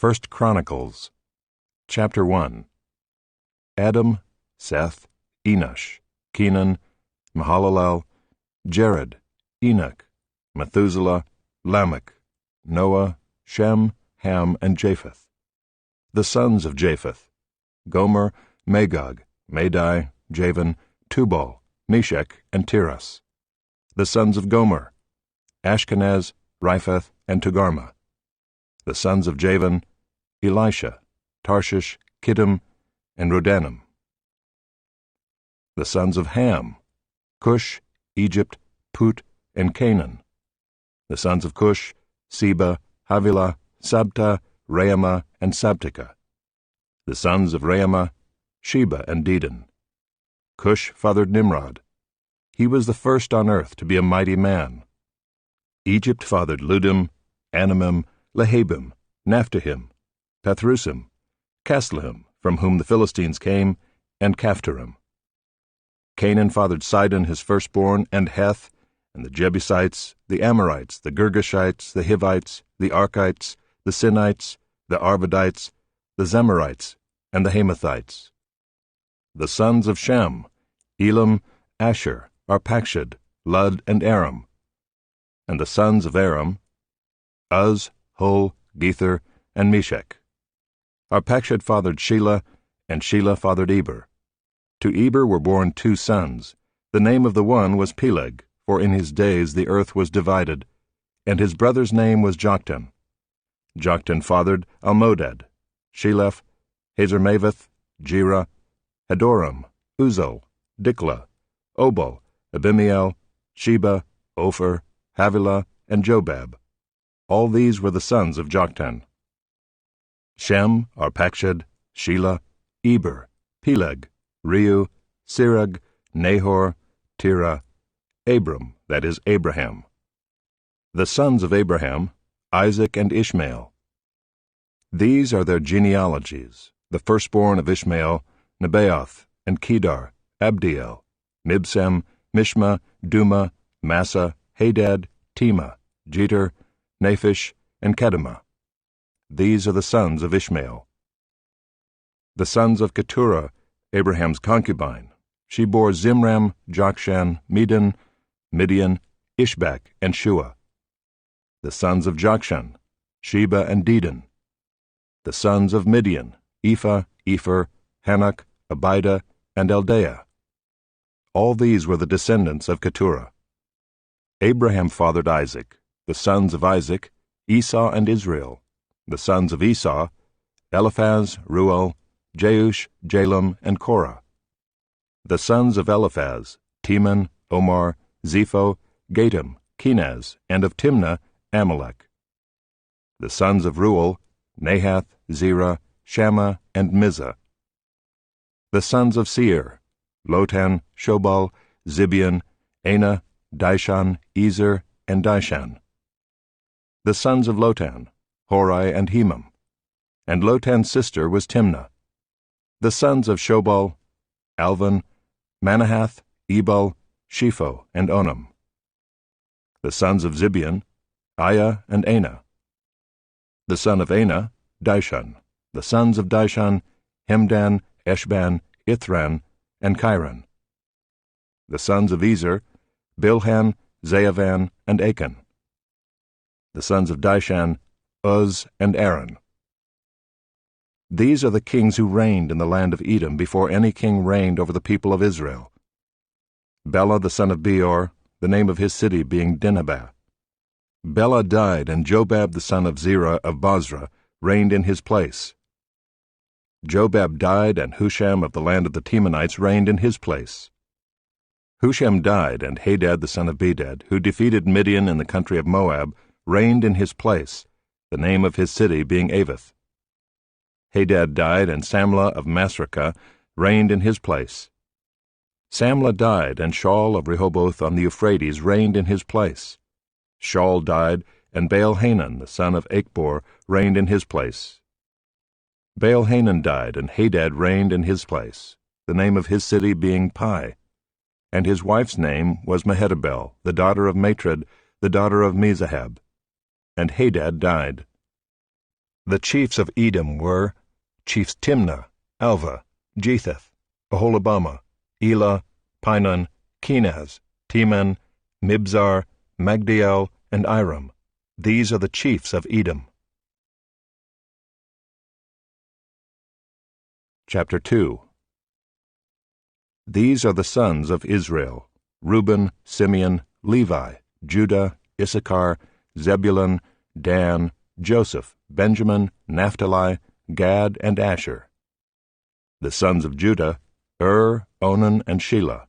1 Chronicles, Chapter 1. Adam, Seth, Enosh, Kenan, Mahalalel, Jared, Enoch, Methuselah, Lamech, Noah, Shem, Ham, and Japheth. The sons of Japheth: Gomer, Magog, Madai, Javan, Tubal, Meshech, and Tiras. The sons of Gomer: Ashkenaz, Riphath, and Togarmah. The sons of Javan: Elisha, Tarshish, Kittim, and Rodanim. The sons of Ham: Cush, Egypt, Put, and Canaan. The sons of Cush: Seba, Havilah, Sabta, Raamah, and Sabteka. The sons of Raamah: Sheba and Dedan. Cush fathered Nimrod. He was the first on earth to be a mighty man. Egypt fathered Ludim, Anamim, Lehabim, Naphtahim, Pathrusim, Casluhim, from whom the Philistines came, and Caphtorim. Canaan fathered Sidon his firstborn, and Heth, and the Jebusites, the Amorites, the Girgashites, the Hivites, the Archites, the Sinites, the Arvadites, the Zemarites, and the Hamathites. The sons of Shem: Elam, Asher, Arpachshad, Lud, and Aram. And the sons of Aram: Uz, Hul, Gether, and Meshech. Arpachshad fathered Shelah, and Shelah fathered Eber. To Eber were born 2 sons. The name of the one was Peleg, for in his days the earth was divided, and his brother's name was Joktan. Joktan fathered Almodad, Sheleph, Hazarmaveth, Jerah, Hadoram, Uzal, Diklah, Obal, Abimiel, Sheba, Ophir, Havilah, and Jobab. All these were the sons of Joktan. Shem, Arpachshad, Shelah, Eber, Peleg, Reu, Sirag, Nahor, Terah, Abram, that is Abraham. The sons of Abraham: Isaac and Ishmael. These are their genealogies: the firstborn of Ishmael, Nebaioth, and Kedar, Abdiel, Mibsam, Mishma, Duma, Massa, Hadad, Tema, Jeter, Naphish, and Kedemah. These are the sons of Ishmael. The sons of Keturah, Abraham's concubine: she bore Zimram, Jokshan, Medan, Midian, Ishbak, and Shua. The sons of Jokshan: Sheba and Dedan. The sons of Midian: Ephah, Epher, Hanok, Abida, and Eldaah. All these were the descendants of Keturah. Abraham fathered Isaac. The sons of Isaac: Esau and Israel. The sons of Esau: Eliphaz, Ruel, Jeush, Jalam, and Korah. The sons of Eliphaz: Teman, Omar, Zepho, Gatam, Kenaz, and of Timnah, Amalek. The sons of Ruel: Nahath, Zerah, Shammah, and Mizah. The sons of Seir: Lotan, Shobal, Zibeon, Anah, Dishan, Ezer, and Dishan. The sons of Lotan: Hori and Hemam. And Lotan's sister was Timnah. The sons of Shobal: Alvan, Manahath, Ebal, Shepho, and Onam. The sons of Zibeon: Aiah and Anah. The son of Anah: Dishan. The sons of Dishan: Hemdan, Eshban, Ithran, and Chiron. The sons of Ezer: Bilhan, Zaavan, and Achan. The sons of Dishan: Uz and Aaron. These are the kings who reigned in the land of Edom before any king reigned over the people of Israel. Bela the son of Beor, the name of his city being Dinhabah. Bela died, and Jobab the son of Zerah of Bozrah reigned in his place. Jobab died, and Husham of the land of the Temanites reigned in his place. Husham died, and Hadad the son of Bedad, who defeated Midian in the country of Moab, reigned in his place, the name of his city being Avith. Hadad died, and Samlah of Masrekah reigned in his place. Samlah died, and Shaul of Rehoboth on the Euphrates reigned in his place. Shaul died, and Baal-Hanan the son of Achbor reigned in his place. Baal-Hanan died, and Hadad reigned in his place, the name of his city being Pai. And his wife's name was Mehetabel, the daughter of Matred, the daughter of Mezahab. And Hadad died. The chiefs of Edom were chiefs Timnah, Alva, Jetheth, Aholibamah, Elah, Pinon, Kenaz, Teman, Mibzar, Magdiel, and Iram. These are the chiefs of Edom. Chapter 2. These are the sons of Israel: Reuben, Simeon, Levi, Judah, Issachar, Zebulun, Dan, Joseph, Benjamin, Naphtali, Gad, and Asher. The sons of Judah: Onan, and Shelah.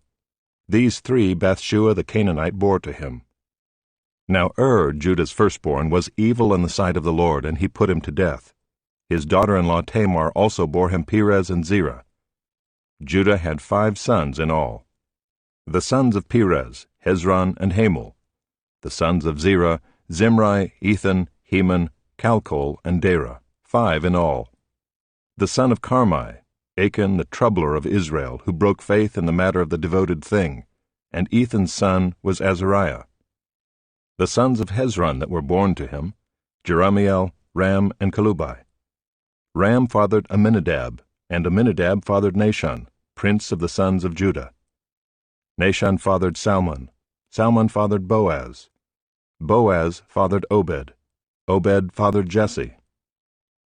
These three Bathshua the Canaanite bore to him. Now Judah's firstborn, was evil in the sight of the Lord, and he put him to death. His daughter-in-law Tamar also bore him Perez and Zerah. Judah had 5 sons in all. The sons of Perez: Hezron and Hamul. The sons of Zerah: Zimri, Ethan, Heman, Calcol, and Dara, 5 in all. The son of Carmi: Achan the troubler of Israel, who broke faith in the matter of the devoted thing, and Ethan's son was Azariah. The sons of Hezron that were born to him: Jerahmeel, Ram, and Chelubai. Ram fathered Amminadab, and Amminadab fathered Nahshon, prince of the sons of Judah. Nahshon fathered Salmon. Salmon fathered Boaz. Boaz fathered Obed. Obed fathered Jesse.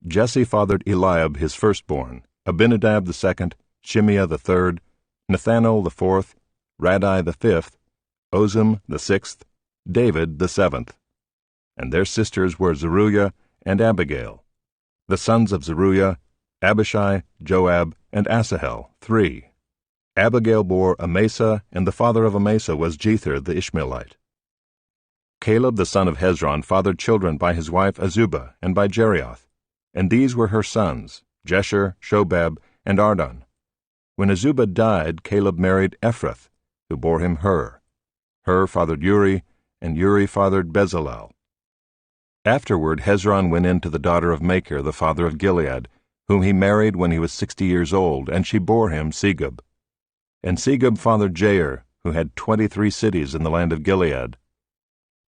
Jesse fathered Eliab his firstborn, Abinadab the second, Shimeah the third, Nathanael the fourth, Radai the fifth, Ozem the sixth, David the seventh. And their sisters were Zeruiah and Abigail. The sons of Zeruiah: Abishai, Joab, and Asahel, 3. Abigail bore Amasa, and the father of Amasa was Jether the Ishmaelite. Caleb the son of Hezron fathered children by his wife Azubah and by Jerioth, and these were her sons, Jesher, Shobab, and Ardon. When Azubah died, Caleb married Ephrath, who bore him Hur. Hur fathered Uri, and Uri fathered Bezalel. Afterward Hezron went in to the daughter of Machir the father of Gilead, whom he married when he was 60 years old, and she bore him Segub. And Segub fathered Jair, who had 23 cities in the land of Gilead.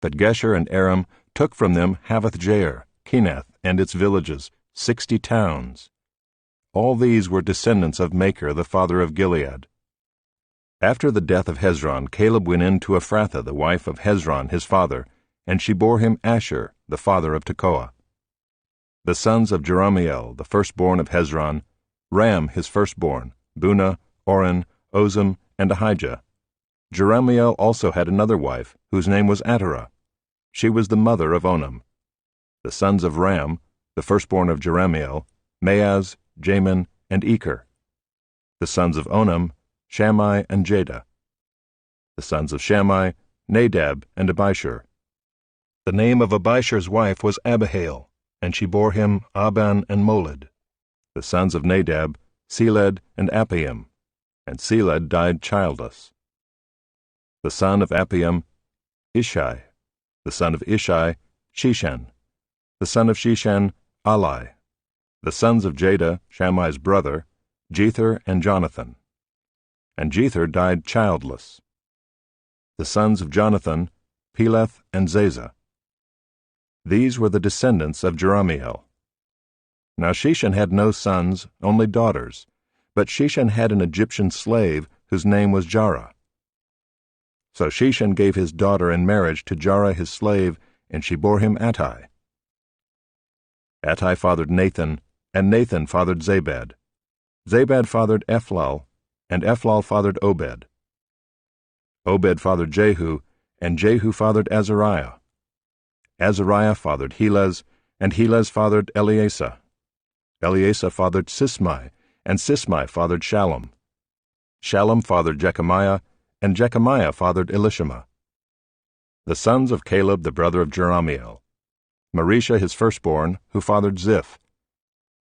But Gesher and Aram took from them Havoth-Jair, Kenath, and its villages, 60 towns. All these were descendants of Machir the father of Gilead. After the death of Hezron, Caleb went in to Ephrathah the wife of Hezron his father, and she bore him Asher, the father of Tekoa. The sons of Jerahmeel, the firstborn of Hezron: Ram his firstborn, Bunah, Oren, Ozem, and Ahijah. Jerahmeel also had another wife, whose name was Atterah. She was the mother of Onam. The sons of Ram, the firstborn of Jerahmeel: Maaz, Jamin, and Eker. The sons of Onam: Shammai and Jada. The sons of Shammai: Nadab and Abishur. The name of Abishur's wife was Abihail, and she bore him Aban and Molid. The sons of Nadab: Seled and Appaim, and Seled died childless. The son of Appaim: Ishai. The son of Ishai: Sheshan. The son of Sheshan: Ali. The sons of Jada, Shammai's brother: Jether and Jonathan. And Jether died childless. The sons of Jonathan: Peleth and Zazah. These were the descendants of Jerahmeel. Now Sheshan had no sons, only daughters, but Sheshan had an Egyptian slave whose name was Jarrah. So Sheshan gave his daughter in marriage to Jarrah his slave, and she bore him Attai. Attai fathered Nathan, and Nathan fathered Zabad. Zabad fathered Ephlal, and Ephlal fathered Obed. Obed fathered Jehu, and Jehu fathered Azariah. Azariah fathered Helez, and Helez fathered Eleasah. Eleasah fathered Sismai, and Sismai fathered Shallum. Shallum fathered Jechamiah, and Jechamiah fathered Elishama. The sons of Caleb the brother of Jerahmeel: Marisha his firstborn, who fathered Ziph.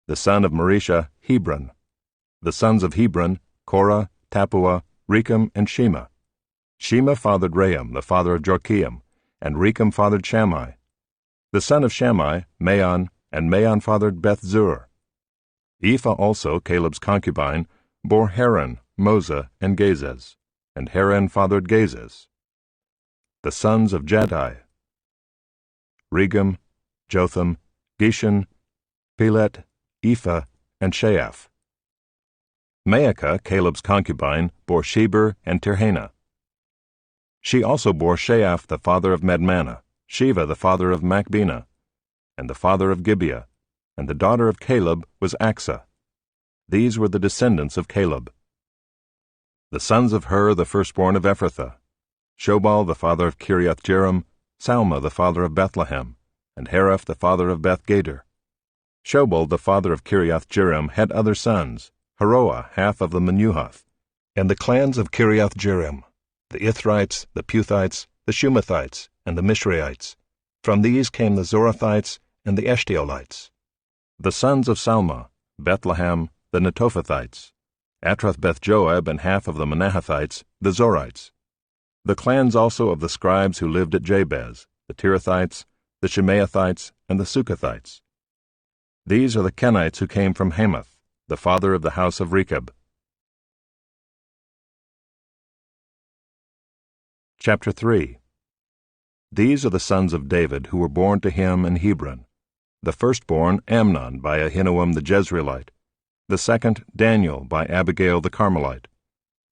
The son of Marisha: Hebron. The sons of Hebron: Korah, Tappuah, Rechem, and Shema. Shema fathered Raham, the father of Jorkeam, and Rechem fathered Shammai. The son of Shammai: Maon, and Maon fathered Beth-zur. Ephah also, Caleb's concubine, bore Haran, Moza, and Gazez, and Haran fathered Gazez. The sons of Jaddai: Regem, Jotham, Geshan, Pelet, Ephah, and Sheaph. Maacah, Caleb's concubine, bore Sheber and Tirhana. She also bore Sheaph the father of Madmannah, Sheva the father of Machbenah, and the father of Gibeah, and the daughter of Caleb was Achsah. These were the descendants of Caleb. The sons of Hur the firstborn of Ephrathah, Shobal the father of Kiriath-jearim, Salma the father of Bethlehem, and Hareph the father of Beth-gader. Shobal the father of Kiriath-jearim had other sons, Haroah half of the Menuhoth, and the clans of Kiriath-jearim, the Ithrites, the Puthites, the Shumathites, and the Mishraites. From these came the Zorathites and the Eshtaolites. The sons of Salma, Bethlehem, the Netophathites, Atroth-beth-joab and half of the Manahathites, the Zorites. The clans also of the scribes who lived at Jabez, the Tirathites, the Shemaathites, and the Sukathites. These are the Kenites who came from Hamath, the father of the house of Rechab. Chapter 3. These are the sons of David who were born to him in Hebron. The firstborn Amnon by Ahinoam the Jezreelite, the second Daniel by Abigail the Carmelite,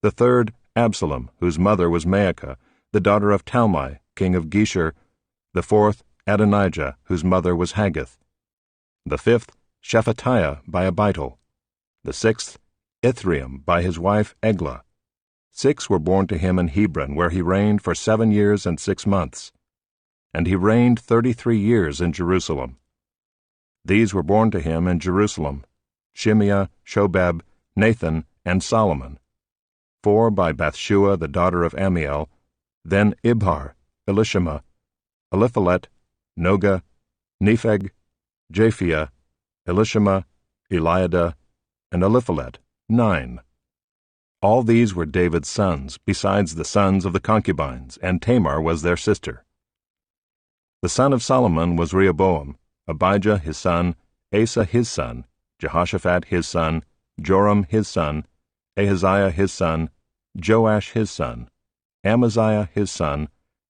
the third Absalom, whose mother was Maacah, the daughter of Talmai, king of Geshur, the fourth Adonijah, whose mother was Haggith, the fifth Shephatiah by Abital, the sixth Ithream by his wife Eglah. 6 were born to him in Hebron, where he reigned for 7 years and 6 months. And he reigned 33 years in Jerusalem. These were born to him in Jerusalem, Shimeah, Shobab, Nathan, and Solomon. 4 by Bathshua the daughter of Amiel, then Ibhar, Elishama, Eliphalet, Noga, Nepheg, Japhia, Elishama, Eliada, and Eliphalet, 9. All these were David's sons, besides the sons of the concubines, and Tamar was their sister. The son of Solomon was Rehoboam, Abijah his son, Asa his son, Jehoshaphat his son, Joram his son, Ahaziah his son, Joash his son, Amaziah his son,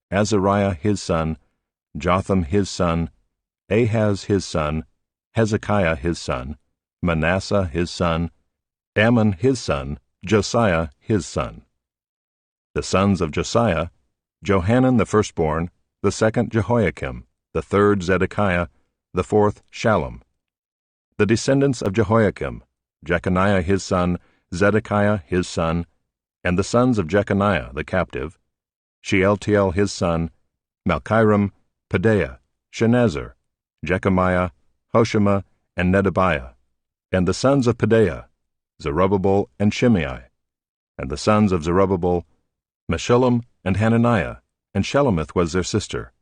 Azariah his son, Jotham his son, Ahaz his son, Hezekiah his son, Manasseh his son, Ammon his son, Josiah his son. The sons of Josiah, Johanan the firstborn, the second Jehoiakim, the third Zedekiah, the fourth Shallum. The descendants of Jehoiakim, Jeconiah his son, Zedekiah his son, and the sons of Jeconiah the captive, Shealtiel his son, Malchiram, Pedaiah, Shenazar, Jechemiah, Hoshama, and Nedabiah, and the sons of Pedaiah, Zerubbabel and Shimei, and the sons of Zerubbabel, Meshullam and Hananiah, and Shelomith was their sister,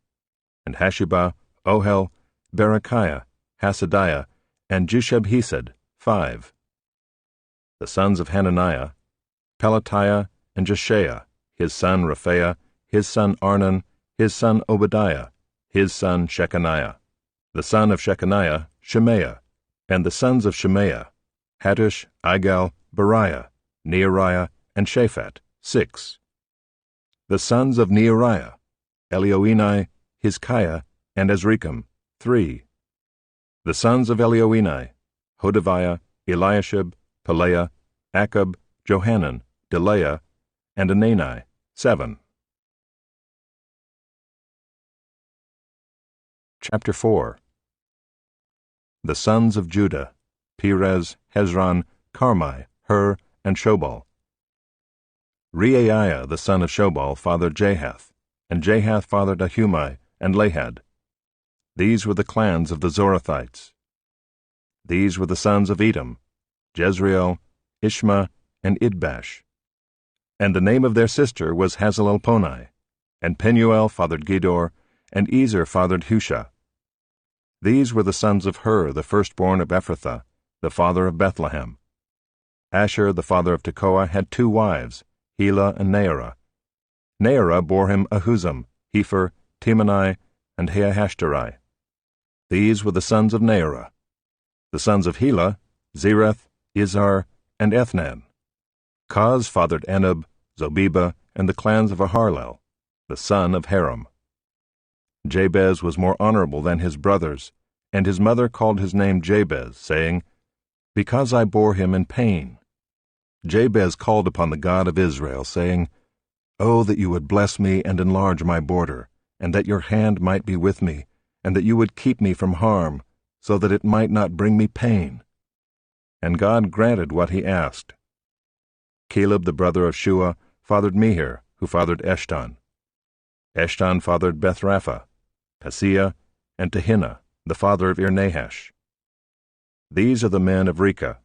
and Hashubah, Ohel, Berechiah, Hasadiah, and Jushab-hesed, 5. The sons of Hananiah, Pelatiah and Jeshaiah, his son Rephaiah, his son Arnan, his son Obadiah, his son Shechaniah. The son of Shechaniah, Shemaiah, and the sons of Shemaiah, Hattush, Igal, Beriah, Neariah, and Shaphat, 6. The sons of Neariah, Elioenai, Hizkiah, and Azrikam, 3. The sons of Elioenai, Hodaviah, Eliashib, Pelaiah, Akab, Johanan, Delaiah, and Anani, 7. Chapter 4. The sons of Judah, Perez, Hezron, Carmi, Hur, and Shobal. Reaiah the son of Shobal fathered Jahath, and Jahath fathered Ahumai and Lahad. These were the clans of the Zorathites. These were the sons of Edom, Jezreel, Ishma, and Idbash. And the name of their sister was Hazelelponi, and Penuel fathered Gedor, and Ezer fathered Hushah. These were the sons of Hur, the firstborn of Ephrathah, the father of Bethlehem. Asher, the father of Tekoa, had 2 wives, Helah and Naarah. Naarah bore him Ahuzam, Hepher, Timani, and Haahashtari. These were the sons of Naarah. The sons of Helah, Zereth, Izhar, and Ethnan. Koz fathered Anub, Zobeba, and the clans of Aharlel, the son of Haram. Jabez was more honorable than his brothers, and his mother called his name Jabez, saying, Because I bore him in pain. Jabez called upon the God of Israel, saying, Oh, that you would bless me and enlarge my border, and that your hand might be with me, and that you would keep me from harm, so that it might not bring me pain. And God granted what he asked. Caleb the brother of Shua fathered Mehir, who fathered Eshton. Eshton fathered Bethrapha, Paseah, and Tehinnah, the father of Ir-Nahash. These are the men of Rekah.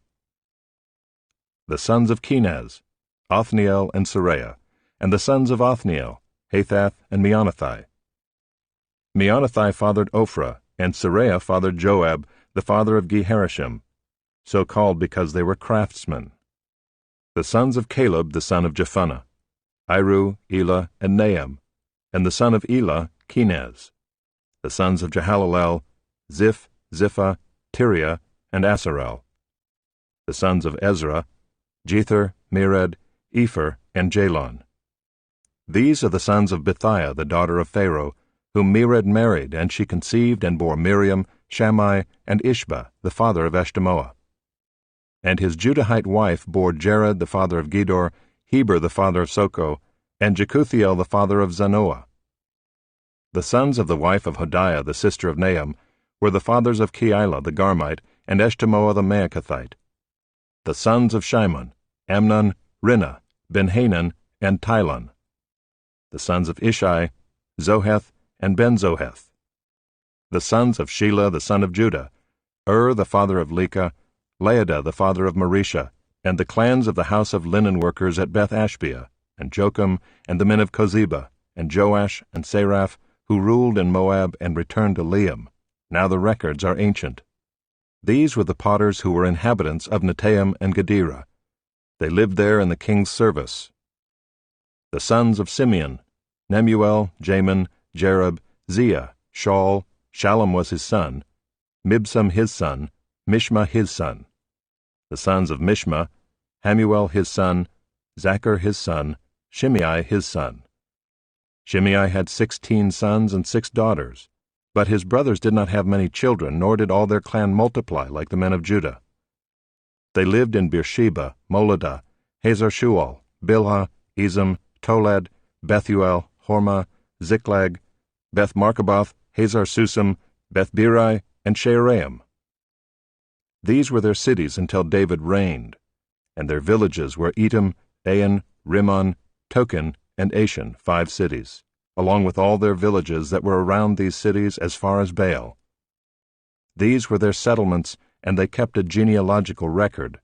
The sons of Kenaz, Othniel and Seraiah, and the sons of Othniel, Hathath and Meonothai. Meonothai fathered Ophrah, and Seraiah fathered Joab, the father of Geharashim, so called because they were craftsmen. The sons of Caleb, the son of Jephunneh, Iru, Elah, and Naam, and the son of Elah, Kenaz. The sons of Jehalelel, Ziph, Ziphah, Tiria, and Asarel. The sons of Ezra, Jether, Mered, Epher, and Jalon. These are the sons of Bithiah, the daughter of Pharaoh, whom Mered married, and she conceived and bore Miriam, Shammai, and Ishba, the father of Eshtemoa. And his Judahite wife bore Jared, the father of Gedor, Heber, the father of Soko, and Jekuthiel, the father of Zanoah. The sons of the wife of Hodiah, the sister of Naam, were the fathers of Keilah the Garmite, and Eshtemoa the Maacathite. The sons of Shimon, Amnon, Rinnah, Ben-Hanan, and Tilon. The sons of Ishai, Zoheth, and Ben-Zoheth. The sons of Shelah the son of Judah, the father of Lekah, Laadah the father of Marisha, and the clans of the house of linen workers at Beth-Ashbea, and Jocham, and the men of Kozeba, and Joash, and Seraph, who ruled in Moab and returned to Liam. Now the records are ancient. These were the potters who were inhabitants of Netaim and Gederah. They lived there in the king's service. The sons of Simeon, Nemuel, Jamin, Jareb, Zia, Shaul, Shallum was his son, Mibsam his son, Mishma his son. The sons of Mishma, Hamuel his son, Zachar his son, Shimei his son. Shimei had 16 sons and 6 daughters, but his brothers did not have many children, nor did all their clan multiply like the men of Judah. They lived in Beersheba, Moladah, Hazar-Shual, Bilhah, Ezem, Tolad, Bethuel, Hormah, Ziklag, Beth-Markaboth, Hazar-Susam, Beth-Birai, and Shearaim. These were their cities until David reigned, and their villages were Etam, Ain, Rimmon, Token, and Ashan, 5 cities, along with all their villages that were around these cities as far as Baal. These were their settlements, and they kept a genealogical record.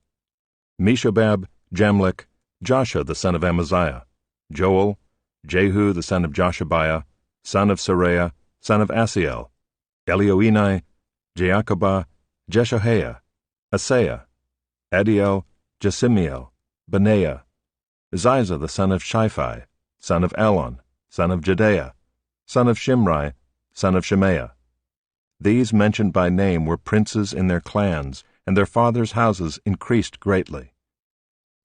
Meshobab, Jamlech, Joshua the son of Amaziah, Joel, Jehu the son of Joshabiah, son of Seraiah, son of Asiel, Elioenai, Jaakobah, Jeshohaiah, Asaiah, Adiel, Jesimiel, Benaiah, Ziza the son of Shiphi, son of Elon, son of Jedaiah, son of Shimri, son of Shemaiah. These mentioned by name were princes in their clans, and their fathers' houses increased greatly.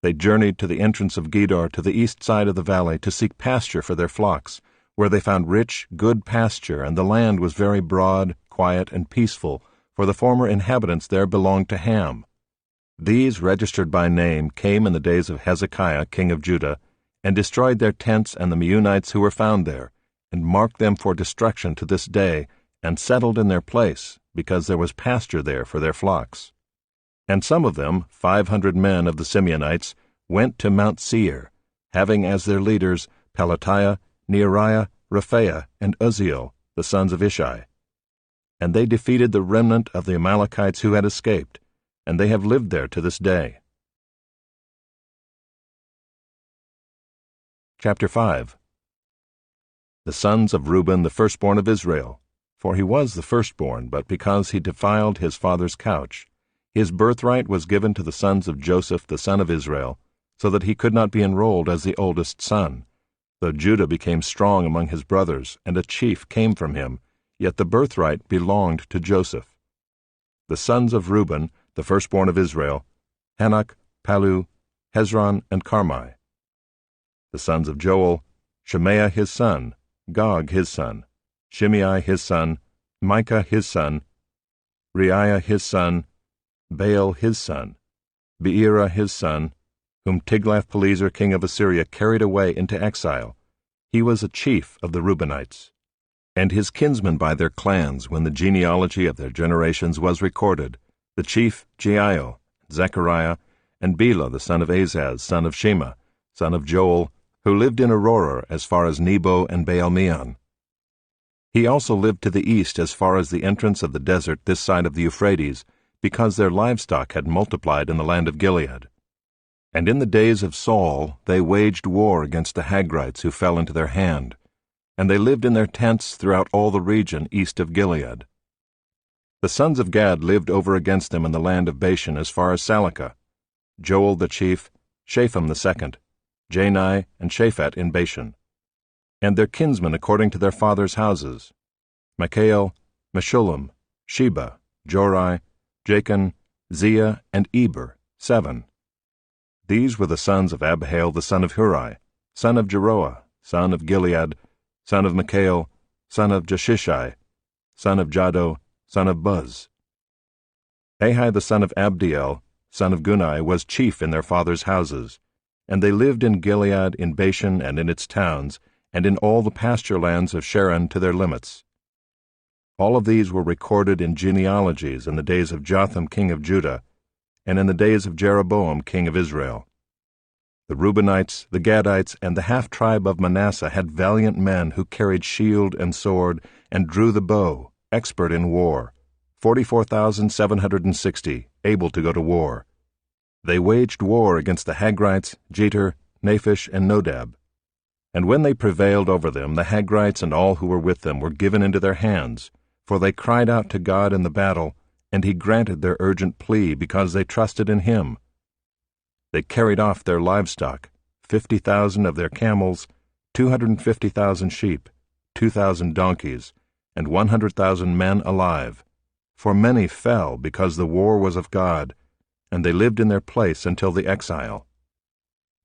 They journeyed to the entrance of Gedor to the east side of the valley to seek pasture for their flocks, where they found rich, good pasture, and the land was very broad, quiet, and peaceful, for the former inhabitants there belonged to Ham. These, registered by name, came in the days of Hezekiah, king of Judah, and destroyed their tents and the Meunites who were found there, and marked them for destruction to this day, and settled in their place, because there was pasture there for their flocks. And some of them, 500 men of the Simeonites, went to Mount Seir, having as their leaders Pelatiah, Neariah, Rephaiah, and Uzziel, the sons of Ishai. And they defeated the remnant of the Amalekites who had escaped, and they have lived there to this day. Chapter 5. The sons of Reuben, the firstborn of Israel, for he was the firstborn, but because he defiled his father's couch, his birthright was given to the sons of Joseph the son of Israel, so that he could not be enrolled as the oldest son. Though Judah became strong among his brothers, and a chief came from him, yet the birthright belonged to Joseph. The sons of Reuben, the firstborn of Israel, Hanok, Palu, Hezron, and Carmi. The sons of Joel, Shemaiah his son, Gog his son, Shimei his son, Micah his son, Reiah his son, Baal his son, Beerah his son, whom Tiglath-Pileser king of Assyria carried away into exile. He was a chief of the Reubenites. And his kinsmen by their clans, when the genealogy of their generations was recorded, the chief Jeiel, Zechariah, and Bela the son of Azaz, son of Shema, son of Joel, who lived in Aurora as far as Nebo and Baal-Meon. He also lived to the east as far as the entrance of the desert this side of the Euphrates, because their livestock had multiplied in the land of Gilead. And in the days of Saul they waged war against the Hagrites who fell into their hand, and they lived in their tents throughout all the region east of Gilead. The sons of Gad lived over against them in the land of Bashan as far as Salekah, Joel the chief, Shapham the second, Jani and Shaphat in Bashan, and their kinsmen according to their fathers' houses, Michael, Meshullam, Sheba, Jorai, Jachin, Zia, and Eber, 7. These were the sons of Abihail the son of Huri, son of Jeroah, son of Gilead, son of Michael, son of Jeshishai, son of Jado, son of Buz. Ahi the son of Abdiel, son of Gunai, was chief in their fathers' houses, and they lived in Gilead, in Bashan and in its towns, and in all the pasture lands of Sharon to their limits. All of these were recorded in genealogies in the days of Jotham king of Judah, and in the days of Jeroboam king of Israel. The Reubenites, the Gadites, and the half-tribe of Manasseh had valiant men who carried shield and sword, and drew the bow, expert in war, 44,760, able to go to war. They waged war against the Hagrites, Jeter, Naphish, and Nodab. And when they prevailed over them, the Hagrites and all who were with them were given into their hands, for they cried out to God in the battle, and he granted their urgent plea because they trusted in him. They carried off their livestock, 50,000 of their camels, 250,000 sheep, 2,000 donkeys, and 100,000 men alive. For many fell because the war was of God, and they lived in their place until the exile.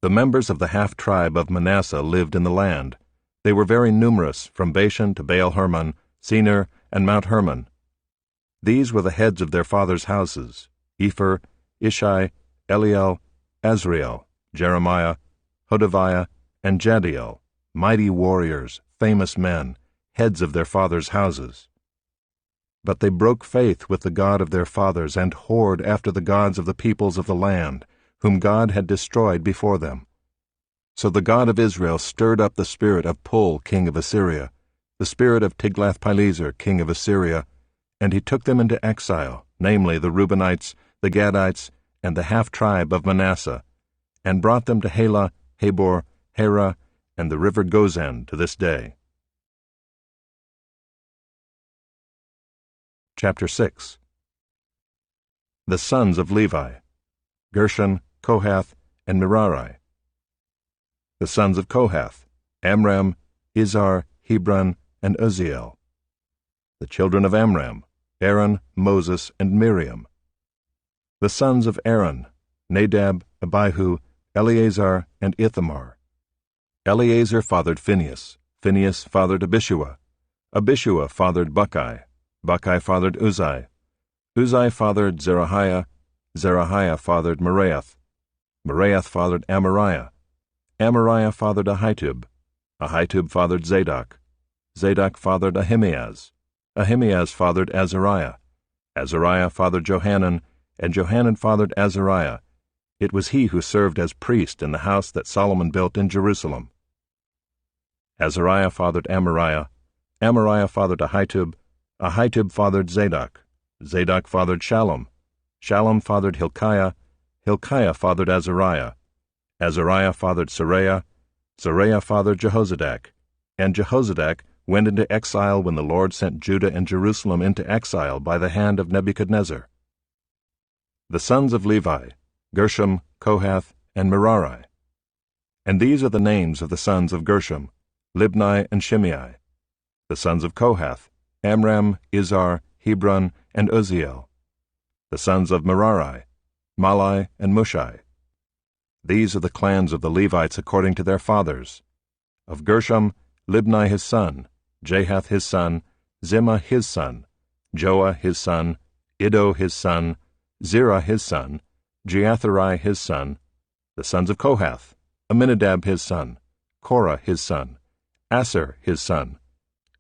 The members of the half-tribe of Manasseh lived in the land. They were very numerous, from Bashan to Baal-Hermon, Senir, and Mount Hermon. These were the heads of their fathers' houses, Epher, Ishai, Eliel, Azriel, Jeremiah, Hodaviah, and Jadiel, mighty warriors, famous men, heads of their fathers' houses. But they broke faith with the God of their fathers and whored after the gods of the peoples of the land, whom God had destroyed before them. So the God of Israel stirred up the spirit of Pul king of Assyria, the spirit of Tiglath-Pileser king of Assyria, and he took them into exile, namely the Reubenites, the Gadites, and the half-tribe of Manasseh, and brought them to Halah, Habor, Hara, and the river Gozan to this day. Chapter 6. The sons of Levi, Gershon, Kohath, and Merari. The sons of Kohath, Amram, Izhar, Hebron, and Uzziel. The children of Amram, Aaron, Moses, and Miriam. The sons of Aaron, Nadab, Abihu, Eleazar, and Ithamar. Eleazar fathered Phinehas, Phinehas fathered Abishua, Abishua fathered Buckai, Buckai fathered Uzai, Uzai fathered Zerahiah, Zerahiah fathered Meraioth, Meraioth fathered Amariah, Amariah fathered Ahitub, Ahitub fathered Zadok, Zadok fathered Ahimaaz, Ahimaaz fathered Azariah, Azariah fathered Johanan, and Johanan fathered Azariah. It was he who served as priest in the house that Solomon built in Jerusalem. Azariah fathered Amariah, Amariah fathered Ahitub, Ahitub fathered Zadok, Zadok fathered Shallum, Shallum fathered Hilkiah, Hilkiah fathered Azariah, Azariah fathered Seraiah, Seraiah fathered Jehozadak, and Jehozadak went into exile when the Lord sent Judah and Jerusalem into exile by the hand of Nebuchadnezzar. The sons of Levi, Gershom, Kohath, and Merari. And these are the names of the sons of Gershom, Libni and Shimei. The sons of Kohath, Amram, Izhar, Hebron, and Uzziel. The sons of Merari, Malai and Mushai. These are the clans of the Levites according to their fathers. Of Gershom, Libni his son, Jahath his son, Zimmah his son, Joah his son, Iddo his son, Zerah his son, Jeatherai his son, the sons of Kohath, Aminadab his son, Korah his son, Aser his son,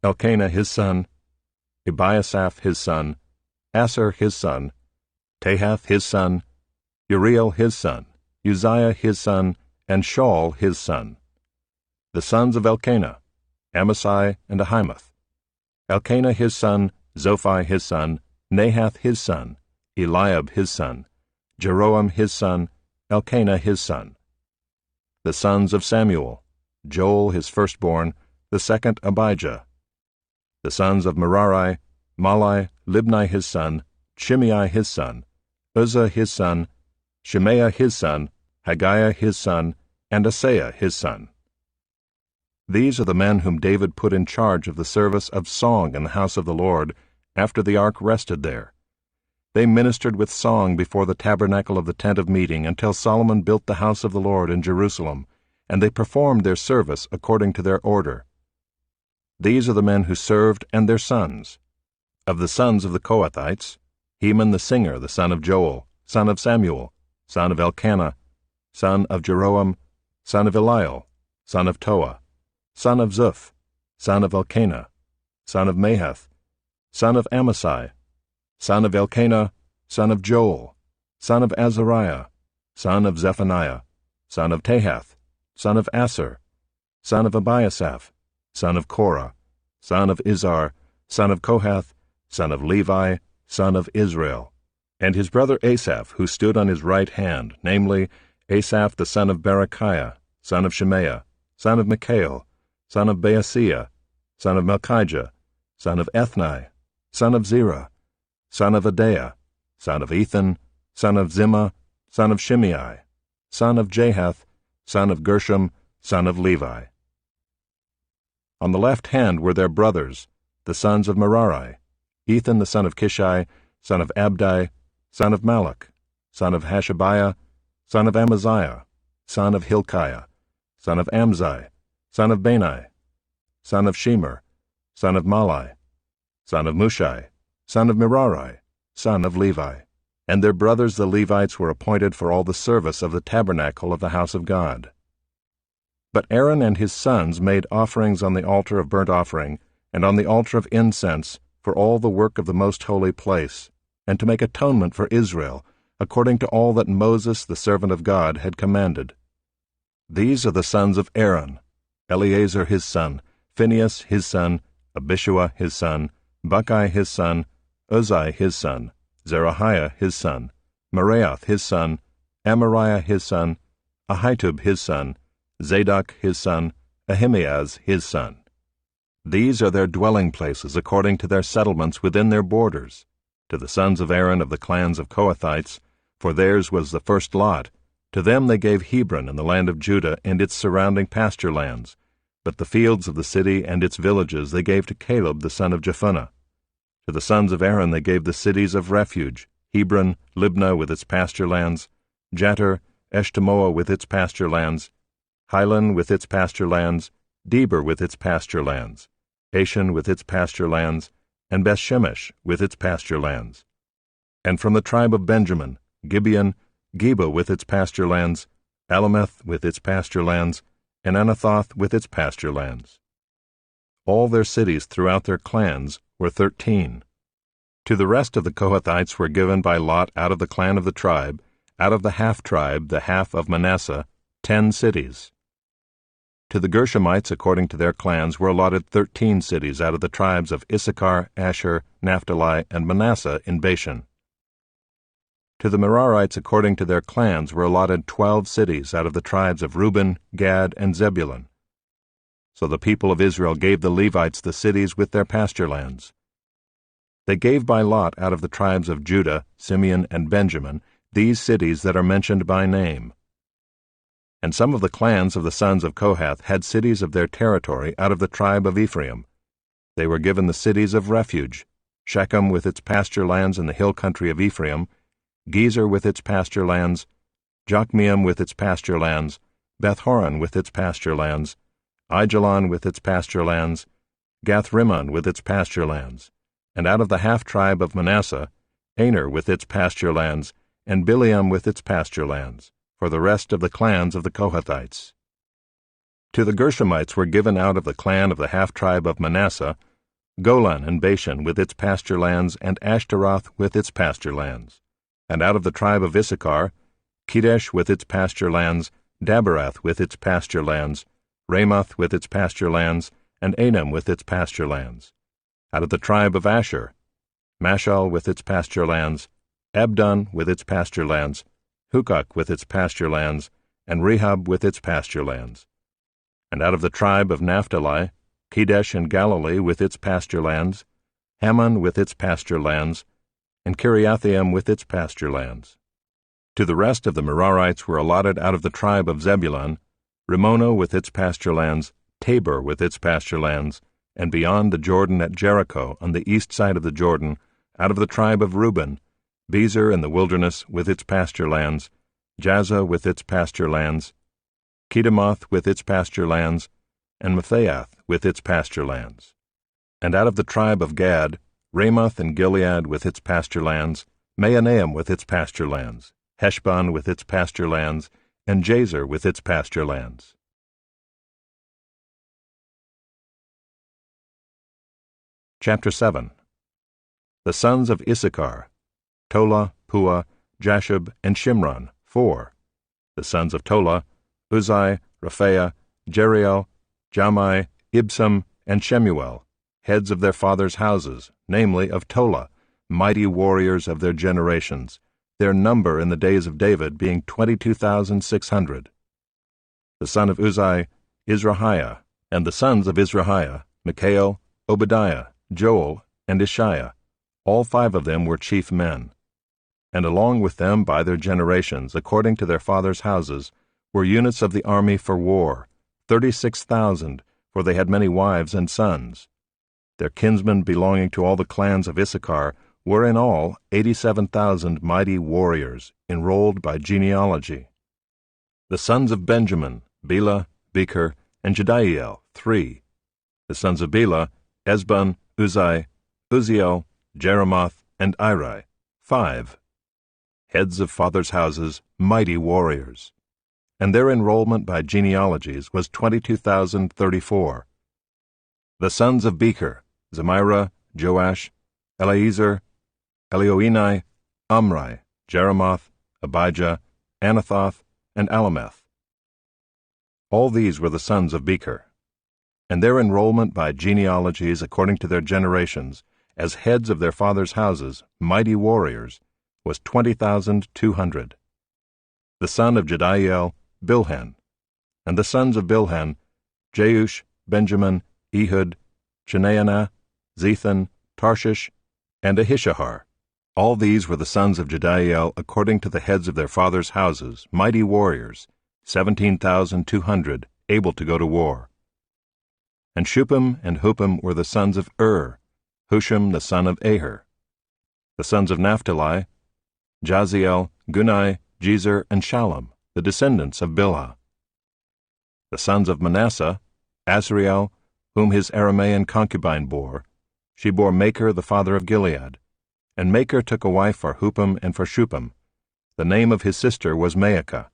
Elkanah his son, Ebiasaph his son, Aser his son, Tahath his son, Uriel his son, Uzziah his son, and Shaul his son. The sons of Elkanah, Amasai and Ahimath. Elkanah his son, Zophai his son, Nahath his son, Eliab his son, Jeroam his son, Elkanah his son. The sons of Samuel, Joel his firstborn, the second Abijah. The sons of Merari, Malai, Libni his son, Shimei his son, Uzzah his son, Shemaiah his son, Haggiah his son, and Asaiah his son. These are the men whom David put in charge of the service of song in the house of the Lord, after the ark rested there. They ministered with song before the tabernacle of the tent of meeting until Solomon built the house of the Lord in Jerusalem, and they performed their service according to their order. These are the men who served and their sons. Of the sons of the Kohathites, Heman the singer, the son of Joel, son of Samuel, son of Elkanah, son of Jeroam, son of Eliel, son of Toah, son of Zuph, son of Elkanah, son of Mahath, son of Amasai, son of Elkanah, son of Joel, son of Azariah, son of Zephaniah, son of Tahath, son of Aser, son of Ebiasaph, son of Korah, son of Izhar, son of Kohath, son of Levi, son of Israel, and his brother Asaph, who stood on his right hand, namely, Asaph the son of Berechiah, son of Shemaiah, son of Michael, son of Baaseiah, son of Malchijah, son of Ethni, son of Zerah, son of Adaiah, son of Ethan, son of Zimmah, son of Shimei, son of Jahath, son of Gershom, son of Levi. On the left hand were their brothers, the sons of Merari, Ethan the son of Kishi, son of Abdi, son of Malach, son of Hashabiah, son of Amaziah, son of Hilkiah, son of Amzi, son of Bani, son of Shemer, son of Malai, son of Mushai, son of Merari, son of Levi. And their brothers the Levites were appointed for all the service of the tabernacle of the house of God. But Aaron and his sons made offerings on the altar of burnt offering, and on the altar of incense, for all the work of the most holy place, and to make atonement for Israel, according to all that Moses the servant of God had commanded. These are the sons of Aaron: Eleazar his son, Phinehas his son, Abishua his son, Bucci his son, Uzzi his son, Zerahiah his son, Meraioth his son, Amariah his son, Ahitub his son, Zadok his son, Ahimaaz his son. These are their dwelling places according to their settlements within their borders. To the sons of Aaron of the clans of Kohathites, for theirs was the first lot, to them they gave Hebron in the land of Judah and its surrounding pasture lands, but the fields of the city and its villages they gave to Caleb the son of Jephunneh. To the sons of Aaron they gave the cities of refuge, Hebron, Libnah with its pasture lands, Jattir, Eshtemoa with its pasture lands, Hilan with its pasture lands, Deber with its pasture lands, Ashan with its pasture lands, and Bethshemesh with its pasture lands. And from the tribe of Benjamin, Gibeon, Geba with its pasture lands, Alameth with its pasture lands, and Anathoth with its pasture lands. All their cities throughout their clans were 13. To the rest of the Kohathites were given by lot out of the clan of the tribe, out of the half-tribe, the half of Manasseh, 10 cities. To the Gershomites, according to their clans, were allotted 13 cities out of the tribes of Issachar, Asher, Naphtali, and Manasseh in Bashan. To the Merarites, according to their clans, were allotted 12 cities out of the tribes of Reuben, Gad, and Zebulun. So the people of Israel gave the Levites the cities with their pasture lands. They gave by lot out of the tribes of Judah, Simeon, and Benjamin these cities that are mentioned by name. And some of the clans of the sons of Kohath had cities of their territory out of the tribe of Ephraim. They were given the cities of refuge, Shechem with its pasture lands in the hill country of Ephraim, Gezer with its pasture lands, Jokmeam with its pasture lands, Beth-horon with its pasture lands, Aijalon with its pasture lands, Gath-rimmon with its pasture lands, and out of the half-tribe of Manasseh, Aner with its pasture lands, and Bileam with its pasture lands, for the rest of the clans of the Kohathites. To the Gershomites were given out of the clan of the half-tribe of Manasseh, Golan and Bashan with its pasture lands, and Ashtaroth with its pasture lands. And out of the tribe of Issachar, Kedesh with its pasture lands, Daberath with its pasture lands, Ramoth with its pasture lands, and Anam with its pasture lands. Out of the tribe of Asher, Mashal with its pasture lands, Abdon with its pasture lands, Hukok with its pasture lands, and Rehob with its pasture lands. And out of the tribe of Naphtali, Kedesh and Galilee with its pasture lands, Hammon with its pasture lands, and Kiriathaim with its pasture lands. To the rest of the Merarites were allotted out of the tribe of Zebulun, Rimmono with its pasture lands, Tabor with its pasture lands, and beyond the Jordan at Jericho on the east side of the Jordan, out of the tribe of Reuben, Bezer in the wilderness with its pasture lands, Jazzah with its pasture lands, Kedemoth with its pasture lands, and Mephaath with its pasture lands. And out of the tribe of Gad, Ramoth and Gilead with its pasture lands, Mahanaim with its pasture lands, Heshbon with its pasture lands, and Jazer with its pasture lands. Chapter 7. The sons of Issachar, Tola, Puah, Jashub, and Shimron, 4. The sons of Tola, Uzai, Raphaah, Jeriel, Jamai, Ibsam, and Shemuel, heads of their fathers' houses, namely of Tola, mighty warriors of their generations, their number in the days of David being 22,600. The son of Uzai, Izrahiah, and the sons of Izrahiah, Mikael, Obadiah, Joel, and Ishiah. All 5 of them were chief men. And along with them by their generations, according to their fathers' houses, were units of the army for war, 36,000, for they had many wives and sons. Their kinsmen belonging to all the clans of Issachar were in all 87,000 mighty warriors, enrolled by genealogy. The sons of Benjamin, Bela, Becher, and Jediael, 3. The sons of Bela, Ezbon, Uzai, Uziel, Jeremoth, and Iri, 5. Heads of fathers' houses, mighty warriors. And their enrollment by genealogies was 22,034. The sons of Becher, Zemira, Joash, Eliezer, Elioenai, Omri, Jeremoth, Abijah, Anathoth, and Alameth. All these were the sons of Becher. And their enrollment by genealogies according to their generations, as heads of their fathers' houses, mighty warriors, was 20,200. The son of Jediael, Bilhan. And the sons of Bilhan, Jeush, Benjamin, Ehud, Chenaanah, Zethan, Tarshish, and Ahishahar. All these were the sons of Jediael according to the heads of their fathers' houses, mighty warriors, 17,200, able to go to war. And Shuppim and Huppim were the sons of Hushim the son of Aher. The sons of Naphtali, Jaziel, Gunai, Jezer, and Shallum, the descendants of Bilhah. The sons of Manasseh, Asriel, whom his Aramean concubine bore. She bore Machir the father of Gilead. And Machir took a wife for Huppim and for Shuppim. The name of his sister was Maacah.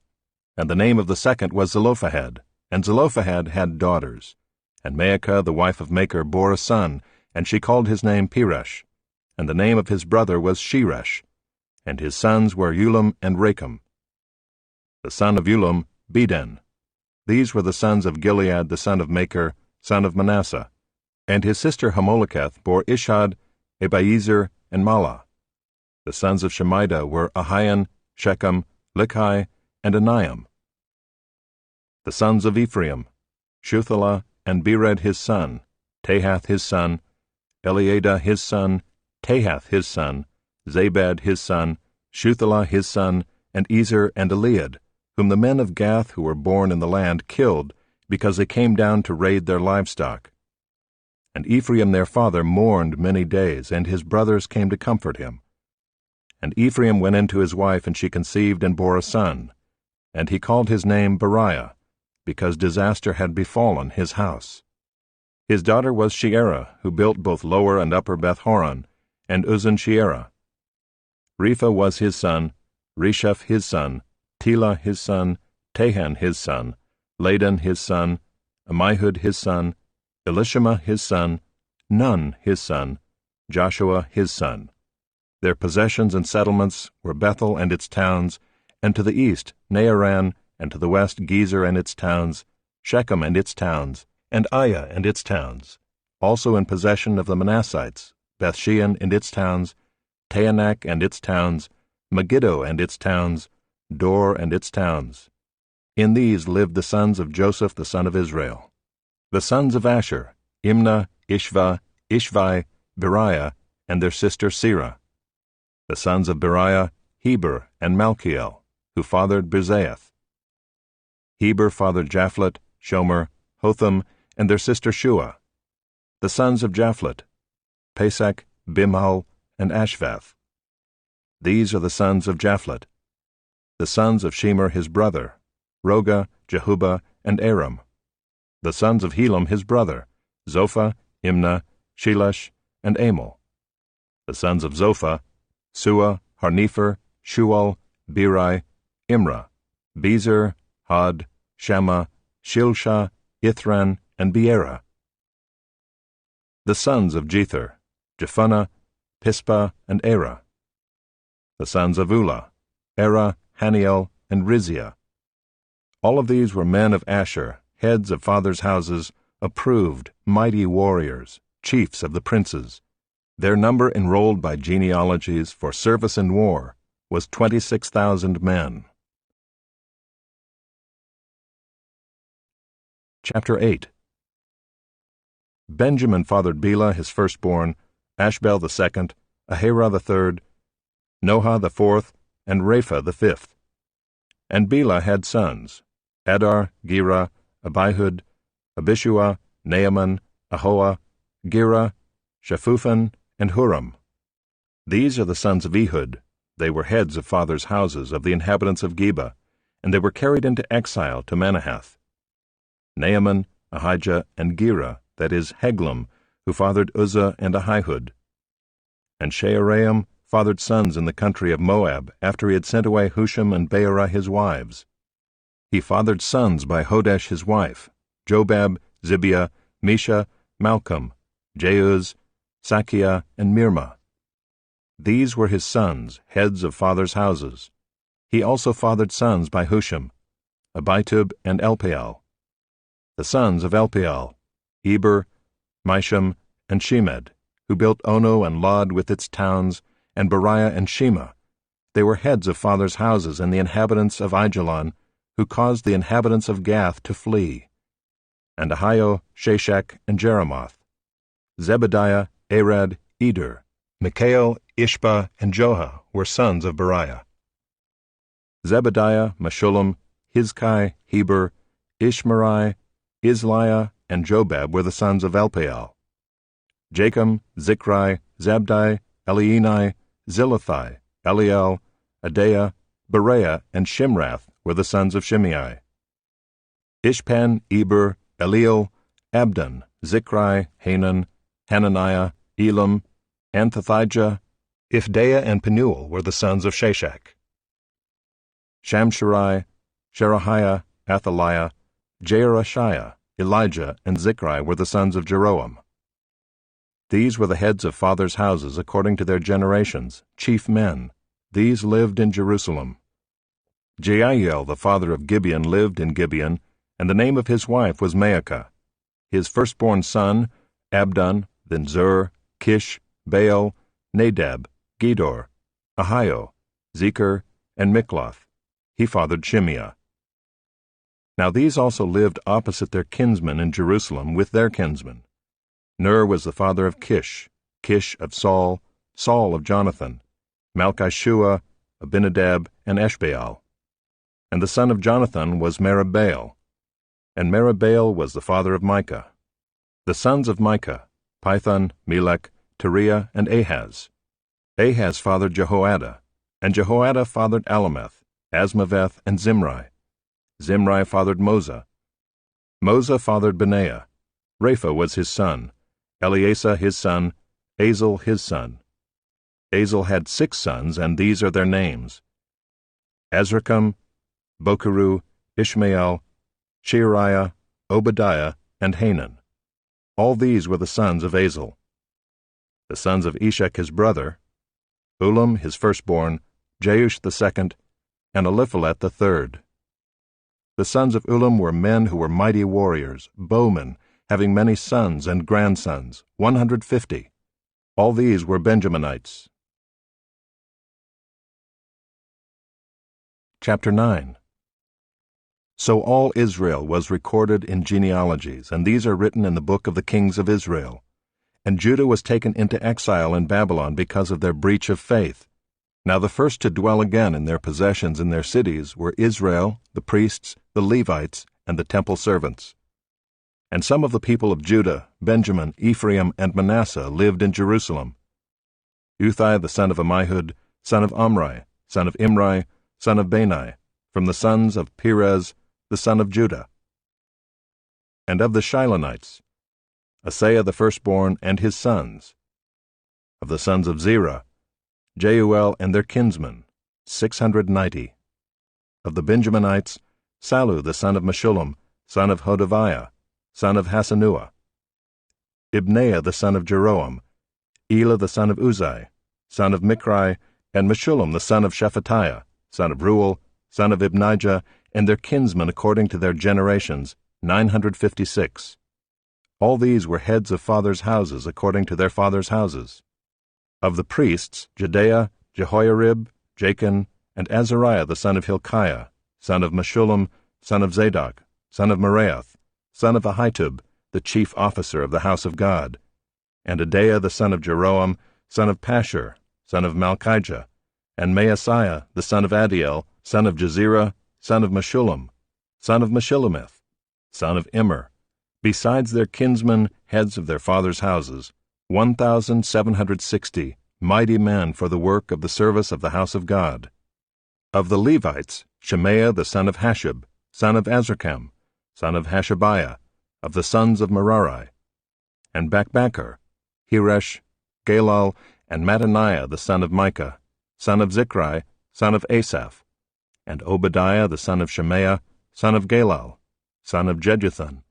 And the name of the second was Zelophehad. And Zelophehad had daughters. And Maacah the wife of Machir bore a son, and she called his name Peresh. And the name of his brother was Sheresh. And his sons were Ulam and Racham. The son of Ulam, Beden. These were the sons of Gilead the son of Machir, son of Manasseh. And his sister Hamoleketh bore Ishad, Abiezer, and Malah. The sons of Shemida were Ahian, Shechem, Likhai, and Aniam. The sons of Ephraim, Shuthelah, and Bered his son, Tahath his son, Eliada his son, Tahath his son, Zabad his son, Shuthelah his son, and Ezer and Eliad, whom the men of Gath who were born in the land killed, because they came down to raid their livestock. And Ephraim their father mourned many days, and his brothers came to comfort him. And Ephraim went in to his wife, and she conceived and bore a son. And he called his name Beriah, because disaster had befallen his house. His daughter was Sheerah, who built both Lower and Upper Beth-horon, and Uzzen-Sheerah. Repha was his son, Resheph his son, Telah his son, Tahan his son, Ladan his son, Ammihud his son, Elishama his son, Nun his son, Joshua his son. Their possessions and settlements were Bethel and its towns, and to the east Naaran, and to the west Gezer and its towns, Shechem and its towns, and Aiah and its towns, also in possession of the Manassites, Bethshean and its towns, Taanach and its towns, Megiddo and its towns, Dor and its towns. In these lived the sons of Joseph the son of Israel. The sons of Asher, Imnah, Ishva, Ishvi, Beriah, and their sister Serah. The sons of Beriah, Heber and Malchiel, who fathered Birzaith. Heber fathered Japhlet, Shomer, Hotham, and their sister Shua. The sons of Japhlet, Pesach, Bimhal, and Ashvath. These are the sons of Japhlet. The sons of Shemer his brother, Roga, Jehubah, and Aram. The sons of Helam his brother, Zophah, Imnah, Shelash, and Amal. The sons of Zophah, Sua, Harnefer, Shual, Beri, Imrah, Bezer, Had, Shammah, Shilshah, Ithran, and Beerah. The sons of Jether, Jephunneh, Pispa, and Erah. The sons of Ulah, Erah, Haniel, and Rizia. All of these were men of Asher, heads of fathers' houses, approved, mighty warriors, chiefs of the princes. Their number enrolled by genealogies for service in war was 26,000 men. Chapter 8. Benjamin fathered Bela his firstborn, Ashbel the second, Ahira the third, Noha the fourth, and Rapha the fifth. And Bela had sons, Adar, Gera, Abihud, Abishua, Naaman, Ahoah, Gera, Shaphupan, and Huram. These are the sons of Ehud. They were heads of fathers' houses of the inhabitants of Geba, and they were carried into exile to Manahath. Naaman, Ahijah, and Gera, that is, Heglam, who fathered Uzzah and Ahihud. And Shearaim fathered sons in the country of Moab, after he had sent away Husham and Beerah his wives. He fathered sons by Hodesh his wife, Jobab, Zibiah, Mesha, Malcolm, Jeuz, Sakiah, and Mirmah. These were his sons, heads of fathers' houses. He also fathered sons by Husham, Abitub, and Elpaal. The sons of Elpaal, Eber, Misham, and Shemed, who built Ono and Lod with its towns, and Beriah and Shema. They were heads of fathers' houses and the inhabitants of Aijalon, who caused the inhabitants of Gath to flee. And Ahio, Shashak, and Jeremoth. Zebediah, Arad, Eder, Mikael, Ishba, and Joha were sons of Beriah. Zebediah, Meshullam, Hizkai, Heber, Ishmerai, Isliah, and Jobab were the sons of Elpaal. Jacham, Zichri, Zabdi, Elienai, Zilithai, Eliel, Adaiah, Bereah, and Shimrath were the sons of Shimei. Ishpan, Eber, Eliel, Abdon, Zichri, Hanan, Hananiah, Elam, Anthothijah, Ifdaiah, and Penuel were the sons of Shashak. Shamsherai, Sherahiah, Athaliah, Jearashiah, Elijah, and Zichri were the sons of Jeroam. These were the heads of fathers' houses according to their generations, chief men. These lived in Jerusalem. Jeiel the father of Gibeon lived in Gibeon, and the name of his wife was Maacah. His firstborn son, Abdon, then Zur, Kish, Baal, Nadab, Gedor, Ahio, Zecher, and Mikloth. He fathered Shimeah. Now these also lived opposite their kinsmen in Jerusalem with their kinsmen. Ner was the father of Kish, Kish of Saul, Saul of Jonathan, Malchishua, Abinadab, and Eshbaal. And the son of Jonathan was Meribbaal, and Meribbaal was the father of Micah. The sons of Micah, Pithon, Melech, Teriah, and Ahaz. Ahaz fathered Jehoiada, and Jehoiada fathered Alameth, Asmaveth, and Zimri. Zimri fathered Moza. Moza fathered Benaiah. Rapha was his son, Eleasah his son, Azel his son. Azel had 6 sons, and these are their names: Azrikam, Bokeru, Ishmael, Sheariah, Obadiah, and Hanan. All these were the sons of Azel. The sons of Eshek his brother: Ulam his firstborn, Jeush the second, and Eliphalet the third. The sons of Ulam were men who were mighty warriors, bowmen, having many sons and grandsons, 150. All these were Benjaminites. Chapter 9. So all Israel was recorded in genealogies, and these are written in the book of the kings of Israel. And Judah was taken into exile in Babylon because of their breach of faith. Now the first to dwell again in their possessions in their cities were Israel, the priests, the Levites, and the temple servants. And some of the people of Judah, Benjamin, Ephraim, and Manasseh lived in Jerusalem. Uthai the son of Ammihud, son of Omri, son of Imri, son of Bani, from the sons of Perez, the son of Judah. And of the Shilonites, Asaiah the firstborn and his sons. Of the sons of Zerah, Jeuel and their kinsmen, 690. Of the Benjaminites, Sallu the son of Meshullam, son of Hodaviah, son of Hasanua. Ibneiah the son of Jeroam, Elah the son of Uzai, son of Michri, and Meshullam the son of Shephatiah, son of Reuel, son of Ibnijah, and their kinsmen according to their generations, 956. All these were heads of fathers' houses according to their fathers' houses. Of the priests, Jedaiah, Jehoiarib, Jachin, and Azariah the son of Hilkiah, son of Meshullam, son of Zadok, son of Meraioth, son of Ahitub, the chief officer of the house of God, and Adaiah the son of Jeroam, son of Pashur, son of Malchijah, and Maaseiah the son of Adiel, son of Jezerah, son of Meshullam, son of Meshillemith, son of Immer, besides their kinsmen, heads of their fathers' houses, 1,760, mighty men for the work of the service of the house of God. Of the Levites, Shemaiah the son of Hashub, son of Azrikam, son of Hashabiah, of the sons of Merari, and Bakbakkar, Heresh, Galal, and Mattaniah the son of Micah, son of Zichri, son of Asaph, and Obadiah the son of Shemaiah, son of Galal, son of Jeduthun,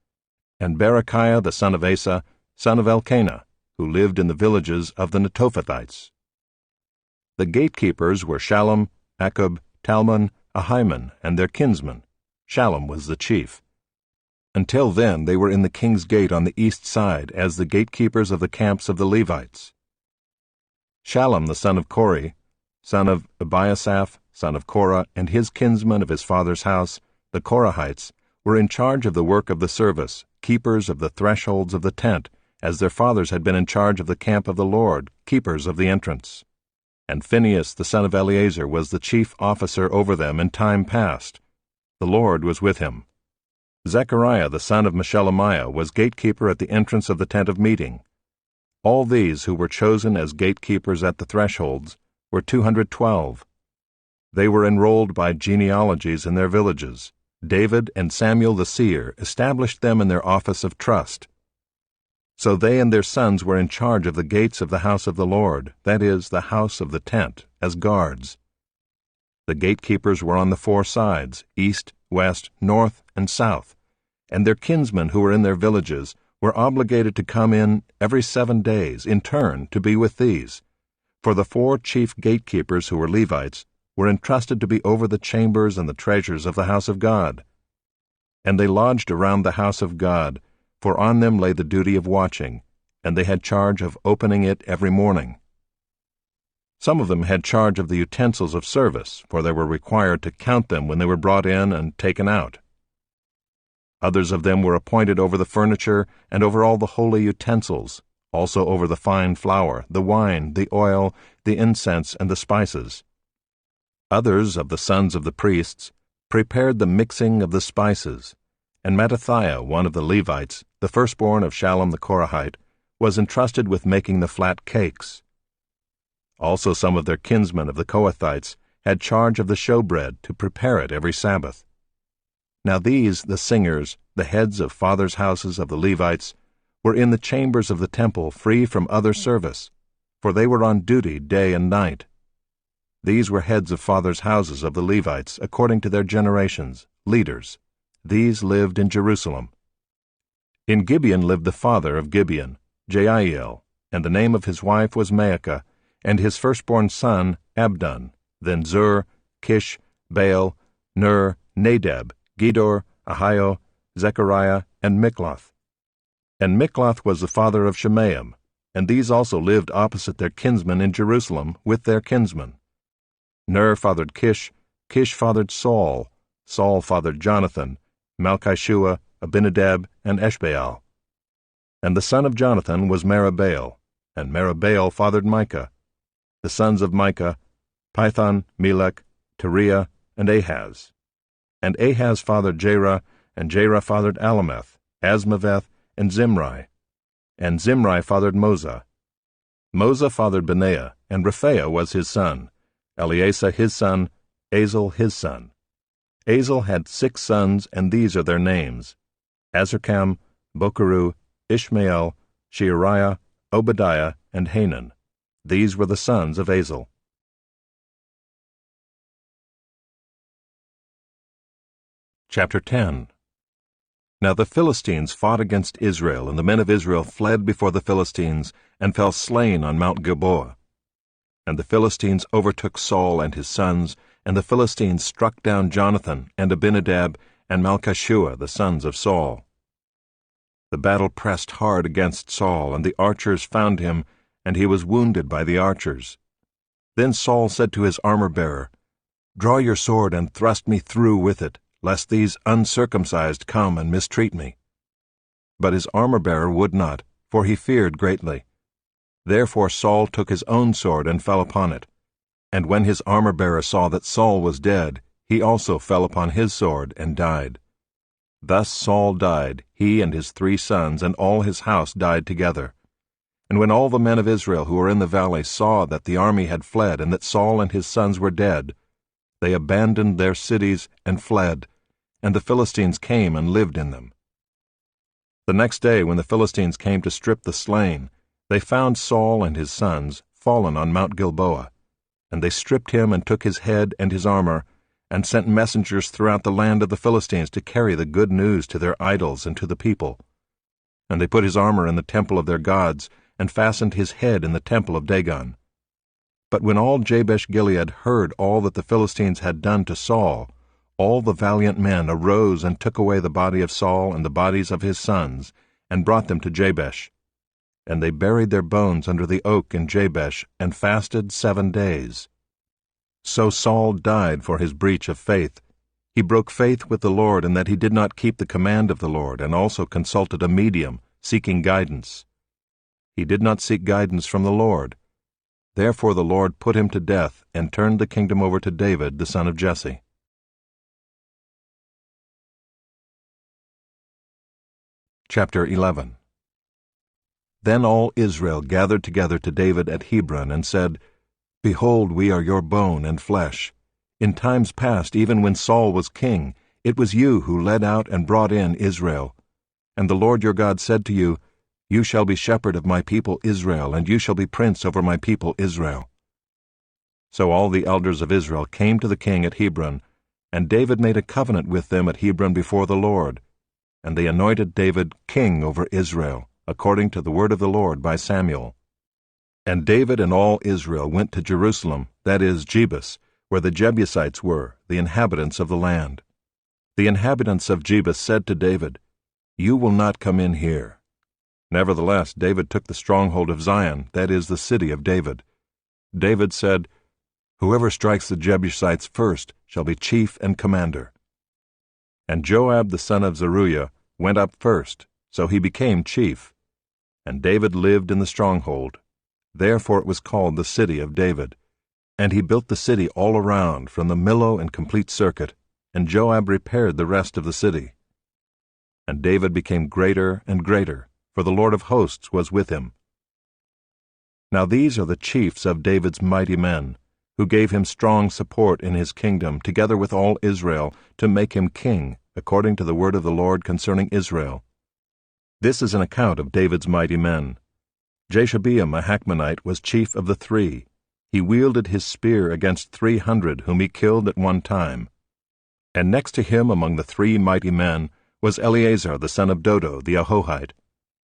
and Berechiah the son of Asa, son of Elkanah, who lived in the villages of the Netophathites. The gatekeepers were Shallum, Akkub, Talmon, Ahiman, and their kinsmen. Shallum was the chief. Until then they were in the king's gate on the east side as the gatekeepers of the camps of the Levites. Shallum the son of Kori, son of Ebiasaph, son of Korah, and his kinsmen of his father's house, the Korahites, were in charge of the work of the service, keepers of the thresholds of the tent, as their fathers had been in charge of the camp of the Lord, keepers of the entrance. And Phinehas the son of Eleazar was the chief officer over them in time past. The Lord was with him. Zechariah the son of Meshelemiah was gatekeeper at the entrance of the tent of meeting. All these who were chosen as gatekeepers at the thresholds were 212. They were enrolled by genealogies in their villages. David and Samuel the seer established them in their office of trust. So they and their sons were in charge of the gates of the house of the Lord, that is, the house of the tent, as guards. The gatekeepers were on the 4 sides, east, west, north, and south, and their kinsmen who were in their villages were obligated to come in every 7 days, in turn, to be with these. For the 4 chief gatekeepers who were Levites were entrusted to be over the chambers and the treasures of the house of God. And they lodged around the house of God, for on them lay the duty of watching, and they had charge of opening it every morning. Some of them had charge of the utensils of service, for they were required to count them when they were brought in and taken out. Others of them were appointed over the furniture and over all the holy utensils, also over the fine flour, the wine, the oil, the incense, and the spices. Others of the sons of the priests prepared the mixing of the spices, and Mattathiah, one of the Levites, the firstborn of Shallum the Korahite, was entrusted with making the flat cakes. Also some of their kinsmen of the Kohathites had charge of the showbread to prepare it every Sabbath. Now these, the singers, the heads of fathers' houses of the Levites, were in the chambers of the temple free from other service, for they were on duty day and night. These were heads of fathers' houses of the Levites, according to their generations, leaders. These lived in Jerusalem. In Gibeon lived the father of Gibeon, Jeiel, and the name of his wife was Maacah, and his firstborn son Abdon, then Zur, Kish, Baal, Ner, Nadab, Gedor, Ahio, Zechariah, and Mikloth. And Mikloth was the father of Shemaim, and these also lived opposite their kinsmen in Jerusalem with their kinsmen. Ner fathered Kish, Kish fathered Saul, Saul fathered Jonathan, Malchishua, Abinadab, and Eshbaal. And the son of Jonathan was Merabaal, and Merabaal fathered Micah. The sons of Micah, Pithon, Melech, Teriah, and Ahaz. And Ahaz fathered Jerah, and Jerah fathered Alameth, Asmaveth, and Zimri. And Zimri fathered Moza. Moza fathered Benaiah, and Rephaiah was his son, Eleasah his son, Azel his son. Azel had 6 sons, and these are their names: Azrikam, Bokeru, Ishmael, Sheariah, Obadiah, and Hanan. These were the sons of Azel. Chapter 10. Now the Philistines fought against Israel, and the men of Israel fled before the Philistines, and fell slain on Mount Gilboa. And the Philistines overtook Saul and his sons, and the Philistines struck down Jonathan, and Abinadab, and Malchishua, the sons of Saul. The battle pressed hard against Saul, and the archers found him, and he was wounded by the archers. Then Saul said to his armor-bearer, "Draw your sword and thrust me through with it, lest these uncircumcised come and mistreat me." But his armor-bearer would not, for he feared greatly. Therefore Saul took his own sword and fell upon it. And when his armor-bearer saw that Saul was dead, he also fell upon his sword and died. Thus Saul died, he and his 3 sons, and all his house died together. And when all the men of Israel who were in the valley saw that the army had fled, and that Saul and his sons were dead, they abandoned their cities and fled, and the Philistines came and lived in them. The next day, when the Philistines came to strip the slain, they found Saul and his sons fallen on Mount Gilboa, and they stripped him and took his head and his armor, and sent messengers throughout the land of the Philistines to carry the good news to their idols and to the people. And they put his armor in the temple of their gods, and fastened his head in the temple of Dagon. But when all Jabesh-Gilead heard all that the Philistines had done to Saul, all the valiant men arose and took away the body of Saul and the bodies of his sons, and brought them to Jabesh. And they buried their bones under the oak in Jabesh, and fasted 7 days. So Saul died for his breach of faith. He broke faith with the Lord in that he did not keep the command of the Lord, and also consulted a medium, seeking guidance. He did not seek guidance from the Lord. Therefore the Lord put him to death, and turned the kingdom over to David the son of Jesse. Chapter 11. Then all Israel gathered together to David at Hebron, and said, "Behold, we are your bone and flesh. In times past, even when Saul was king, it was you who led out and brought in Israel. And the Lord your God said to you, You shall be shepherd of my people Israel, and you shall be prince over my people Israel." So all the elders of Israel came to the king at Hebron, and David made a covenant with them at Hebron before the Lord. And they anointed David king over Israel, according to the word of the Lord by Samuel. And David and all Israel went to Jerusalem, that is, Jebus, where the Jebusites were, the inhabitants of the land. The inhabitants of Jebus said to David, "You will not come in here." Nevertheless, David took the stronghold of Zion, that is, the city of David. David said, "Whoever strikes the Jebusites first shall be chief and commander." And Joab the son of Zeruiah went up first, so he became chief. And David lived in the stronghold. Therefore it was called the city of David. And he built the city all around, from the Millo and complete circuit, and Joab repaired the rest of the city. And David became greater and greater, for the Lord of hosts was with him. Now these are the chiefs of David's mighty men, who gave him strong support in his kingdom, together with all Israel, to make him king, according to the word of the Lord concerning Israel. This is an account of David's mighty men. Jashobeam a Hachmonite was chief of the 3. He wielded his spear against 300 whom he killed at one time. And next to him among the 3 mighty men was Eleazar the son of Dodo the Ahohite.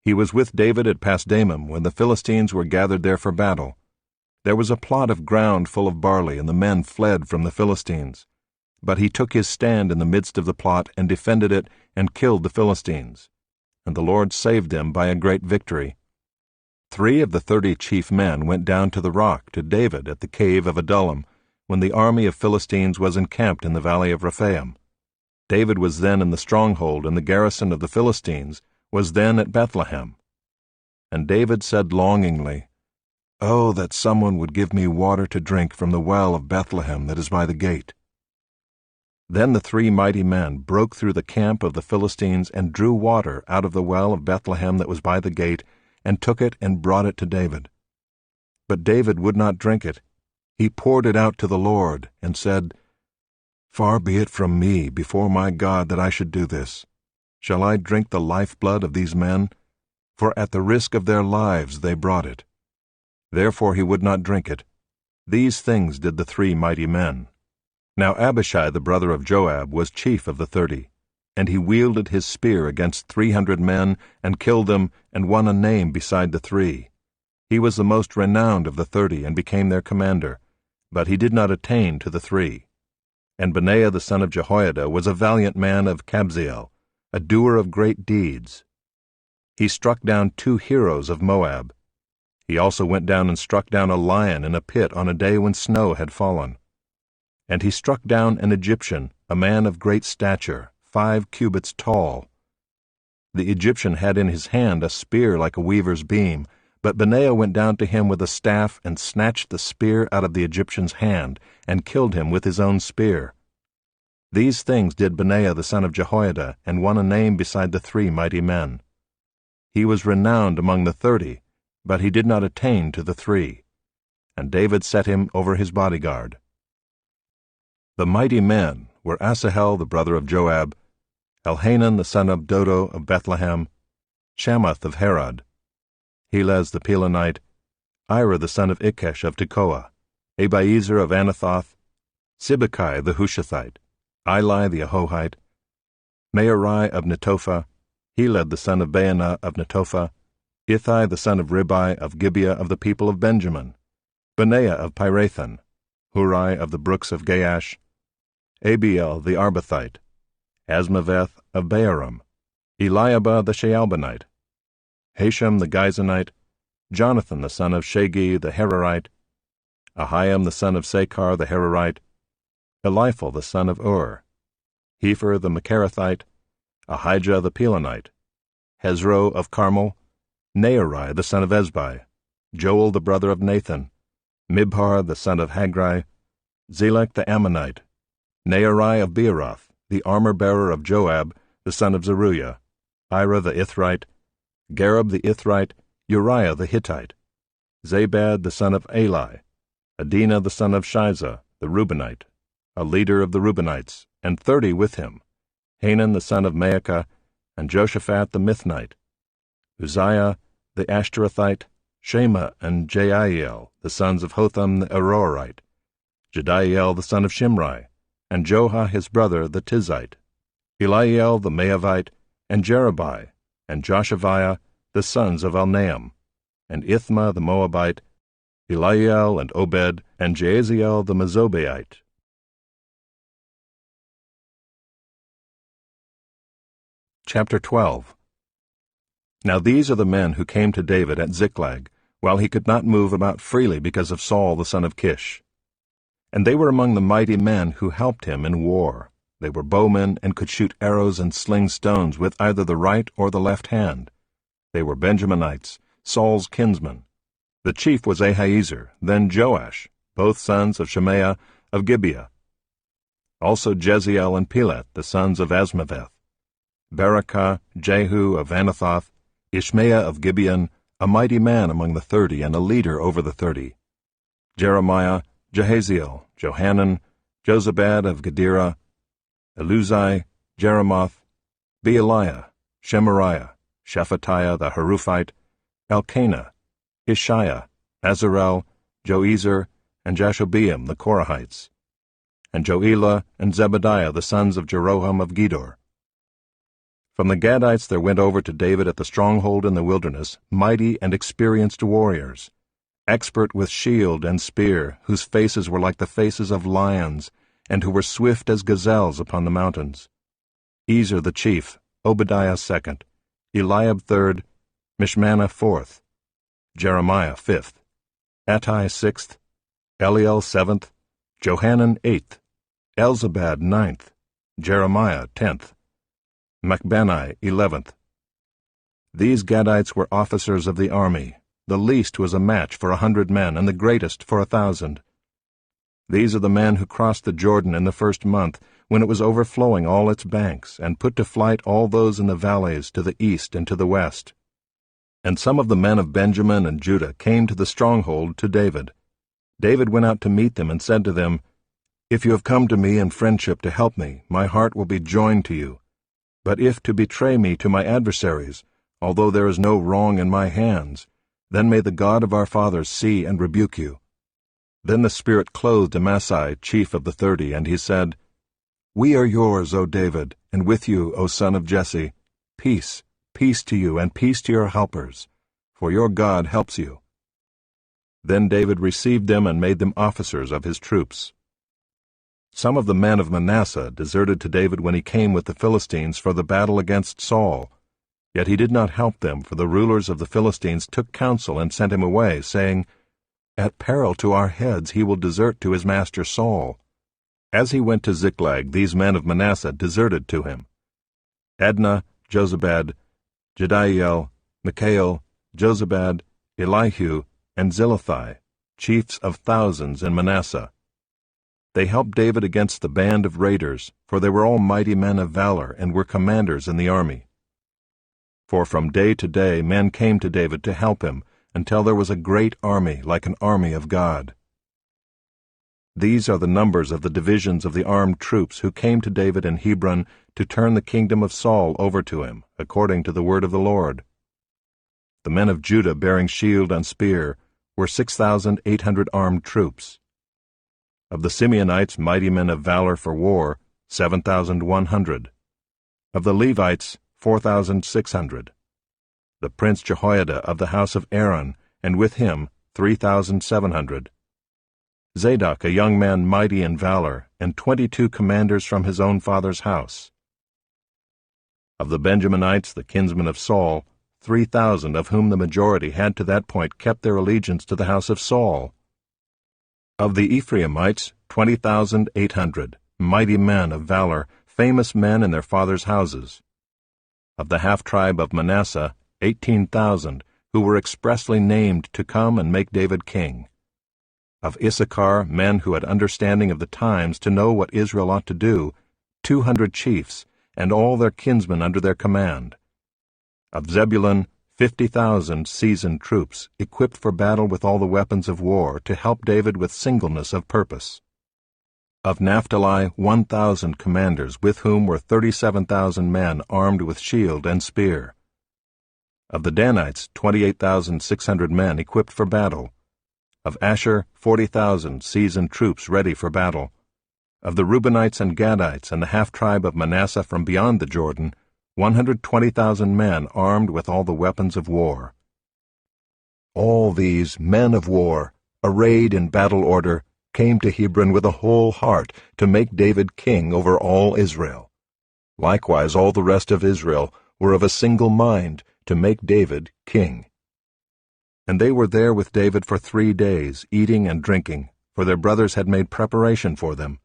He was with David at Pasdamim when the Philistines were gathered there for battle. There was a plot of ground full of barley, and the men fled from the Philistines. But he took his stand in the midst of the plot and defended it and killed the Philistines. And the Lord saved them by a great victory. 3 of the 30 chief men went down to the rock to David at the cave of Adullam, when the army of Philistines was encamped in the valley of Rephaim. David was then in the stronghold, and the garrison of the Philistines was then at Bethlehem. And David said longingly, "Oh, that someone would give me water to drink from the well of Bethlehem that is by the gate." Then the 3 mighty men broke through the camp of the Philistines and drew water out of the well of Bethlehem that was by the gate, and took it and brought it to David. But David would not drink it. He poured it out to the Lord, and said, "Far be it from me before my God that I should do this. Shall I drink the lifeblood of these men? For at the risk of their lives they brought it." Therefore he would not drink it. These things did the 3 mighty men. Now Abishai the brother of Joab was chief of the 30, and he wielded his spear against 300 men, and killed them, and won a name beside the 3. He was the most renowned of the 30, and became their commander, but he did not attain to the 3. And Benaiah the son of Jehoiada was a valiant man of Kabzeel, a doer of great deeds. He struck down 2 heroes of Moab. He also went down and struck down a lion in a pit on a day when snow had fallen. And he struck down an Egyptian, a man of great stature, 5 cubits tall. The Egyptian had in his hand a spear like a weaver's beam, but Benaiah went down to him with a staff and snatched the spear out of the Egyptian's hand, and killed him with his own spear. These things did Benaiah the son of Jehoiada, and won a name beside the 3 mighty men. He was renowned among the 30, but he did not attain to the 3. And David set him over his bodyguard. The mighty men were Asahel the brother of Joab, Elhanan the son of Dodo of Bethlehem, Shammath of Herod, Helez the Pelonite, Ira the son of Ikesh of Tekoa, Abiezer of Anathoth, Sibbecai the Hushathite, Eli the Ahohite, Mearai of Netophah, Heled the son of Baanah of Netophah, Ithai the son of Ribai of Gibeah of the people of Benjamin, Benaiah of Pirathon, Hurai of the brooks of Gaash, Abiel the Arbathite, Asmaveth of Baaram, Eliabah the Shaalbonite, Hashem the Gizonite, Jonathan the son of Shagi the Herorite, Ahiam the son of Sakar the Herorite, Eliphal the son of Ur, Hepher the Macherathite, Ahijah the Pelonite, Hezro of Carmel, Nearai the son of Ezbai, Joel the brother of Nathan, Mibhar the son of Hagri, Zelek the Ammonite, Nearai of Beeroth, the armor-bearer of Joab, the son of Zeruiah, Ira the Ithrite, Gareb the Ithrite, Uriah the Hittite, Zabad the son of Eli, Adinah the son of Shiza, the Reubenite, a leader of the Reubenites, and 30 with him, Hanan the son of Maacah, and Joshaphat the Mithnite, Uzziah the Ashtorethite, Shema and Jeiel, the sons of Hotham the Arorite, Jediel the son of Shimri, and Joha his brother the Tizite, Eliel the Maavite, and Jerubai, and Joshaviah, the sons of Elnaam, and Ithma the Moabite, Eliel and Obed, and Jaaziel the Mezobaite. Chapter 12. Now these are the men who came to David at Ziklag, while he could not move about freely because of Saul the son of Kish. And they were among the mighty men who helped him in war. They were bowmen and could shoot arrows and sling stones with either the right or the left hand. They were Benjaminites, Saul's kinsmen. The chief was Ahiezer, then Joash, both sons of Shemaiah of Gibeah. Also Jeziel and Pelet, the sons of Asmaveth. Berakah, Jehu of Anathoth, Ishmael of Gibeon, a mighty man among the 30 and a leader over the 30. Jeremiah, Jehaziel, Johanan, Jozabad of Gedera, Eluzai, Jeremoth, Bealiah, Shemariah, Shephatiah the Haruphite, Elkanah, Ishiah, Azarel, Joezer, and Jashobeam the Korahites, and Joelah and Zebadiah the sons of Jeroham of Gedor. From the Gadites there went over to David at the stronghold in the wilderness mighty and experienced warriors, expert with shield and spear, whose faces were like the faces of lions, and who were swift as gazelles upon the mountains. Ezer the chief, Obadiah second, Eliab third, Mishmannah fourth, Jeremiah fifth, Attai sixth, Eliel seventh, Johanan eighth, Elzabad ninth, Jeremiah 10th, Machbani 11th. These Gadites were officers of the army. The least was a match for 100 men, and the greatest for 1,000. These are the men who crossed the Jordan in the first month, when it was overflowing all its banks, and put to flight all those in the valleys to the east and to the west. And some of the men of Benjamin and Judah came to the stronghold to David. David went out to meet them and said to them, "If you have come to me in friendship to help me, my heart will be joined to you. But if to betray me to my adversaries, although there is no wrong in my hands, then may the God of our fathers see and rebuke you." Then the Spirit clothed Amasai, chief of the 30, and he said, "We are yours, O David, and with you, O son of Jesse. Peace, peace to you, and peace to your helpers, for your God helps you." Then David received them and made them officers of his troops. Some of the men of Manasseh deserted to David when he came with the Philistines for the battle against Saul. Yet he did not help them, for the rulers of the Philistines took counsel and sent him away, saying, "At peril to our heads he will desert to his master Saul." As he went to Ziklag, these men of Manasseh deserted to him: Adnah, Jozabad, Jediael, Mikael, Jozabad, Elihu, and Zilithai, chiefs of thousands in Manasseh. They helped David against the band of raiders, for they were all mighty men of valor and were commanders in the army. For from day to day men came to David to help him, until there was a great army like an army of God. These are the numbers of the divisions of the armed troops who came to David in Hebron to turn the kingdom of Saul over to him, according to the word of the Lord. The men of Judah bearing shield and spear were 6,800 armed troops. Of the Simeonites, mighty men of valor for war, 7,100. Of the Levites, 4,600. The prince Jehoiada of the house of Aaron, and with him 3,700. Zadok, a young man mighty in valor, and 22 commanders from his own father's house. Of the Benjaminites, the kinsmen of Saul, 3,000, of whom the majority had to that point kept their allegiance to the house of Saul. Of the Ephraimites, 20,800, mighty men of valor, famous men in their fathers' houses. Of the half-tribe of Manasseh, 18,000, who were expressly named to come and make David king. Of Issachar, men who had understanding of the times to know what Israel ought to do, 200 chiefs, and all their kinsmen under their command. Of Zebulun, 50,000 seasoned troops, equipped for battle with all the weapons of war, to help David with singleness of purpose. Of Naphtali, 1,000 commanders, with whom were 37,000 men armed with shield and spear. Of the Danites, 28,600 men equipped for battle. Of Asher, 40,000 seasoned troops ready for battle. Of the Reubenites and Gadites and the half-tribe of Manasseh from beyond the Jordan, 120,000 men armed with all the weapons of war. All these men of war, arrayed in battle order, came to Hebron with a whole heart to make David king over all Israel. Likewise all the rest of Israel were of a single mind to make David king. And they were there with David for 3 days, eating and drinking, for their brothers had made preparation for them.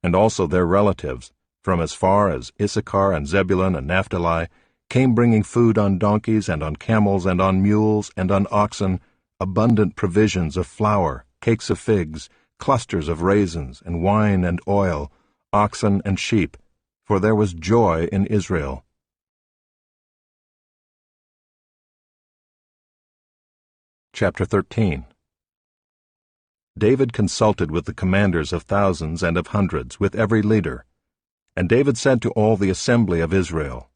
And also their relatives, from as far as Issachar and Zebulun and Naphtali, came bringing food on donkeys and on camels and on mules and on oxen, abundant provisions of flour, cakes of figs, clusters of raisins, and wine and oil, oxen and sheep, for there was joy in Israel. Chapter 13. David consulted with the commanders of thousands and of hundreds, with every leader. And David said to all the assembly of Israel,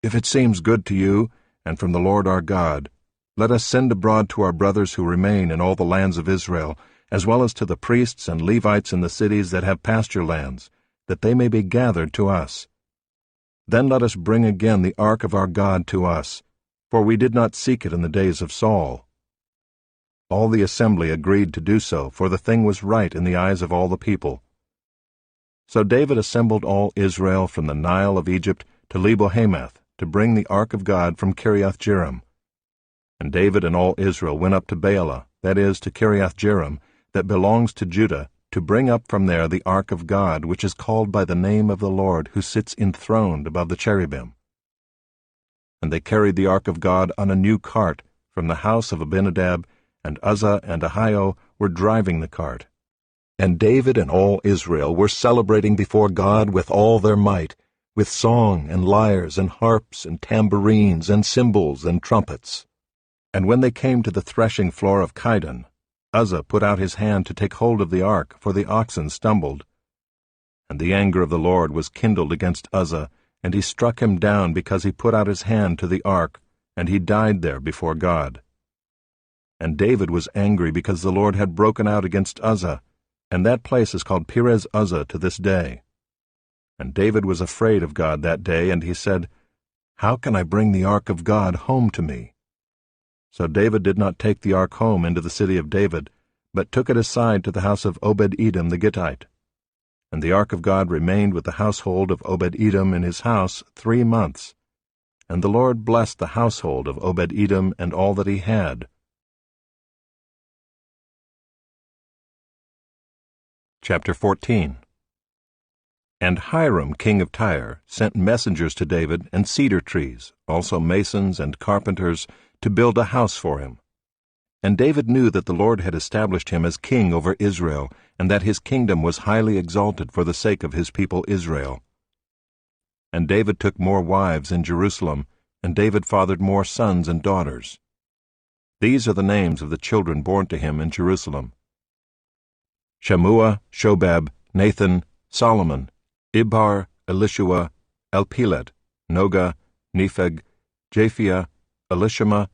"If it seems good to you, and from the Lord our God, Let us send abroad to our brothers who remain in all the lands of Israel, as well as to the priests and Levites in the cities that have pasture lands, that they may be gathered to us. Then let us bring again the ark of our God to us, for we did not seek it in the days of Saul. All the assembly agreed to do so, for the thing was right in the eyes of all the people. So David assembled all Israel from the Nile of Egypt to Lebo-Hamath, to bring the ark of God from Kiriath-Jearim. And David and all Israel went up to Baalah, that is, to Kiriath-Jearim, that belongs to Judah, to bring up from there the ark of God, which is called by the name of the Lord, who sits enthroned above the cherubim. And they carried the ark of God on a new cart from the house of Abinadab, and Uzzah and Ahio were driving the cart. And David and all Israel were celebrating before God with all their might, with song and lyres and harps and tambourines and cymbals and trumpets. And when they came to the threshing floor of Chidon, Uzzah put out his hand to take hold of the ark, for the oxen stumbled. And the anger of the Lord was kindled against Uzzah, and he struck him down because he put out his hand to the ark, and he died there before God. And David was angry because the Lord had broken out against Uzzah, and that place is called Perez Uzzah to this day. And David was afraid of God that day, and he said, How can I bring the ark of God home to me? So David did not take the ark home into the city of David, but took it aside to the house of Obed-Edom the Gittite. And the ark of God remained with the household of Obed-Edom in his house 3 months. And the Lord blessed the household of Obed-Edom and all that he had. Chapter 14. And Hiram king of Tyre sent messengers to David and cedar trees, also masons and carpenters, to build a house for him. And David knew that the Lord had established him as king over Israel, and that his kingdom was highly exalted for the sake of his people Israel. And David took more wives in Jerusalem, and David fathered more sons and daughters. These are the names of the children born to him in Jerusalem: Shammua, Shobab, Nathan, Solomon, Ibhar, Elishua, Elpelet, Noga, Nepheg, Japhia, Elishama,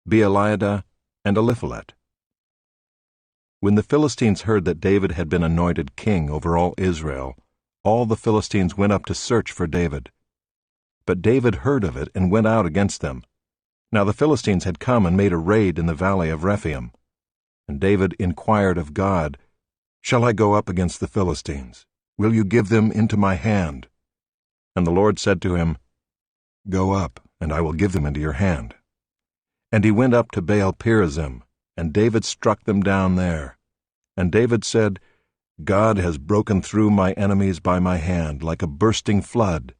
Beeliada, and Eliphalet. When the Philistines heard that David had been anointed king over all Israel, all the Philistines went up to search for David. But David heard of it and went out against them. Now the Philistines had come and made a raid in the valley of Rephaim. And David inquired of God, Shall I go up against the Philistines? Will you give them into my hand? And the Lord said to him, Go up, and I will give them into your hand. And he went up to Baal-perazim, and David struck them down there. And David said, God has broken through my enemies by my hand, like a bursting flood.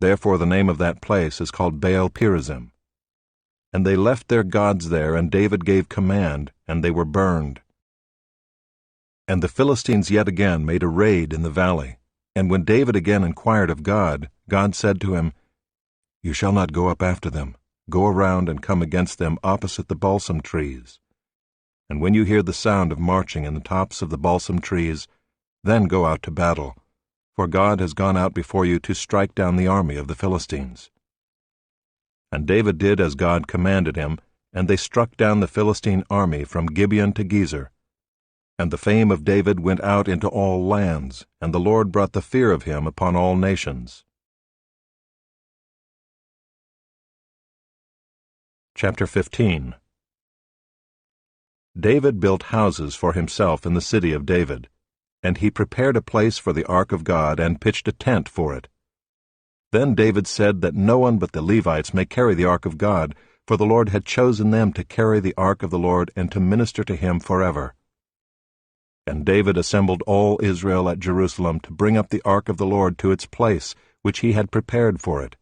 Therefore the name of that place is called Baal-perazim. And they left their gods there, and David gave command, and they were burned. And the Philistines yet again made a raid in the valley. And when David again inquired of God, God said to him, You shall not go up after them. Go around and come against them opposite the balsam trees. And when you hear the sound of marching in the tops of the balsam trees, then go out to battle, for God has gone out before you to strike down the army of the Philistines. And David did as God commanded him, and they struck down the Philistine army from Gibeon to Gezer. And the fame of David went out into all lands, and the Lord brought the fear of him upon all nations. Chapter 15. David built houses for himself in the city of David, and he prepared a place for the ark of God and pitched a tent for it. Then David said that no one but the Levites may carry the ark of God, for the Lord had chosen them to carry the ark of the Lord and to minister to him forever. And David assembled all Israel at Jerusalem to bring up the ark of the Lord to its place, which he had prepared for it.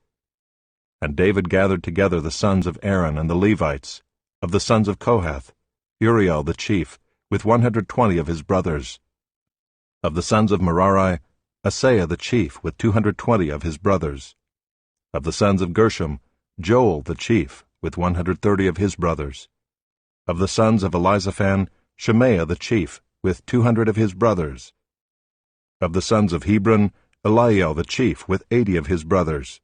And David gathered together the sons of Aaron and the Levites, of the sons of Kohath, Uriel the chief, with 120 of his brothers. Of the sons of Merari, Asaiah the chief, with 220 of his brothers. Of the sons of Gershom, Joel the chief, with 130 of his brothers. Of the sons of Elizaphan, Shemaiah the chief, with 200 of his brothers. Of the sons of Hebron, Eliel the chief, with 80 of his brothers.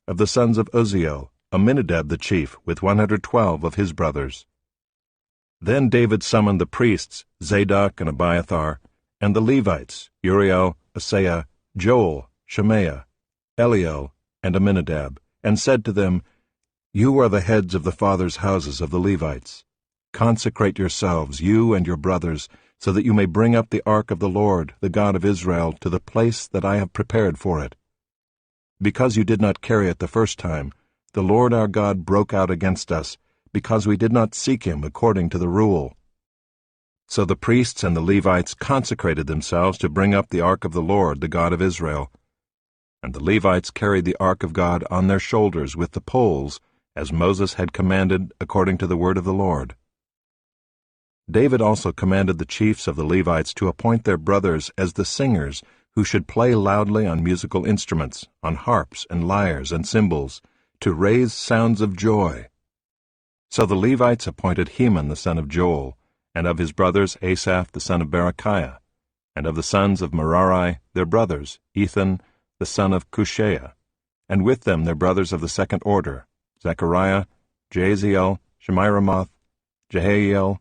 Of the sons of Uzziel, Aminadab the chief, with 112 of his brothers. Then David summoned the priests, Zadok and Abiathar, and the Levites, Uriel, Asaiah, Joel, Shemaiah, Eliel, and Aminadab, and said to them, You are the heads of the fathers' houses of the Levites. Consecrate yourselves, you and your brothers, so that you may bring up the ark of the Lord, the God of Israel, to the place that I have prepared for it. Because you did not carry it the first time, the Lord our God broke out against us, because we did not seek him according to the rule. So the priests and the Levites consecrated themselves to bring up the ark of the Lord, the God of Israel. And the Levites carried the ark of God on their shoulders with the poles, as Moses had commanded according to the word of the Lord. David also commanded the chiefs of the Levites to appoint their brothers as the singers who should play loudly on musical instruments, on harps and lyres and cymbals, to raise sounds of joy. So the Levites appointed Heman the son of Joel, and of his brothers Asaph the son of Berechiah, and of the sons of Merari their brothers, Ethan the son of Cushaiah, and with them their brothers of the second order, Zechariah, Jaziel, Shemiramoth, Jehiel,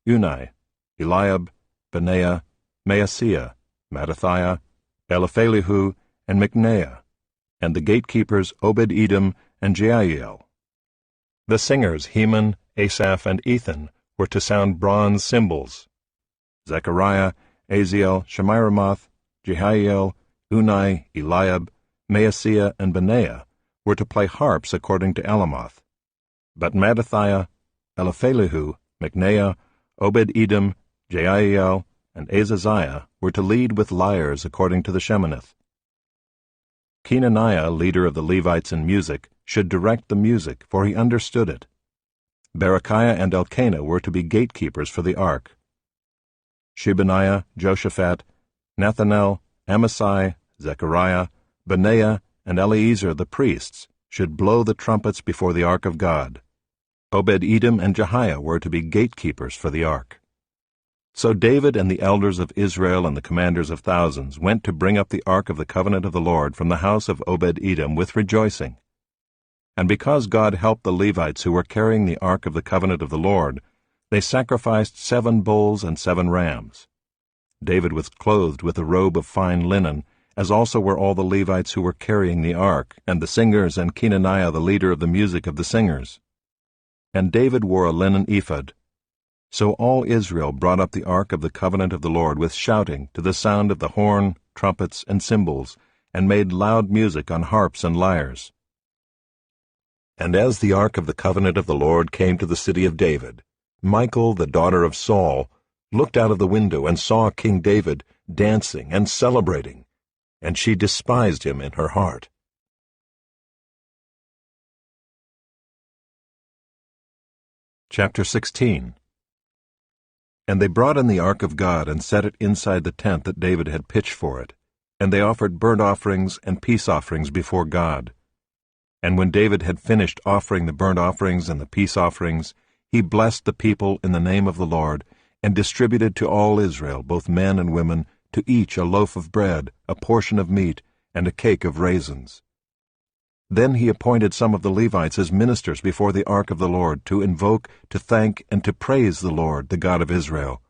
Unai, Eliab, Benaiah, Maaseiah, Mattithiah, Eliphalihu, and Micneiah, and the gatekeepers Obed-Edom and Jeiel. The singers Heman, Asaph, and Ethan were to sound bronze cymbals. Zechariah, Aziel, Shemiramoth, Jehiel, Unai, Eliab, Maaseiah, and Benaiah were to play harps according to Elamoth. But Mattithiah, Eliphalihu, Micneiah, Obed-Edom, Jeiel, and Azaziah were to lead with lyres according to the Sheminith. Kenaniah, leader of the Levites in music, should direct the music, for he understood it. Berechiah and Elkanah were to be gatekeepers for the ark. Shebaniah, Joshaphat, Nethanel, Amasai, Zechariah, Benaiah, and Eleazar the priests should blow the trumpets before the ark of God. Obed-Edom and Jehiah were to be gatekeepers for the ark. So David and the elders of Israel and the commanders of thousands went to bring up the ark of the covenant of the Lord from the house of Obed-Edom with rejoicing. And because God helped the Levites who were carrying the ark of the covenant of the Lord, they sacrificed 7 bulls and 7 rams. David was clothed with a robe of fine linen, as also were all the Levites who were carrying the ark, and the singers, and Kenaniah the leader of the music of the singers. And David wore a linen ephod. So all Israel brought up the ark of the covenant of the Lord with shouting, to the sound of the horn, trumpets, and cymbals, and made loud music on harps and lyres. And as the ark of the covenant of the Lord came to the city of David, Michal, the daughter of Saul, looked out of the window and saw King David dancing and celebrating, and she despised him in her heart. Chapter 16. And they brought in the ark of God and set it inside the tent that David had pitched for it, and they offered burnt offerings and peace offerings before God. And when David had finished offering the burnt offerings and the peace offerings, he blessed the people in the name of the Lord, and distributed to all Israel, both men and women, to each a loaf of bread, a portion of meat, and a cake of raisins. Then he appointed some of the Levites as ministers before the ark of the Lord, to invoke, to thank, and to praise the Lord, the God of Israel.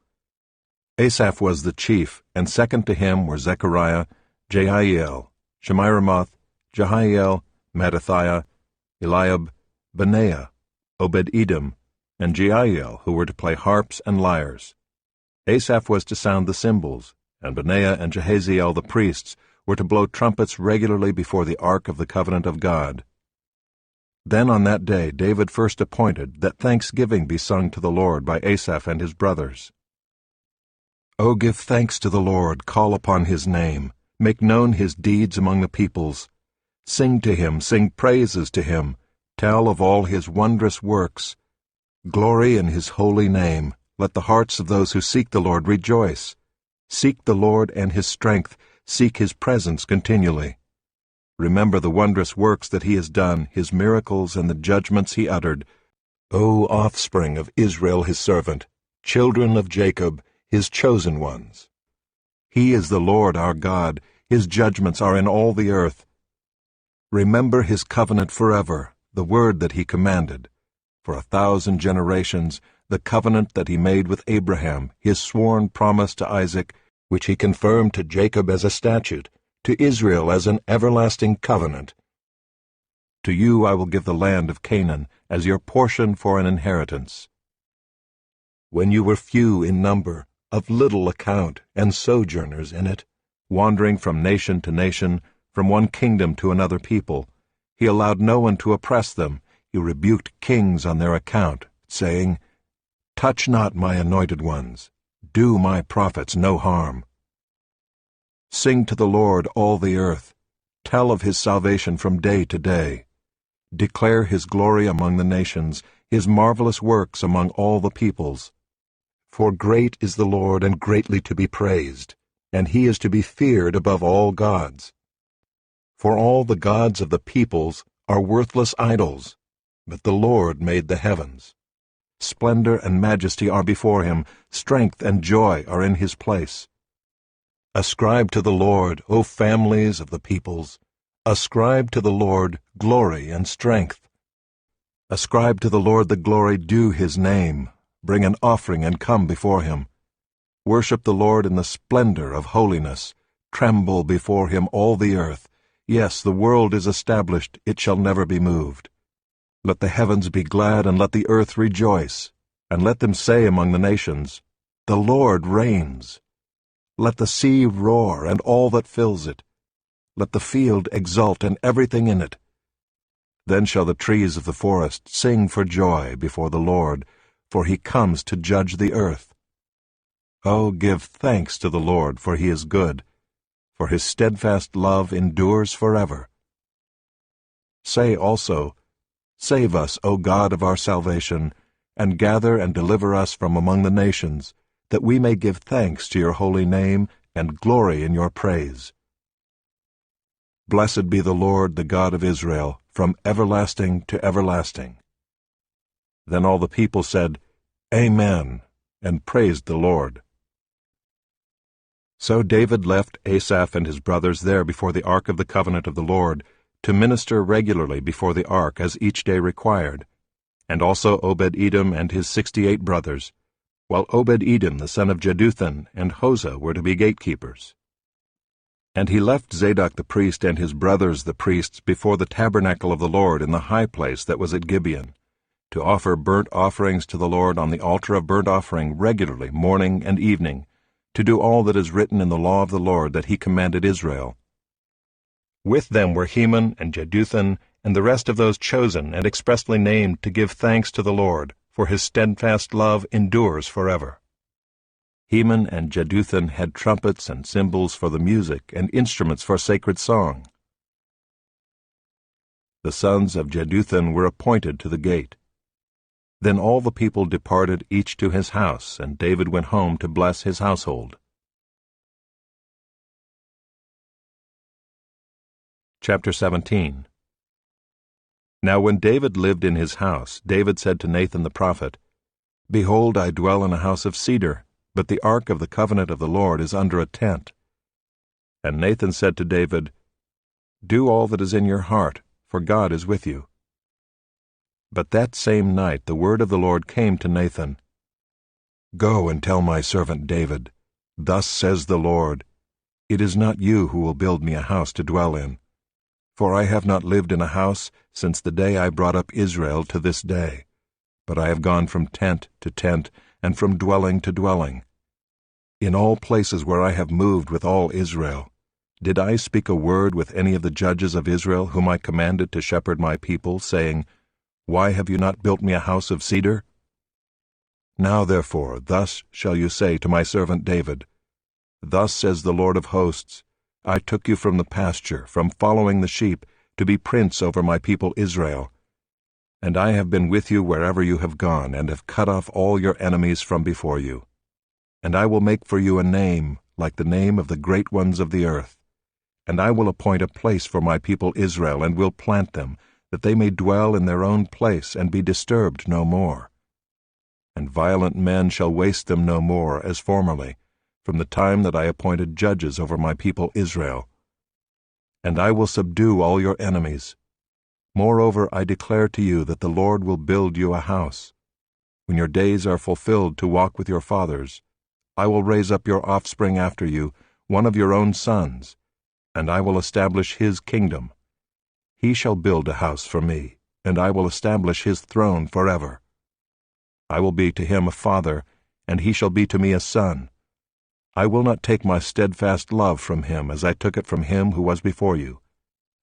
Asaph was the chief, and second to him were Zechariah, Jehiel, Shemiramoth, Jehiel, Mattithiah, Eliab, Benaiah, Obed-Edom, and Jeiel, who were to play harps and lyres. Asaph was to sound the cymbals, and Benaiah and Jehaziel the priests were to blow trumpets regularly before the ark of the covenant of God. Then on that day David first appointed that thanksgiving be sung to the Lord by Asaph and his brothers. O give thanks to the Lord, call upon his name, make known his deeds among the peoples. Sing to him, sing praises to him, tell of all his wondrous works. Glory in his holy name, let the hearts of those who seek the Lord rejoice. Seek the Lord and his strength, seek his presence continually. Remember the wondrous works that he has done, his miracles and the judgments he uttered. O offspring of Israel his servant, children of Jacob, his chosen ones. He is the Lord our God, his judgments are in all the earth. Remember his covenant forever, the word that he commanded, for 1,000 generations, the covenant that he made with Abraham, his sworn promise to Isaac, which he confirmed to Jacob as a statute, to Israel as an everlasting covenant. To you I will give the land of Canaan as your portion for an inheritance. When you were few in number, of little account, and sojourners in it, wandering from nation to nation, from one kingdom to another people, he allowed no one to oppress them. He rebuked kings on their account, saying, Touch not my anointed ones, do my prophets no harm. Sing to the Lord, all the earth, tell of his salvation from day to day. Declare his glory among the nations, his marvelous works among all the peoples. For great is the Lord and greatly to be praised, and he is to be feared above all gods. For all the gods of the peoples are worthless idols, but the Lord made the heavens. Splendor and majesty are before him, strength and joy are in his place. Ascribe to the Lord, O families of the peoples. Ascribe to the Lord glory and strength. Ascribe to the Lord the glory due his name. Bring an offering and come before him. Worship the Lord in the splendor of holiness. Tremble before him all the earth. Yes, the world is established, it shall never be moved. Let the heavens be glad, and let the earth rejoice. And let them say among the nations, The Lord reigns. Let the sea roar, and all that fills it. Let the field exult, and everything in it. Then shall the trees of the forest sing for joy before the Lord, for he comes to judge the earth. Oh, give thanks to the Lord, for he is good, for his steadfast love endures forever. Say also, Save us, O God of our salvation, and gather and deliver us from among the nations, that we may give thanks to your holy name and glory in your praise. Blessed be the Lord, the God of Israel, from everlasting to everlasting. Then all the people said, Amen, and praised the Lord. So David left Asaph and his brothers there before the ark of the covenant of the Lord, to minister regularly before the ark as each day required, and also Obed-Edom and his 68 brothers, while Obed-Edom the son of Jeduthun and Hosah were to be gatekeepers. And he left Zadok the priest and his brothers the priests before the tabernacle of the Lord in the high place that was at Gibeon, to offer burnt offerings to the Lord on the altar of burnt offering regularly morning and evening, to do all that is written in the law of the Lord that he commanded Israel. With them were Heman and Jeduthun and the rest of those chosen and expressly named to give thanks to the Lord, for his steadfast love endures forever. Heman and Jeduthun had trumpets and cymbals for the music and instruments for sacred song. The sons of Jeduthun were appointed to the gate. Then all the people departed each to his house, and David went home to bless his household. Chapter 17. Now when David lived in his house, David said to Nathan the prophet, Behold, I dwell in a house of cedar, but the ark of the covenant of the Lord is under a tent. And Nathan said to David, Do all that is in your heart, for God is with you. But that same night the word of the Lord came to Nathan. Go and tell my servant David, Thus says the Lord, It is not you who will build me a house to dwell in. For I have not lived in a house since the day I brought up Israel to this day, but I have gone from tent to tent, and from dwelling to dwelling. In all places where I have moved with all Israel, did I speak a word with any of the judges of Israel whom I commanded to shepherd my people, saying, Why have you not built me a house of cedar? Now therefore, thus shall you say to my servant David, Thus says the Lord of hosts, I took you from the pasture, from following the sheep, to be prince over my people Israel. And I have been with you wherever you have gone, and have cut off all your enemies from before you. And I will make for you a name, like the name of the great ones of the earth. And I will appoint a place for my people Israel, and will plant them, that they may dwell in their own place, and be disturbed no more. And violent men shall waste them no more, as formerly, from the time that I appointed judges over my people Israel. And I will subdue all your enemies. Moreover, I declare to you that the Lord will build you a house. When your days are fulfilled to walk with your fathers, I will raise up your offspring after you, one of your own sons, and I will establish his kingdom. He shall build a house for me, and I will establish his throne forever. I will be to him a father, and he shall be to me a son. I will not take my steadfast love from him as I took it from him who was before you,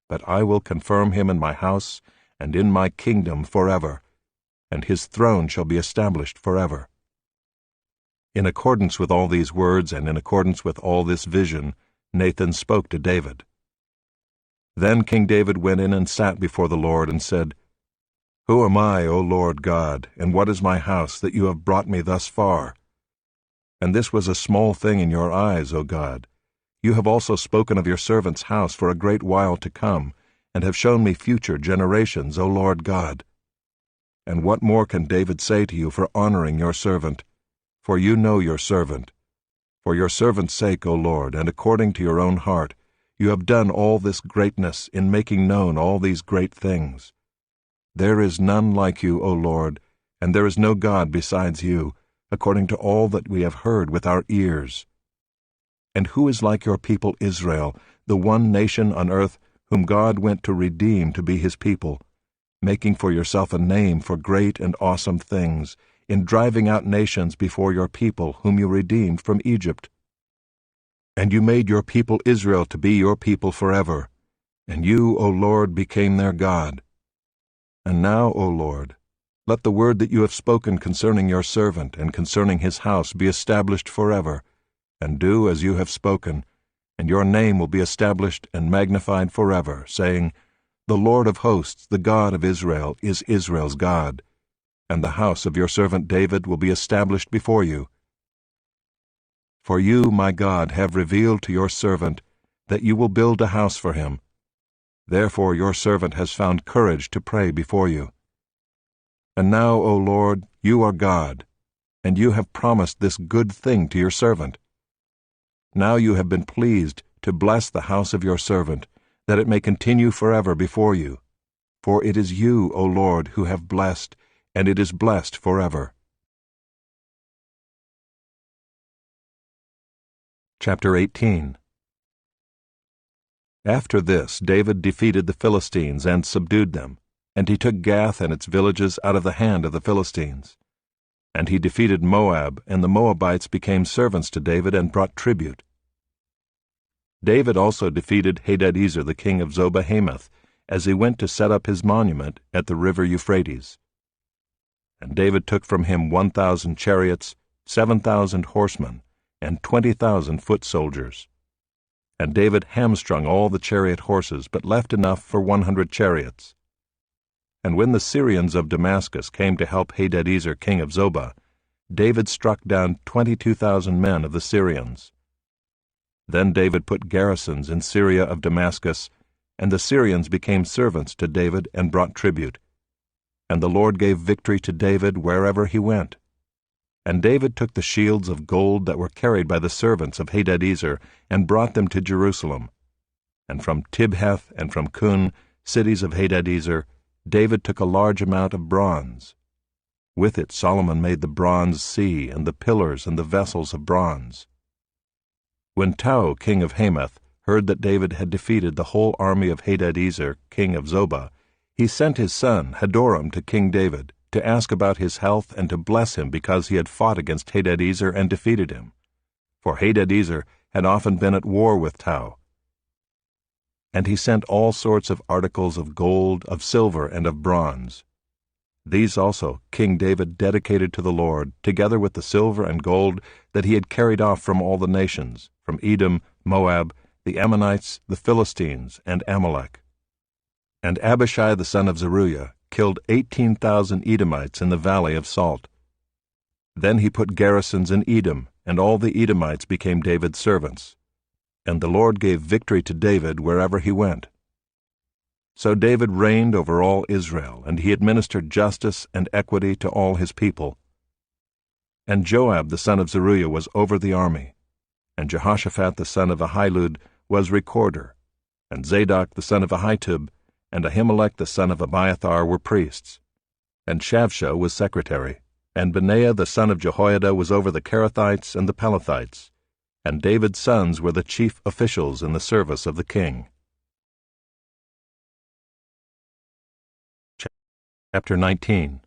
but I will confirm him in my house and in my kingdom forever, and his throne shall be established forever." In accordance with all these words and in accordance with all this vision, Nathan spoke to David. Then King David went in and sat before the Lord and said, "Who am I, O Lord God, and what is my house, that you have brought me thus far? And this was a small thing in your eyes, O God. You have also spoken of your servant's house for a great while to come, and have shown me future generations, O Lord God. And what more can David say to you for honoring your servant? For you know your servant. For your servant's sake, O Lord, and according to your own heart, you have done all this greatness in making known all these great things. There is none like you, O Lord, and there is no God besides you, according to all that we have heard with our ears. And who is like your people Israel, the one nation on earth whom God went to redeem to be his people, making for yourself a name for great and awesome things, in driving out nations before your people whom you redeemed from Egypt? And you made your people Israel to be your people forever, and you, O Lord, became their God. And now, O Lord, let the word that you have spoken concerning your servant and concerning his house be established forever, and do as you have spoken, and your name will be established and magnified forever, saying, The Lord of hosts, the God of Israel, is Israel's God, and the house of your servant David will be established before you. For you, my God, have revealed to your servant that you will build a house for him. Therefore your servant has found courage to pray before you. And now, O Lord, you are God, and you have promised this good thing to your servant. Now you have been pleased to bless the house of your servant, that it may continue forever before you. For it is you, O Lord, who have blessed, and it is blessed forever. Chapter 18. After this, David defeated the Philistines and subdued them, and he took Gath and its villages out of the hand of the Philistines. And he defeated Moab, and the Moabites became servants to David and brought tribute. David also defeated Hadadezer the king of Zobah-Hamath, as he went to set up his monument at the river Euphrates. And David took from him 1,000 chariots, 7,000 horsemen, and 20,000 foot soldiers. And David hamstrung all the chariot horses, but left enough for 100 chariots. And when the Syrians of Damascus came to help Hadadezer king of Zobah, David struck down 22,000 men of the Syrians. Then David put garrisons in Syria of Damascus, and the Syrians became servants to David and brought tribute. And the Lord gave victory to David wherever he went. And David took the shields of gold that were carried by the servants of Hadadezer, and brought them to Jerusalem. And from Tibhath and from Kun, cities of Hadadezer, David took a large amount of bronze. With it Solomon made the bronze sea and the pillars and the vessels of bronze. When Tou king of Hamath heard that David had defeated the whole army of Hadadezer king of Zobah, he sent his son Hadoram to King David, to ask about his health and to bless him because he had fought against Hadadezer and defeated him. For Hadadezer had often been at war with Tou. And he sent all sorts of articles of gold, of silver, and of bronze. These also King David dedicated to the Lord, together with the silver and gold that he had carried off from all the nations, from Edom, Moab, the Ammonites, the Philistines, and Amalek. And Abishai the son of Zeruiah killed 18,000 Edomites in the valley of Salt. Then he put garrisons in Edom, and all the Edomites became David's servants. And the Lord gave victory to David wherever he went. So David reigned over all Israel, and he administered justice and equity to all his people. And Joab the son of Zeruiah was over the army, and Jehoshaphat the son of Ahilud was recorder, and Zadok the son of Ahitub, and Ahimelech the son of Abiathar were priests, and Shavsha was secretary, and Benaiah the son of Jehoiada was over the Kerethites and the Pelethites, and David's sons were the chief officials in the service of the king. Chapter 19.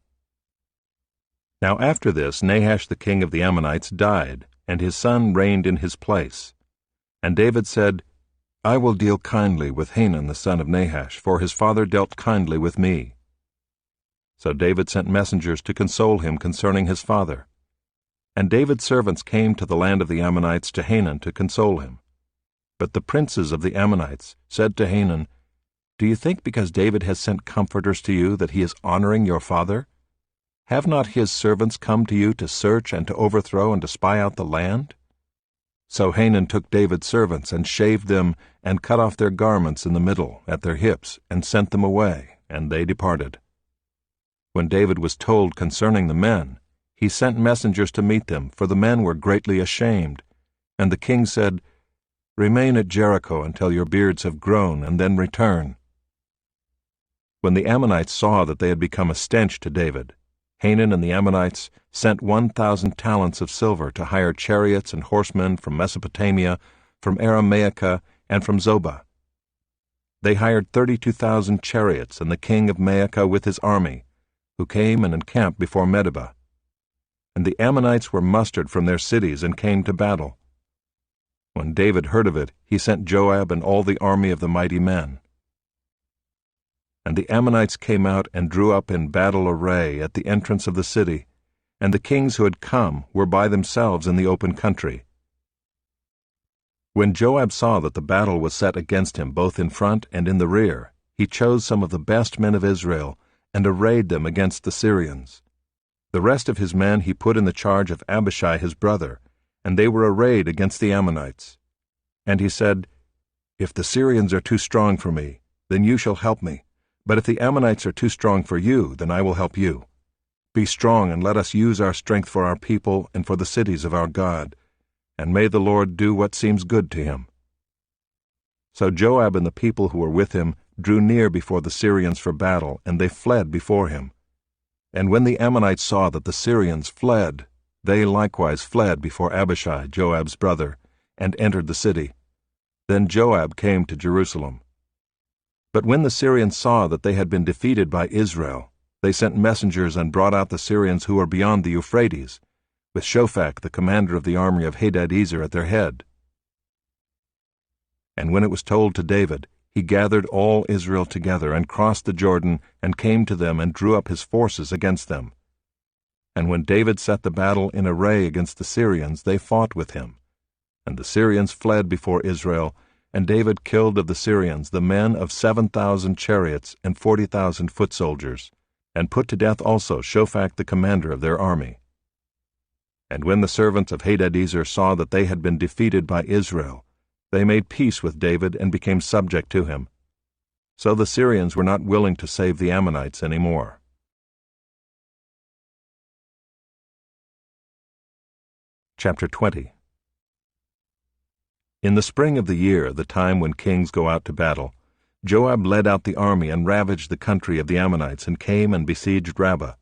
Now after this Nahash the king of the Ammonites died, and his son reigned in his place. And David said, I will deal kindly with Hanun the son of Nahash, for his father dealt kindly with me. So David sent messengers to console him concerning his father. And David's servants came to the land of the Ammonites to Hanun to console him. But the princes of the Ammonites said to Hanun, Do you think because David has sent comforters to you that he is honoring your father? Have not his servants come to you to search and to overthrow and to spy out the land? So Hanun took David's servants and shaved them and cut off their garments in the middle, at their hips, and sent them away, and they departed. When David was told concerning the men, he sent messengers to meet them, for the men were greatly ashamed. And the king said, Remain at Jericho until your beards have grown, and then return. When the Ammonites saw that they had become a stench to David, Hanun and the Ammonites sent 1,000 talents of silver to hire chariots and horsemen from Mesopotamia, from Aramaica, and from Zobah. They hired 32,000 chariots and the king of Maacah with his army, who came and encamped before Medeba. And the Ammonites were mustered from their cities and came to battle. When David heard of it, he sent Joab and all the army of the mighty men. And the Ammonites came out and drew up in battle array at the entrance of the city, and the kings who had come were by themselves in the open country. When Joab saw that the battle was set against him both in front and in the rear, he chose some of the best men of Israel, and arrayed them against the Syrians. The rest of his men he put in the charge of Abishai his brother, and they were arrayed against the Ammonites. And he said, If the Syrians are too strong for me, then you shall help me. But if the Ammonites are too strong for you, then I will help you. Be strong, and let us use our strength for our people and for the cities of our God, and may the Lord do what seems good to him. So Joab and the people who were with him drew near before the Syrians for battle, and they fled before him. And when the Ammonites saw that the Syrians fled, they likewise fled before Abishai, Joab's brother, and entered the city. Then Joab came to Jerusalem. But when the Syrians saw that they had been defeated by Israel, they sent messengers and brought out the Syrians who were beyond the Euphrates, with Shophak the commander of the army of Hadadezer at their head. And when it was told to David, he gathered all Israel together and crossed the Jordan and came to them and drew up his forces against them. And when David set the battle in array against the Syrians, they fought with him. And the Syrians fled before Israel, and David killed of the Syrians the men of 7,000 chariots and 40,000 foot soldiers, and put to death also Shophak the commander of their army. And when the servants of Hadadezer saw that they had been defeated by Israel, they made peace with David and became subject to him. So the Syrians were not willing to save the Ammonites any more. Chapter 20. In the spring of the year, the time when kings go out to battle, Joab led out the army and ravaged the country of the Ammonites and came and besieged Rabbah.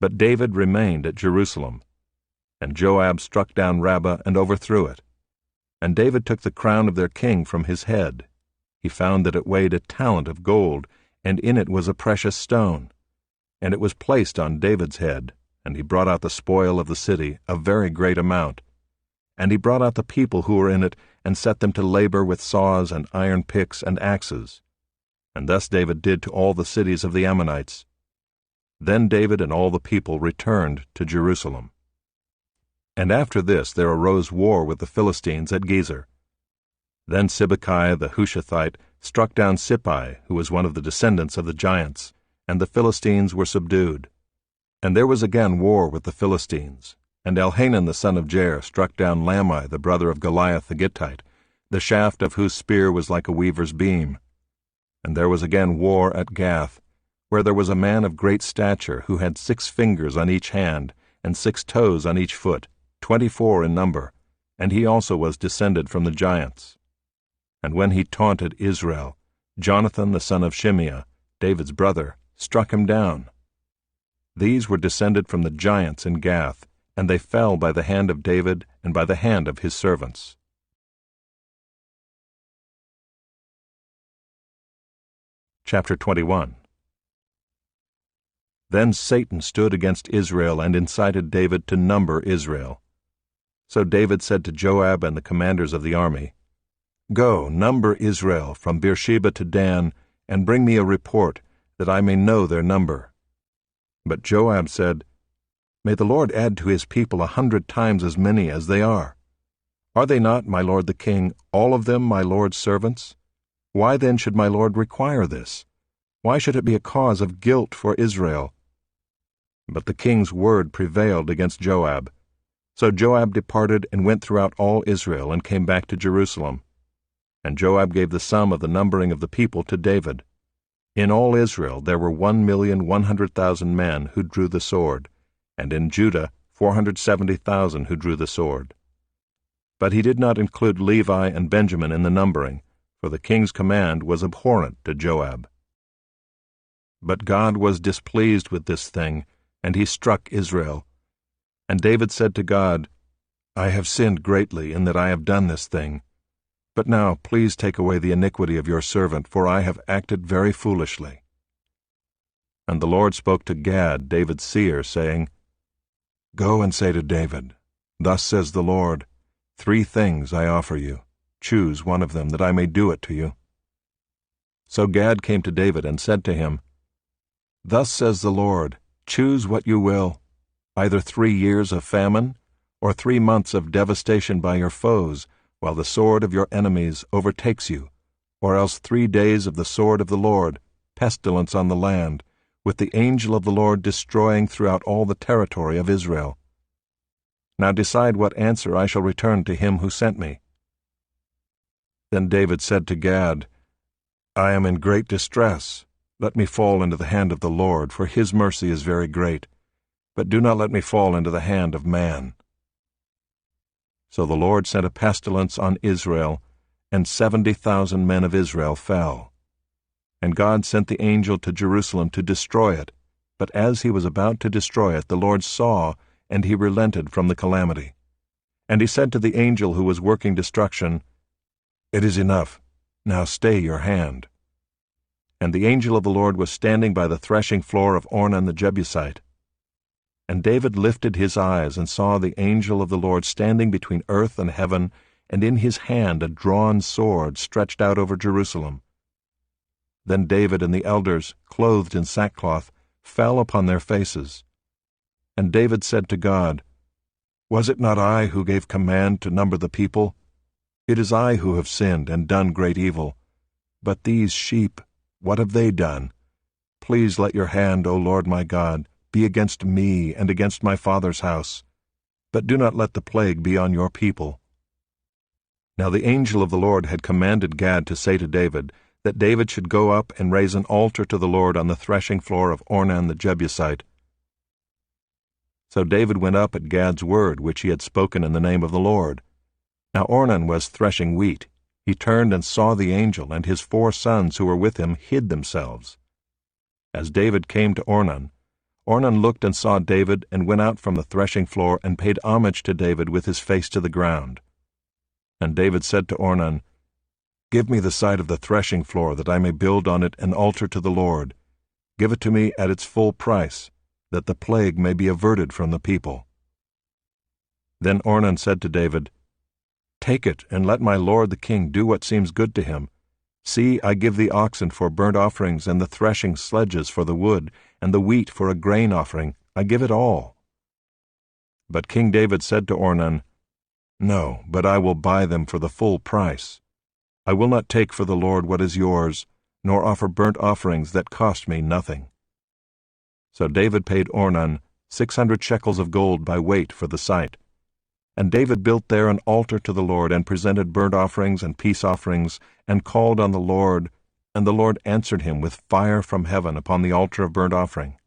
But David remained at Jerusalem. And Joab struck down Rabbah and overthrew it. And David took the crown of their king from his head. He found that it weighed a talent of gold, and in it was a precious stone. And it was placed on David's head, and he brought out the spoil of the city, a very great amount. And he brought out the people who were in it, and set them to labor with saws and iron picks and axes. And thus David did to all the cities of the Ammonites. Then David and all the people returned to Jerusalem. And after this there arose war with the Philistines at Gezer. Then Sibbecai the Hushathite struck down Sippai, who was one of the descendants of the giants, and the Philistines were subdued. And there was again war with the Philistines. And Elhanan the son of Jair struck down Lamai the brother of Goliath the Gittite, the shaft of whose spear was like a weaver's beam. And there was again war at Gath, where there was a man of great stature who had 6 fingers on each hand, and 6 toes on each foot, 24 in number, and he also was descended from the giants. And when he taunted Israel, Jonathan the son of Shimeah, David's brother, struck him down. These were descended from the giants in Gath, and they fell by the hand of David and by the hand of his servants. Chapter 21. Then Satan stood against Israel and incited David to number Israel. So David said to Joab and the commanders of the army, "Go, number Israel from Beersheba to Dan, and bring me a report, that I may know their number." But Joab said, "May the Lord add to his people 100 times as many as they are. Are they not, my lord the king, all of them my lord's servants? Why then should my lord require this? Why should it be a cause of guilt for Israel?" But the king's word prevailed against Joab. So Joab departed and went throughout all Israel and came back to Jerusalem. And Joab gave the sum of the numbering of the people to David. In all Israel there were 1,100,000 men who drew the sword, and in Judah 470,000 who drew the sword. But he did not include Levi and Benjamin in the numbering, for the king's command was abhorrent to Joab. But God was displeased with this thing, and he struck Israel. And David said to God, "I have sinned greatly in that I have done this thing. But now please take away the iniquity of your servant, for I have acted very foolishly." And the Lord spoke to Gad, David's seer, saying, "Go and say to David, Thus says the Lord, 3 things I offer you. Choose one of them, that I may do it to you." So Gad came to David and said to him, "Thus says the Lord, choose what you will, either 3 years of famine, or 3 months of devastation by your foes, while the sword of your enemies overtakes you, or else 3 days of the sword of the Lord, pestilence on the land, with the angel of the Lord destroying throughout all the territory of Israel. Now decide what answer I shall return to him who sent me." Then David said to Gad, "I am in great distress. Let me fall into the hand of the Lord, for his mercy is very great. But do not let me fall into the hand of man." So the Lord sent a pestilence on Israel, and 70,000 men of Israel fell. And God sent the angel to Jerusalem to destroy it. But as he was about to destroy it, the Lord saw, and he relented from the calamity. And he said to the angel who was working destruction, "It is enough. Now stay your hand." And the angel of the Lord was standing by the threshing floor of Ornan the Jebusite. And David lifted his eyes and saw the angel of the Lord standing between earth and heaven, and in his hand a drawn sword stretched out over Jerusalem. Then David and the elders, clothed in sackcloth, fell upon their faces. And David said to God, "Was it not I who gave command to number the people? It is I who have sinned and done great evil. But these sheep, what have they done? Please let your hand, O Lord my God, be against me and against my father's house. But do not let the plague be on your people." Now the angel of the Lord had commanded Gad to say to David, that David should go up and raise an altar to the Lord on the threshing floor of Ornan the Jebusite. So David went up at Gad's word, which he had spoken in the name of the Lord. Now Ornan was threshing wheat. He turned and saw the angel, and his 4 sons who were with him hid themselves. As David came to Ornan, Ornan looked and saw David, and went out from the threshing floor and paid homage to David with his face to the ground. And David said to Ornan, "Give me the site of the threshing floor, that I may build on it an altar to the Lord. Give it to me at its full price, that the plague may be averted from the people." Then Ornan said to David, "Take it, and let my lord the king do what seems good to him. See, I give the oxen for burnt offerings, and the threshing sledges for the wood, and the wheat for a grain offering. I give it all." But King David said to Ornan, "No, but I will buy them for the full price. I will not take for the Lord what is yours, nor offer burnt offerings that cost me nothing." So David paid Ornan 600 shekels of gold by weight for the site. And David built there an altar to the Lord, and presented burnt offerings and peace offerings, and called on the Lord, and the Lord answered him with fire from heaven upon the altar of burnt offering.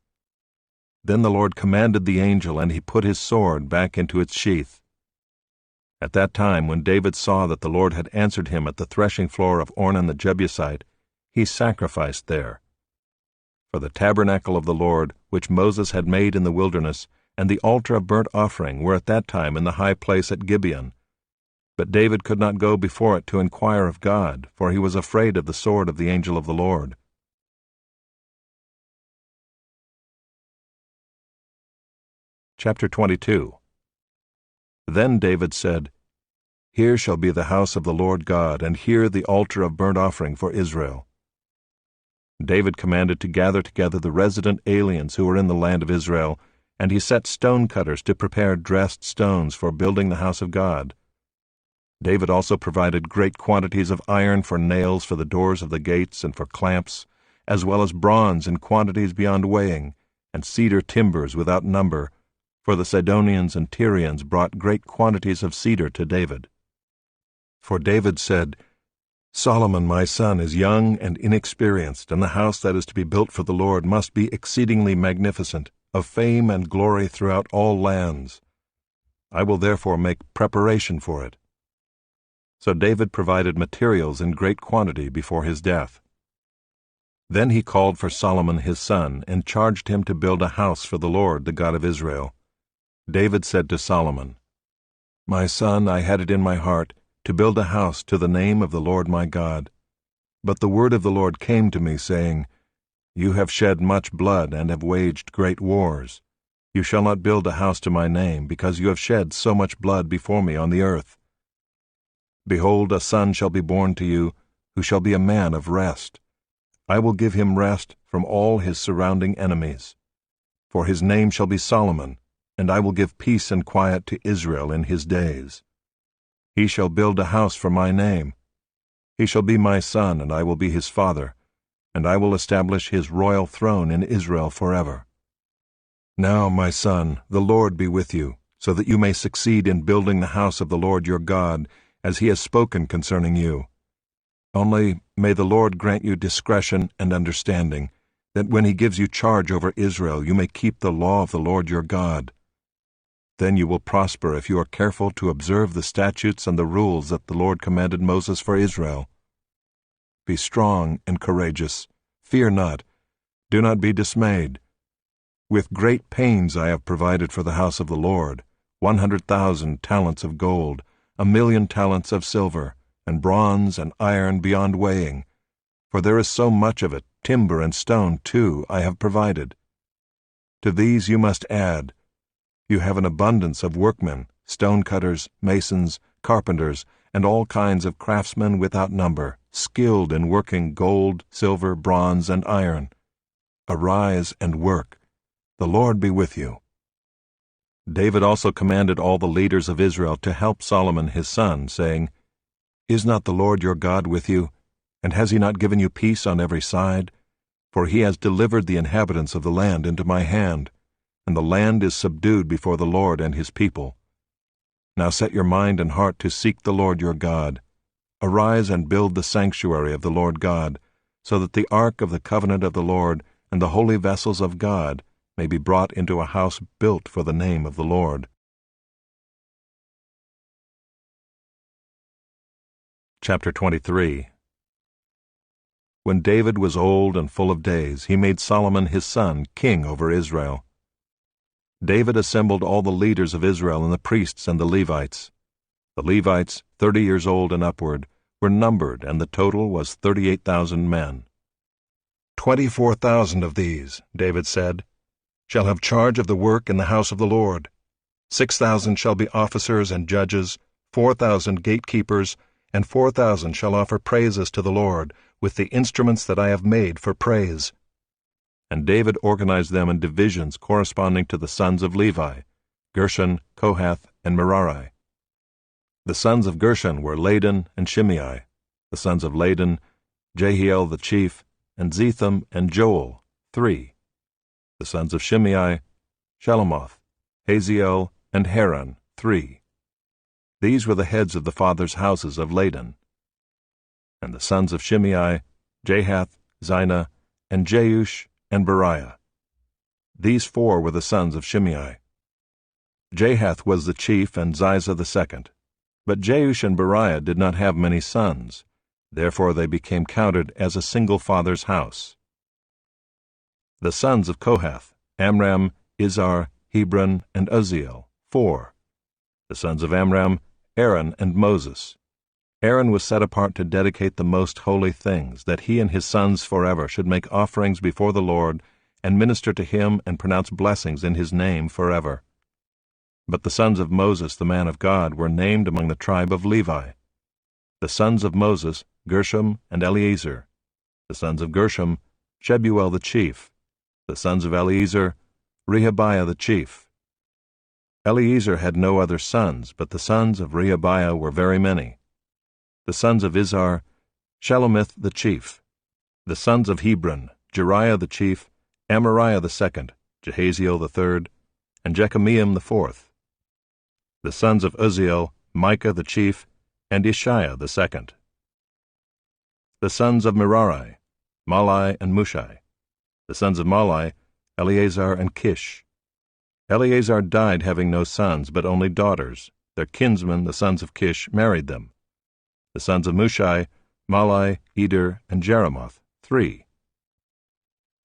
Then the Lord commanded the angel, and he put his sword back into its sheath. At that time, when David saw that the Lord had answered him at the threshing floor of Ornan the Jebusite, he sacrificed there. For the tabernacle of the Lord, which Moses had made in the wilderness, and the altar of burnt offering were at that time in the high place at Gibeon. But David could not go before it to inquire of God, for he was afraid of the sword of the angel of the Lord. Chapter 22. Then David said, Here shall be the house of the Lord God, and here the altar of burnt offering for Israel. David commanded to gather together the resident aliens who were in the land of Israel, and he set stone cutters to prepare dressed stones for building the house of God. David also provided great quantities of iron for nails for the doors of the gates and for clamps, as well as bronze in quantities beyond weighing, and cedar timbers without number, for the Sidonians and Tyrians brought great quantities of cedar to David. For David said, Solomon my son is young and inexperienced, and the house that is to be built for the Lord must be exceedingly magnificent, of fame and glory throughout all lands. I will therefore make preparation for it. So David provided materials in great quantity before his death. Then he called for Solomon his son, and charged him to build a house for the Lord, the God of Israel. David said to Solomon, My son, I had it in my heart to build a house to the name of the Lord my God. But the word of the Lord came to me, saying, You have shed much blood, and have waged great wars. You shall not build a house to my name, because you have shed so much blood before me on the earth. Behold, a son shall be born to you, who shall be a man of rest. I will give him rest from all his surrounding enemies. For his name shall be Solomon, and I will give peace and quiet to Israel in his days. He shall build a house for my name. He shall be my son, and I will be his father, and I will establish his royal throne in Israel forever. Now, my son, the Lord be with you, so that you may succeed in building the house of the Lord your God, as he has spoken concerning you. Only may the Lord grant you discretion and understanding, that when he gives you charge over Israel you may keep the law of the Lord your God. Then you will prosper if you are careful to observe the statutes and the rules that the Lord commanded Moses for Israel. Be strong and courageous. Fear not. Do not be dismayed. With great pains I have provided for the house of the Lord 100,000 talents of gold, 1,000,000 talents of silver, and bronze and iron beyond weighing. For there is so much of it, timber and stone too, I have provided. To these you must add, you have an abundance of workmen, stone-cutters, masons, carpenters, and all kinds of craftsmen without number, skilled in working gold, silver, bronze, and iron. Arise and work. The Lord be with you. David also commanded all the leaders of Israel to help Solomon his son, saying, Is not the Lord your God with you? And has he not given you peace on every side? For he has delivered the inhabitants of the land into my hand, and the land is subdued before the Lord and his people. Now set your mind and heart to seek the Lord your God. Arise and build the sanctuary of the Lord God, so that the ark of the covenant of the Lord and the holy vessels of God may be brought into a house built for the name of the Lord. Chapter 23. When David was old and full of days, he made Solomon his son king over Israel. David assembled all the leaders of Israel and the priests and the Levites. The Levites, 30 years old and upward, were numbered, and the total was 38,000 men. 24,000 of these, David said, shall have charge of the work in the house of the Lord. 6,000 shall be officers and judges, 4,000 gatekeepers, and 4,000 shall offer praises to the Lord with the instruments that I have made for praise. And David organized them in divisions corresponding to the sons of Levi, Gershon, Kohath, and Merari. The sons of Gershon were Ladan and Shimei. The sons of Ladan, Jehiel the chief, and Zetham and Joel, 3. The sons of Shimei, Shelomoth, Haziel, and Haran, 3. These were the heads of the fathers' houses of Ladan. And the sons of Shimei, Jahath, Zina, and Jeush, and Beriah. These 4 were the sons of Shimei. Jahath was the chief and Ziza the second. But Jeush and Beriah did not have many sons. Therefore they became counted as a single father's house. The sons of Kohath: Amram, Izhar, Hebron, and Uzziel, 4. The sons of Amram: Aaron and Moses. Aaron was set apart to dedicate the most holy things, that he and his sons forever should make offerings before the Lord, and minister to him and pronounce blessings in his name forever. But the sons of Moses, the man of God, were named among the tribe of Levi. The sons of Moses: Gershom and Eleazar. The sons of Gershom: Shebuel the chief. The sons of Eleazar: Rehabiah the chief. Eleazar had no other sons, but the sons of Rehabiah were very many. The sons of Izhar: Shelomith the chief. The sons of Hebron: Jeriah the chief, Amariah the second, Jehaziel the third, and Jekameam the fourth. The sons of Uzziel: Micah the chief, and Ishiah the second. The sons of Merari: Malai and Mushai. The sons of Malai: Eleazar and Kish. Eleazar died having no sons, but only daughters. Their kinsmen, the sons of Kish, married them. The sons of Mushai: Malai, Eder, and Jeremoth, 3.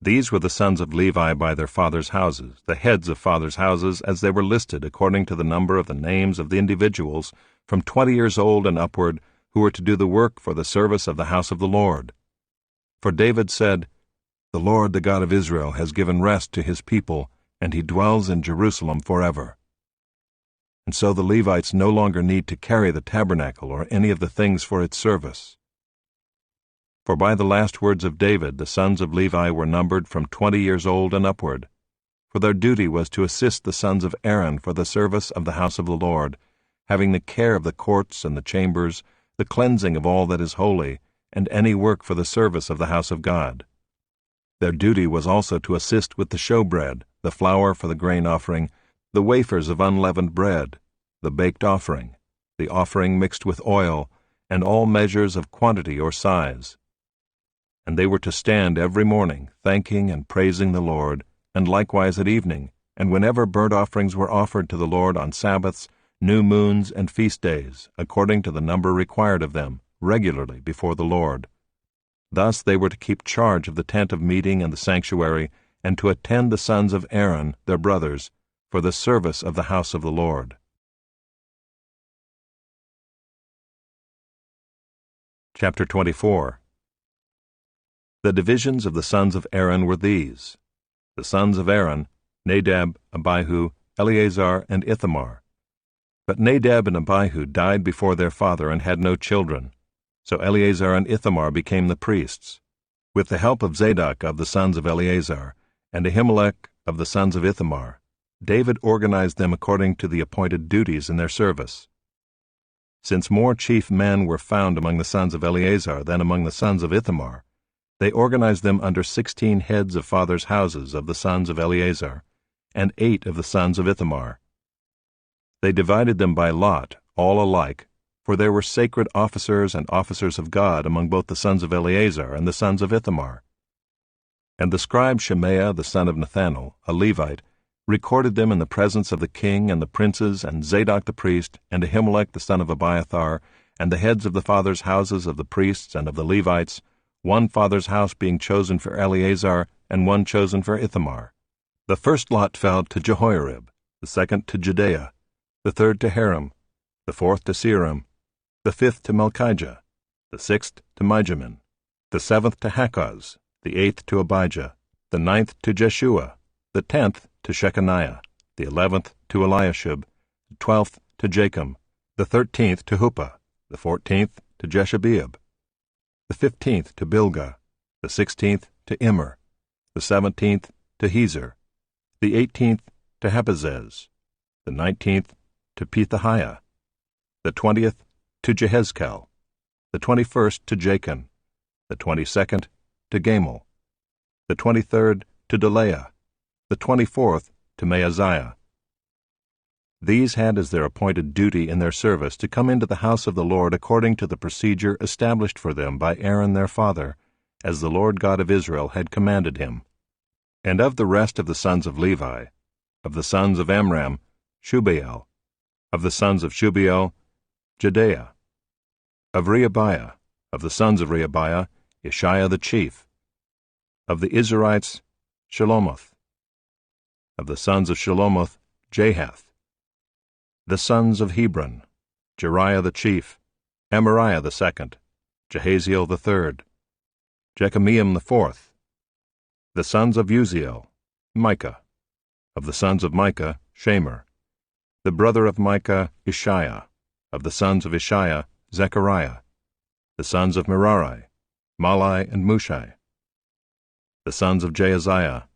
These were the sons of Levi by their fathers' houses, the heads of fathers' houses, as they were listed according to the number of the names of the individuals from 20 years old and upward, who were to do the work for the service of the house of the Lord. For David said, "The Lord, the God of Israel, has given rest to his people, and he dwells in Jerusalem forever." And so the Levites no longer need to carry the tabernacle or any of the things for its service. For by the last words of David, the sons of Levi were numbered from 20 years old and upward, for their duty was to assist the sons of Aaron for the service of the house of the Lord, having the care of the courts and the chambers, the cleansing of all that is holy, and any work for the service of the house of God. Their duty was also to assist with the showbread, the flour for the grain offering, the wafers of unleavened bread, the baked offering, the offering mixed with oil, and all measures of quantity or size. And they were to stand every morning, thanking and praising the Lord, and likewise at evening, and whenever burnt offerings were offered to the Lord on Sabbaths, new moons, and feast days, according to the number required of them, regularly before the Lord. Thus they were to keep charge of the tent of meeting and the sanctuary, and to attend the sons of Aaron, their brothers, for the service of the house of the Lord. Chapter 24. The divisions of the sons of Aaron were these: the sons of Aaron: Nadab, Abihu, Eleazar, and Ithamar. But Nadab and Abihu died before their father and had no children. So Eleazar and Ithamar became the priests. With the help of Zadok of the sons of Eleazar, and Ahimelech of the sons of Ithamar, David organized them according to the appointed duties in their service. Since more chief men were found among the sons of Eleazar than among the sons of Ithamar, they organized them under 16 heads of fathers' houses of the sons of Eleazar, and 8 of the sons of Ithamar. They divided them by lot, all alike, for there were sacred officers and officers of God among both the sons of Eleazar and the sons of Ithamar. And the scribe Shemaiah the son of Nethanel, a Levite, recorded them in the presence of the king and the princes, and Zadok the priest, and Ahimelech the son of Abiathar, and the heads of the fathers' houses of the priests and of the Levites, one father's house being chosen for Eleazar, and one chosen for Ithamar. The first lot fell to Jehoiarib, the second to Judea, the third to Haram, the fourth to Seram, the fifth to Malchijah, the sixth to Mijamin, the seventh to Hakkoz, the eighth to Abijah, the ninth to Jeshua, the 10th to Shechaniah, the 11th to Eliashib, the 12th to Jachim, the 13th to Huppah, the 14th to Jeshabeab, the 15th to Bilgah, the 16th to Immer, the 17th to Hezer, the 18th to Hapizzez, the 19th to Pethahiah, the 20th to Jehezkel, the 21st to Jachin, the 22nd to Gamul, the 23rd to Delaiah, the 24th to Maaziah. These had as their appointed duty in their service to come into the house of the Lord according to the procedure established for them by Aaron their father, as the Lord God of Israel had commanded him. And of the rest of the sons of Levi, of the sons of Amram, Shubael; of the sons of Shubael, Jehdeiah; of Rehabiah, Of the sons of Rehabiah, Ishiah the chief. Of the Izharites, Shelomoth. Of the sons of Shelomoth, Jahath. The sons of Hebron, Jeriah the chief, Amariah the second, Jehaziel the third, Jekameam the fourth. The sons of Uziel, Micah. Of the sons of Micah, Shamer. The brother of Micah, Ishiah. Of the sons of Ishiah, Zechariah. The sons of Merari, Malai and Mushai. The sons of Jaaziah,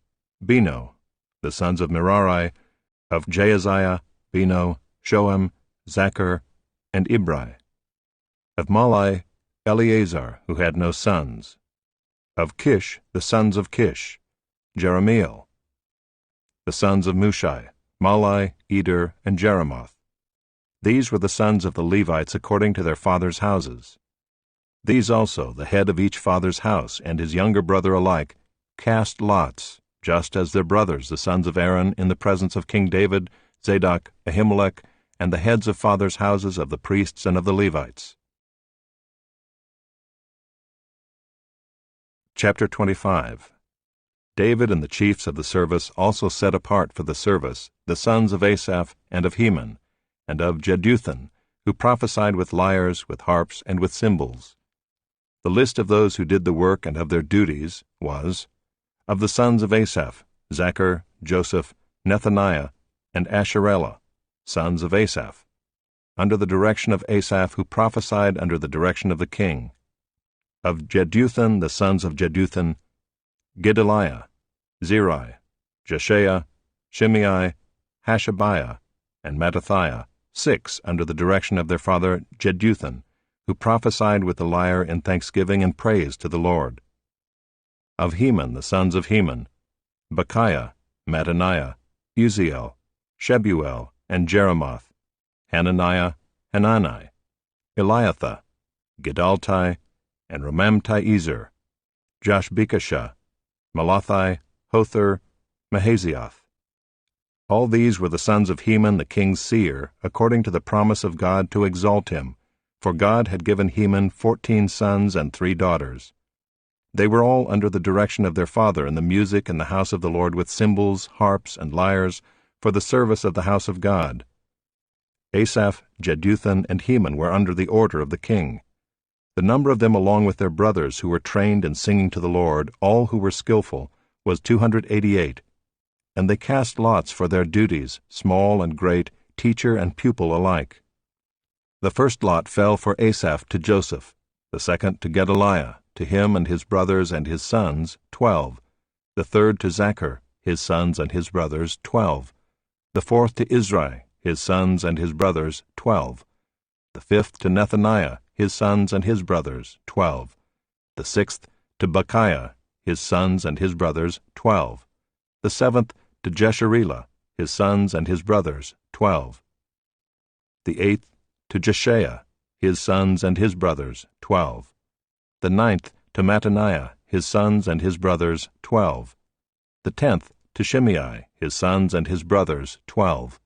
Beno. The sons of Merari, of Jaaziah, Beno, Shoam, Zachar, and Ibri. Of Malai, Eleazar, who had no sons. Of Kish, the sons of Kish, Jeremiel. The sons of Mushai, Malai, Eder, and Jeremoth. These were the sons of the Levites according to their fathers' houses. These also, the head of each father's house and his younger brother alike, cast lots, just as their brothers, the sons of Aaron, in the presence of King David, Zadok, Ahimelech, and the heads of fathers' houses of the priests and of the Levites. Chapter 25. David and the chiefs of the service also set apart for the service the sons of Asaph and of Heman, and of Jeduthun, who prophesied with lyres, with harps, and with cymbals. The list of those who did the work and of their duties was: of the sons of Asaph, Zachar, Joseph, Nethaniah, and Asherellah, sons of Asaph, under the direction of Asaph, who prophesied under the direction of the king. Of Jeduthun, the sons of Jeduthun, Gedaliah, Zeri, Jeshaiah, Shimei, Hashabiah, and Mattathiah, 6 under the direction of their father Jeduthun, who prophesied with the lyre in thanksgiving and praise to the Lord. Of Heman, the sons of Heman, Bechiah, Mattaniah, Uziel, Shebuel, and Jeremoth, Hananiah, Hanani, Eliathah, Gedaltai, and Romamti-Ezer, Joshbekashah, Malathi, Hothir, Mahazioth. All these were the sons of Heman the king's seer, according to the promise of God to exalt him, for God had given Heman 14 sons and 3 daughters. They were all under the direction of their father in the music in the house of the Lord with cymbals, harps, and lyres, for the service of the house of God. Asaph, Jeduthun, and Heman were under the order of the king. The number of them along with their brothers who were trained in singing to the Lord, all who were skillful, was 288. And they cast lots for their duties, small and great, teacher and pupil alike. The first lot fell for Asaph to Joseph, the second to Gedaliah, to him and his brothers and his sons, 12. The third to Zachar, his sons and his brothers, 12. The fourth to Izri, his sons and his brothers, 12. The fifth to Nethaniah, his sons and his brothers, 12. The sixth to Bechiah, his sons and his brothers, 12. The seventh to Jesharelah, his sons and his brothers, 12. The eighth to Jeshaiah, his sons and his brothers, 12. The ninth to Mattaniah, his sons and his brothers, 12. The 10th to Shimei, his sons and his brothers, 12.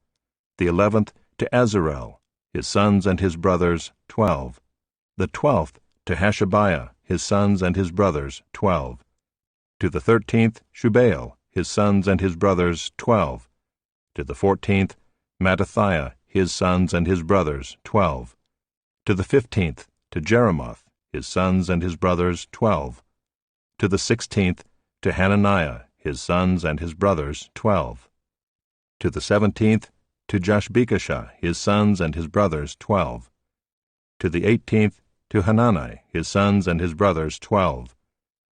The 11th to Azarel, his sons and his brothers, 12. The 12th to Hashabiah, his sons and his brothers, 12. To the 13th Shubael, his sons and his brothers, 12. To the 14th Mattathiah, his sons and his brothers, 12. To the 15th to Jeremoth, his sons and his brothers, 12. To the 16th to Hananiah, his sons and his brothers, 12. To the 17th to Joshbekashah, his sons and his brothers, 12. To the 18th to Hanani, his sons and his brothers, 12.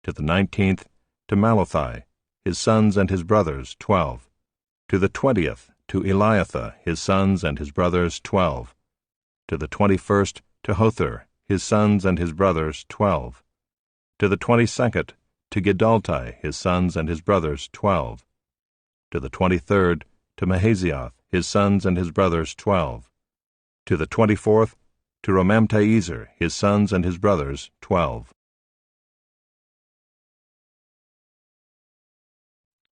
To the 19th to Malathi, his sons and his brothers, 12. To the 20th to Eliathah, his sons and his brothers, 12. To the 21st to Hothir, his sons and his brothers, 12. To the 22nd to Gedaltai, his sons and his brothers, 12. To the 23rd to Mahazioth, his sons and his brothers, 12. To the 24th to Romamti-Ezer, his sons and his brothers, 12.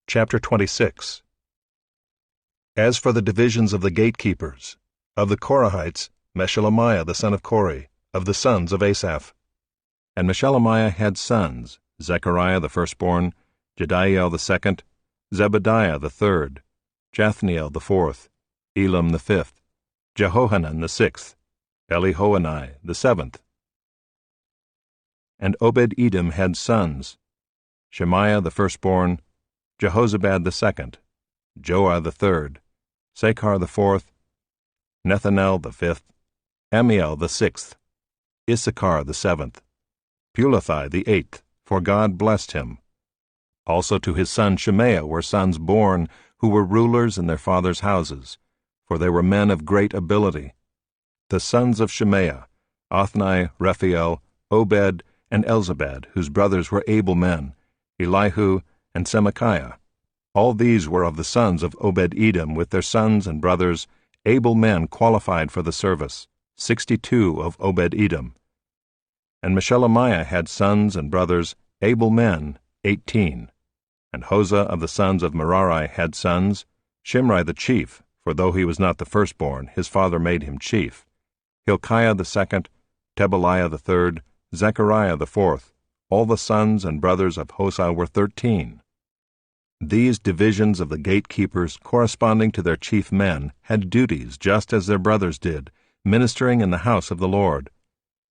Chapter 26. As for the divisions of the gatekeepers, of the Korahites, Meshelemiah the son of Kori, of the sons of Asaph. And Meshelemiah had sons, Zechariah the firstborn, Jediael the second, Zebadiah the third, Jathniel the fourth, Elam the fifth, Jehohanan the sixth, Elihoenai the seventh. And Obed-Edom had sons, Shemaiah the firstborn, Jehozabad the second, Joah the third, Sakar the fourth, Nethanel the fifth, Amiel the sixth, Issachar the seventh, Pulathai the eighth, for God blessed him. Also to his son Shemaiah were sons born, who were rulers in their fathers' houses, for they were men of great ability. The sons of Shemaiah, Othni, Rephael, Obed, and Elzabad, whose brothers were able men, Elihu and Semachiah. All these were of the sons of Obed-Edom, with their sons and brothers, able men qualified for the service, 62 of Obed-Edom. And Meshelemiah had sons and brothers, able men, 18. And Hosah of the sons of Merari had sons, Shimri the chief, for though he was not the firstborn, his father made him chief, Hilkiah the second, Tebaliah the third, Zechariah the fourth. All the sons and brothers of Hosah were 13. These divisions of the gatekeepers, corresponding to their chief men, had duties just as their brothers did, ministering in the house of the Lord.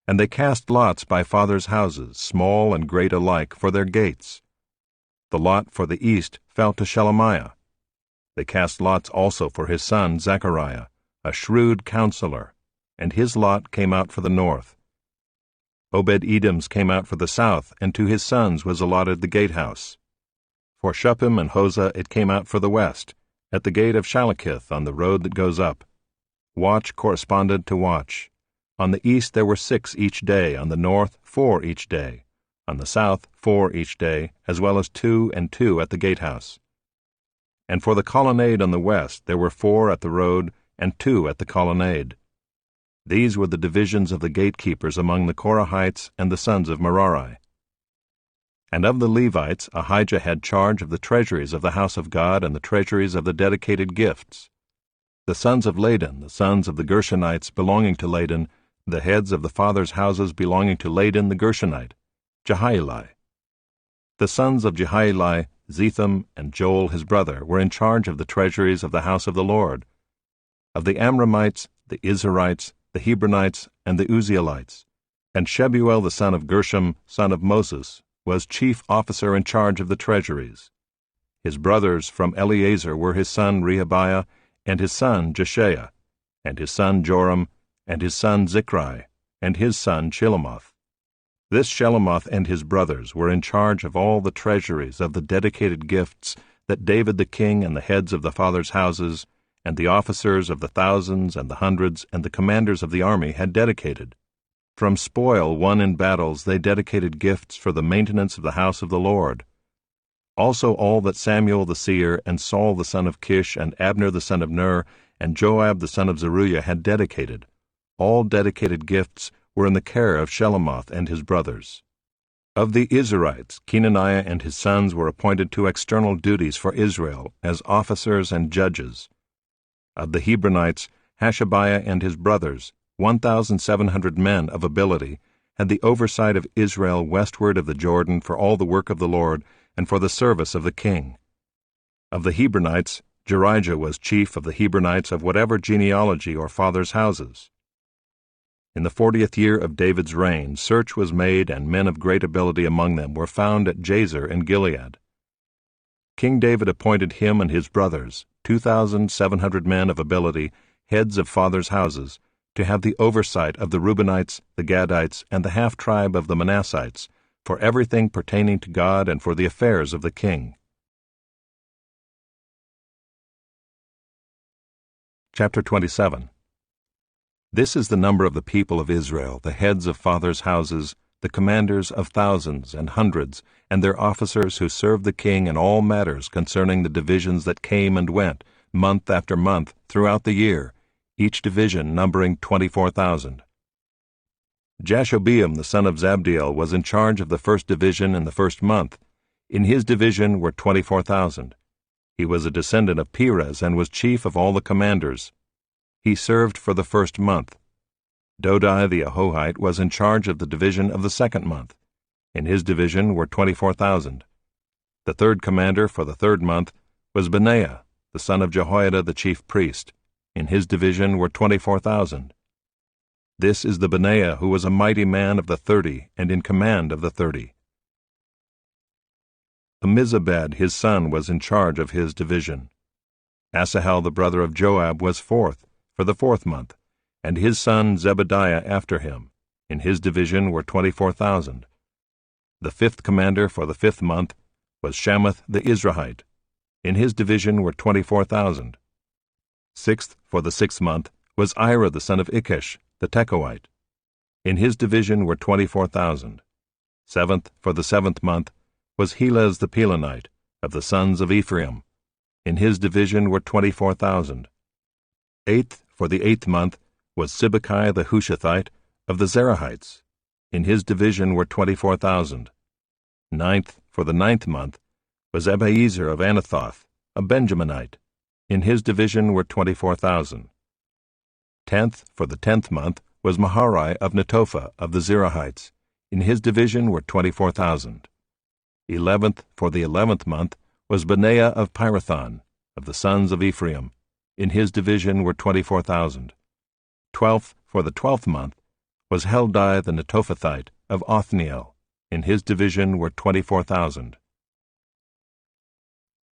And they cast lots by fathers' houses, small and great alike, for their gates. The lot for the east fell to Shelemiah. They cast lots also for his son Zechariah, a shrewd counselor, and his lot came out for the north. Obed-Edom's came out for the south, and to his sons was allotted the gatehouse. For Shuppim and Hosah it came out for the west, at the gate of Shalakith on the road that goes up. Watch corresponded to watch. On the east there were 6 each day, on the north 4 each day, on the south 4 each day, as well as 2 and 2 at the gatehouse. And for the colonnade on the west there were 4 at the road, and 2 at the colonnade. These were the divisions of the gatekeepers among the Korahites and the sons of Merari. And of the Levites Ahijah had charge of the treasuries of the house of God and the treasuries of the dedicated gifts. The sons of Ladan, the sons of the Gershonites belonging to Ladan, the heads of the fathers' houses belonging to Ladan the Gershonite, Jehieli. The sons of Jehieli, Zetham and Joel his brother, were in charge of the treasuries of the house of the Lord. Of the Amramites, the Izharites, the Hebronites, and the Uzzielites, and Shebuel the son of Gershom, son of Moses, was chief officer in charge of the treasuries. His brothers from Eleazar were his son Rehabiah, and his son Jeshiah, and his son Joram, and his son Zichri, and his son Shilemoth. This Shelomoth and his brothers were in charge of all the treasuries of the dedicated gifts that David the king and the heads of the fathers' houses, and the officers of the thousands and the hundreds and the commanders of the army had dedicated. From spoil won in battles they dedicated gifts for the maintenance of the house of the Lord. Also all that Samuel the seer, and Saul the son of Kish, and Abner the son of Ner, and Joab the son of Zeruiah had dedicated. All dedicated gifts were in the care of Shelomoth and his brothers. Of the Israelites, Kenaniah and his sons were appointed to external duties for Israel as officers and judges. Of the Hebronites, Hashabiah and his brothers, 1,700 men of ability, had the oversight of Israel westward of the Jordan for all the work of the Lord and for the service of the king. Of the Hebronites, Jerijah was chief of the Hebronites of whatever genealogy or fathers' houses. In the 40th year of David's reign, search was made, and men of great ability among them were found at Jazer in Gilead. King David appointed him and his brothers, 2,700 men of ability, heads of fathers' houses, to have the oversight of the Reubenites, the Gadites, and the half-tribe of the Manassites, for everything pertaining to God and for the affairs of the king. Chapter 27. This is the number of the people of Israel, the heads of fathers' houses, the commanders of thousands and hundreds, and their officers who served the king in all matters concerning the divisions that came and went, month after month, throughout the year, each division numbering 24,000. Jashobeam the son of Zabdiel was in charge of the first division in the first month. In his division were 24,000. He was a descendant of Perez and was chief of all the commanders. He served for the first month. Dodai the Ahohite was in charge of the division of the 2nd month. In his division were 24,000. The 3rd commander for the 3rd month was Benaiah, the son of Jehoiada the chief priest. In his division were 24,000. This is the Benaiah who was a mighty man of the 30 and in command of the 30. Ammizabad his son was in charge of his division. Asahel the brother of Joab was 4th for the 4th month, and his son Zebadiah after him. In his division were 24,000. The 5th commander for the 5th month was Shamath the Izrahite. In his division were 24,000. 6th for the 6th month was Ira the son of Ikkesh, the Tekoite. In his division were 24,000. 7th for the 7th month was Helez the Pelonite, of the sons of Ephraim. In his division were 24,000. 8th for the 8th month was Sibbecai the Hushathite, of the Zerahites. In his division were 24,000. 9th for the 9th month was Abiezer of Anathoth, a Benjaminite. In his division were 24,000. 10th for the 10th month was Maharai of Netophah of the Zerahites. In his division were 24,000. 11th for the 11th month was Benaiah of Pirathon, of the sons of Ephraim. In his division were 24,000. 12th for the 12th month was Heldai the Netophathite of Othniel. In his division were 24,000.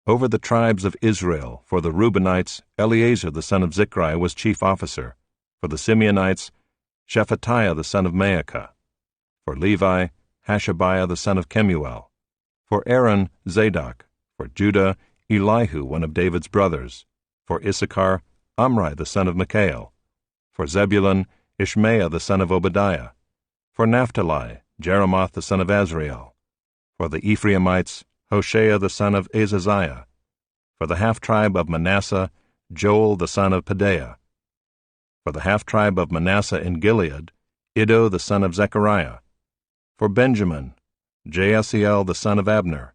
Over the tribes of Israel, for the Reubenites, Eleazar the son of Zichri was chief officer. For the Simeonites, Shephatiah the son of Maacah. For Levi, Hashabiah the son of Kemuel. For Aaron, Zadok. For Judah, Elihu one of David's brothers. For Issachar, Omri the son of Mikael. For Zebulun, Ishmael the son of Obadiah. For Naphtali, Jeremoth the son of Azriel. For the Ephraimites, Hoshea the son of Azaziah. For the half-tribe of Manasseh, Joel the son of Pedaiah. For the half-tribe of Manasseh in Gilead, Iddo the son of Zechariah. For Benjamin, Jaasiel the son of Abner.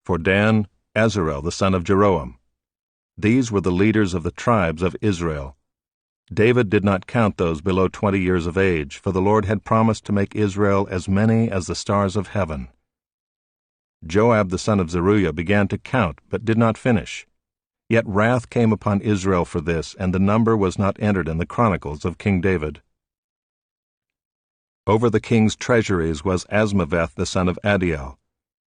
For Dan, Azarel the son of Jeroam. These were the leaders of the tribes of Israel. David did not count those below 20 years of age, for the Lord had promised to make Israel as many as the stars of heaven. Joab the son of Zeruiah began to count, but did not finish. Yet wrath came upon Israel for this, and the number was not entered in the Chronicles of King David. Over the king's treasuries was Asmaveth the son of Adiel,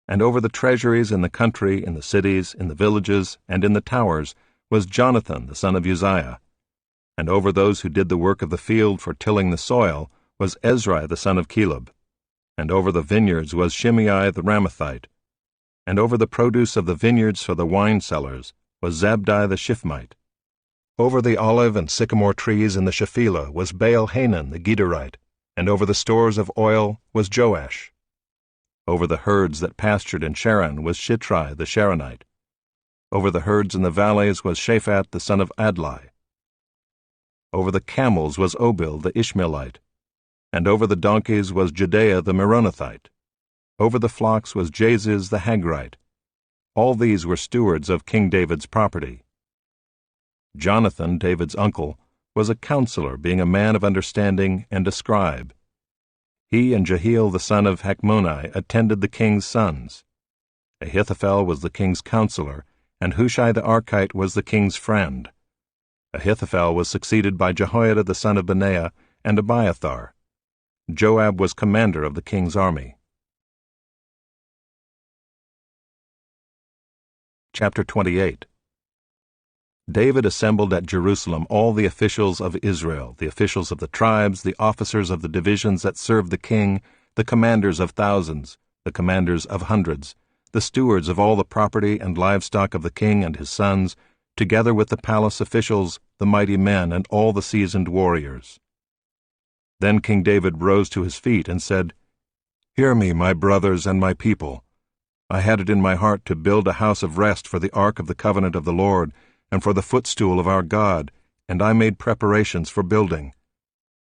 and over the treasuries in the country, in the cities, in the villages, and in the towers was Jonathan the son of Uzziah. And over those who did the work of the field for tilling the soil was Ezrai the son of Caleb. And over the vineyards was Shimei the Ramathite. And over the produce of the vineyards for the wine cellars was Zabdi the Shifmite. Over the olive and sycamore trees in the Shephelah was Baal-Hanan the Gederite, and over the stores of oil was Joash. Over the herds that pastured in Sharon was Shitrai the Sharonite. Over the herds in the valleys was Shaphat the son of Adlai. Over the camels was Obil the Ishmaelite, and over the donkeys was Judea the Meronothite. Over the flocks was Jaziz the Hagrite. All these were stewards of King David's property. Jonathan, David's uncle, was a counselor, being a man of understanding and a scribe. He and Jehiel the son of Hachmoni attended the king's sons. Ahithophel was the king's counselor, and Hushai the Archite was the king's friend. Ahithophel was succeeded by Jehoiada the son of Benaiah and Abiathar. Joab was commander of the king's army. Chapter 28. David assembled at Jerusalem all the officials of Israel, the officials of the tribes, the officers of the divisions that served the king, the commanders of thousands, the commanders of hundreds, the stewards of all the property and livestock of the king and his sons, together with the palace officials, the mighty men, and all the seasoned warriors. Then King David rose to his feet and said, "Hear me, my brothers and my people. I had it in my heart to build a house of rest for the ark of the covenant of the Lord, and for the footstool of our God, and I made preparations for building.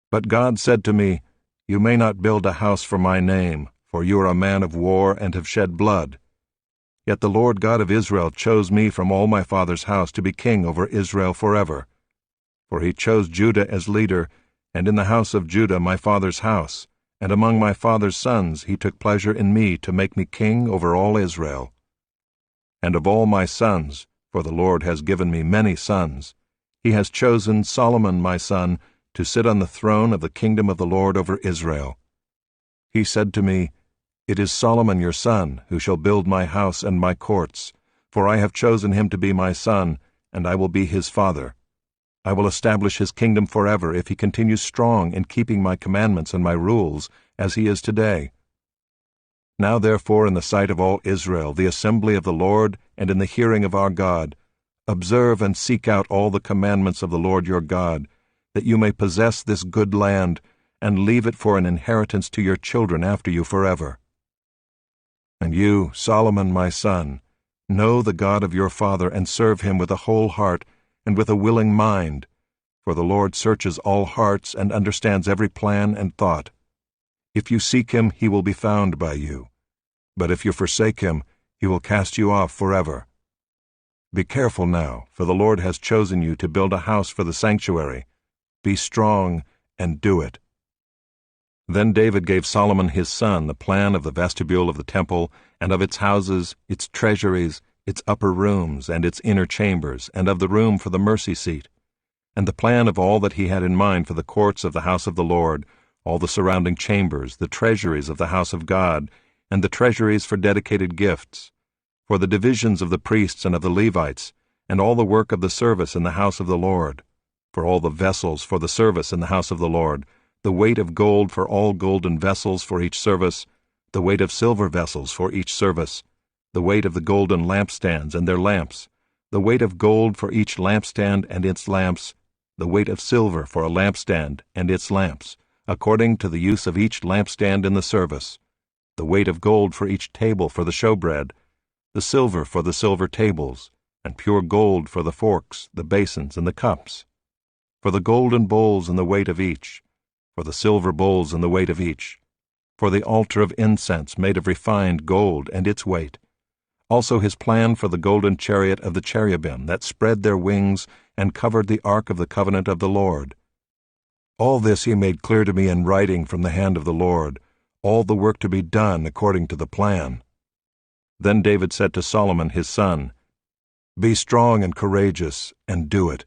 But God said to me, You may not build a house for my name, for you are a man of war and have shed blood. Yet the Lord God of Israel chose me from all my father's house to be king over Israel forever. For he chose Judah as leader, and in the house of Judah my father's house, and among my father's sons he took pleasure in me to make me king over all Israel. And of all my sons, for the Lord has given me many sons, he has chosen Solomon my son to sit on the throne of the kingdom of the Lord over Israel. He said to me, It is Solomon your son who shall build my house and my courts, for I have chosen him to be my son, and I will be his father. I will establish his kingdom forever if he continues strong in keeping my commandments and my rules, as he is today. Now therefore in the sight of all Israel, the assembly of the Lord, and in the hearing of our God, observe and seek out all the commandments of the Lord your God, that you may possess this good land, and leave it for an inheritance to your children after you forever. And you, Solomon my son, know the God of your father, and serve him with a whole heart, and with a willing mind, for the Lord searches all hearts and understands every plan and thought. If you seek him, he will be found by you. But if you forsake him, he will cast you off forever. Be careful now, for the Lord has chosen you to build a house for the sanctuary. Be strong and do it. Then David gave Solomon his son the plan of the vestibule of the temple, and of its houses, its treasuries, its upper rooms, and its inner chambers, and of the room for the mercy seat, and the plan of all that he had in mind for the courts of the house of the Lord, all the surrounding chambers, the treasuries of the house of God, and the treasuries for dedicated gifts, for the divisions of the priests and of the Levites, and all the work of the service in the house of the Lord, for all the vessels for the service in the house of the Lord, the weight of gold for all golden vessels for each service, the weight of silver vessels for each service, the weight of the golden lampstands and their lamps, the weight of gold for each lampstand and its lamps, the weight of silver for a lampstand and its lamps, according to the use of each lampstand in the service, the weight of gold for each table for the showbread, the silver for the silver tables, and pure gold for the forks, the basins, and the cups, for the golden bowls and the weight of each, for the silver bowls and the weight of each, for the altar of incense made of refined gold and its weight, also his plan for the golden chariot of the cherubim that spread their wings and covered the ark of the covenant of the Lord. All this he made clear to me in writing from the hand of the Lord, all the work to be done according to the plan. Then David said to Solomon his son, Be strong and courageous, and do it.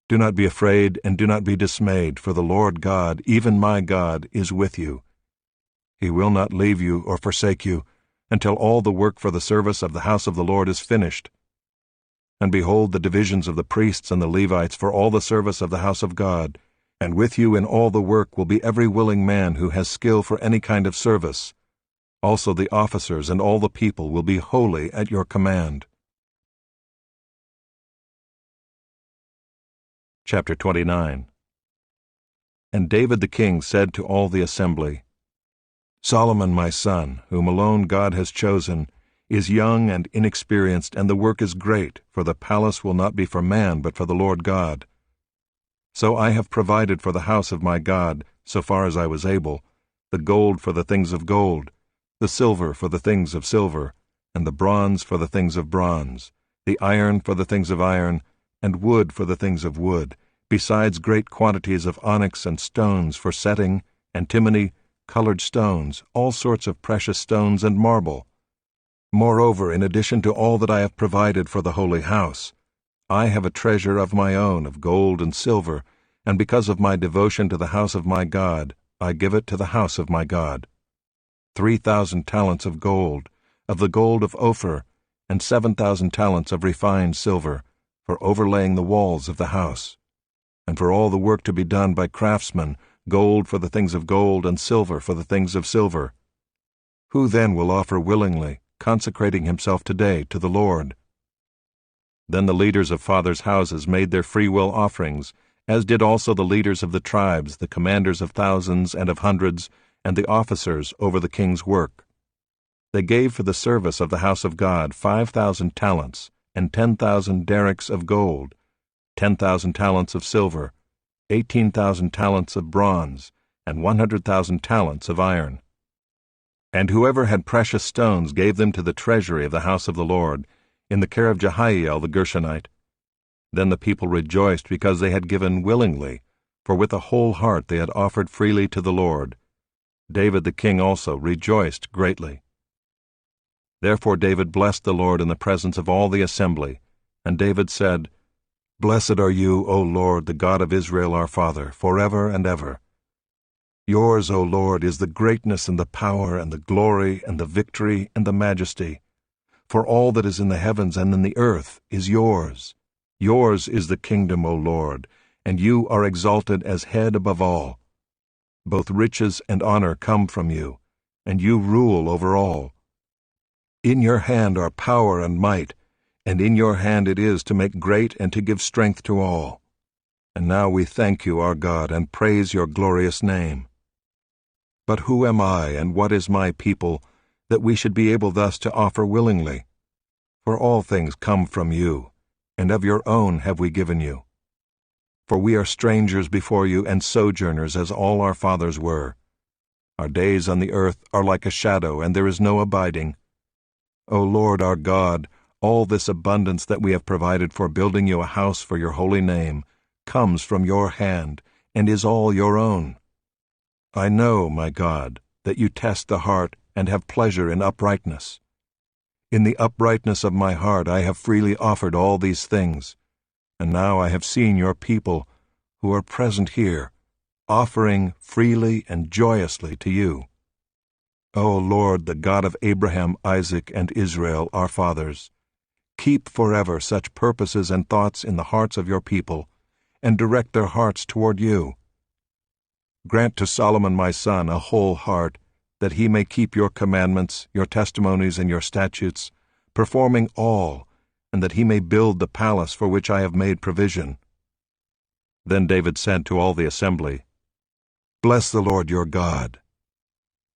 Do not be afraid, and do not be dismayed, for the Lord God, even my God, is with you. He will not leave you or forsake you, until all the work for the service of the house of the Lord is finished. And behold, the divisions of the priests and the Levites for all the service of the house of God, and with you in all the work will be every willing man who has skill for any kind of service. Also the officers and all the people will be holy at your command. Chapter 29. And David the king said to all the assembly, Solomon my son, whom alone God has chosen, is young and inexperienced, and the work is great, for the palace will not be for man but for the Lord God. So I have provided for the house of my God, so far as I was able, the gold for the things of gold, the silver for the things of silver, and the bronze for the things of bronze, the iron for the things of iron, and wood for the things of wood, besides great quantities of onyx and stones for setting, antimony, colored stones, all sorts of precious stones and marble. Moreover, in addition to all that I have provided for the holy house, I have a treasure of my own of gold and silver, and because of my devotion to the house of my God, I give it to the house of my God. 3,000 talents of gold, of the gold of Ophir, and 7,000 talents of refined silver, for overlaying the walls of the house, and for all the work to be done by craftsmen, gold for the things of gold, and silver for the things of silver. Who then will offer willingly, consecrating himself today to the Lord? Then the leaders of fathers' houses made their freewill offerings, as did also the leaders of the tribes, the commanders of thousands and of hundreds, and the officers over the king's work. They gave for the service of the house of God 5,000 talents, and 10,000 derricks of gold, 10,000 talents of silver, 18,000 talents of bronze, and 100,000 talents of iron. And whoever had precious stones gave them to the treasury of the house of the Lord, in the care of Jehiel the Gershonite. Then the people rejoiced because they had given willingly, for with a whole heart they had offered freely to the Lord. David the king also rejoiced greatly. Therefore David blessed the Lord in the presence of all the assembly, and David said, Blessed are you, O Lord, the God of Israel our Father, forever and ever. Yours, O Lord, is the greatness and the power and the glory and the victory and the majesty. For all that is in the heavens and in the earth is yours. Yours is the kingdom, O Lord, and you are exalted as head above all. Both riches and honor come from you, and you rule over all. In your hand are power and might, and in your hand it is to make great and to give strength to all. And now we thank you, our God, and praise your glorious name. But who am I, and what is my people, that we should be able thus to offer willingly? For all things come from you, and of your own have we given you. For we are strangers before you, and sojourners, as all our fathers were. Our days on the earth are like a shadow, and there is no abiding. O Lord our God, all this abundance that we have provided for building you a house for your holy name comes from your hand, and is all your own. I know, my God, that you test the heart and have pleasure in uprightness. In the uprightness of my heart I have freely offered all these things, and now I have seen your people, who are present here, offering freely and joyously to you. O Lord, the God of Abraham, Isaac, and Israel, our fathers, keep forever such purposes and thoughts in the hearts of your people, and direct their hearts toward you. Grant to Solomon my son a whole heart, that he may keep your commandments, your testimonies, and your statutes, performing all, and that he may build the palace for which I have made provision. Then David said to all the assembly, Bless the Lord your God.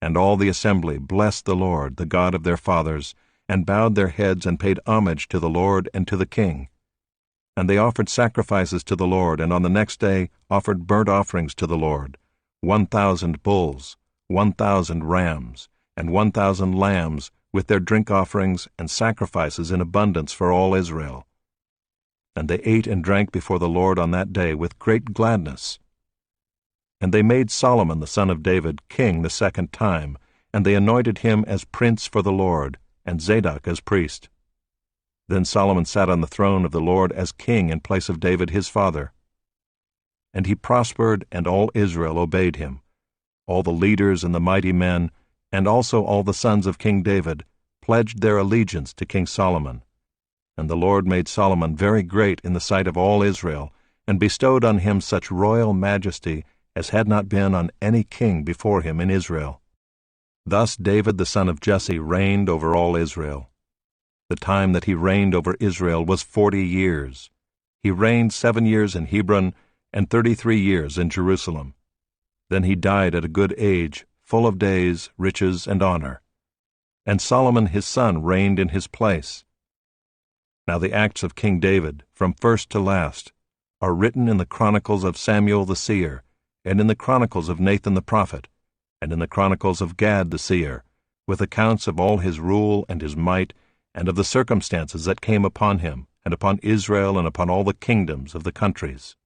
And all the assembly blessed the Lord, the God of their fathers, and bowed their heads and paid homage to the Lord and to the king. And they offered sacrifices to the Lord, and on the next day offered burnt offerings to the Lord, 1,000 bulls, 1,000 rams, and 1,000 lambs, with their drink offerings and sacrifices in abundance for all Israel. And they ate and drank before the Lord on that day with great gladness. And they made Solomon the son of David king the second time, and they anointed him as prince for the Lord, and Zadok as priest. Then Solomon sat on the throne of the Lord as king in place of David his father. And he prospered, and all Israel obeyed him. All the leaders and the mighty men, and also all the sons of King David, pledged their allegiance to King Solomon. And the Lord made Solomon very great in the sight of all Israel, and bestowed on him such royal majesty as had not been on any king before him in Israel. Thus David the son of Jesse reigned over all Israel. The time that he reigned over Israel was 40 years. He reigned 7 years in Hebron, and 33 years in Jerusalem. Then he died at a good age, full of days, riches, and honor. And Solomon his son reigned in his place. Now the acts of King David, from first to last, are written in the Chronicles of Samuel the seer, and in the Chronicles of Nathan the prophet, and in the Chronicles of Gad the seer, with accounts of all his rule and his might, and of the circumstances that came upon him, and upon Israel, and upon all the kingdoms of the countries.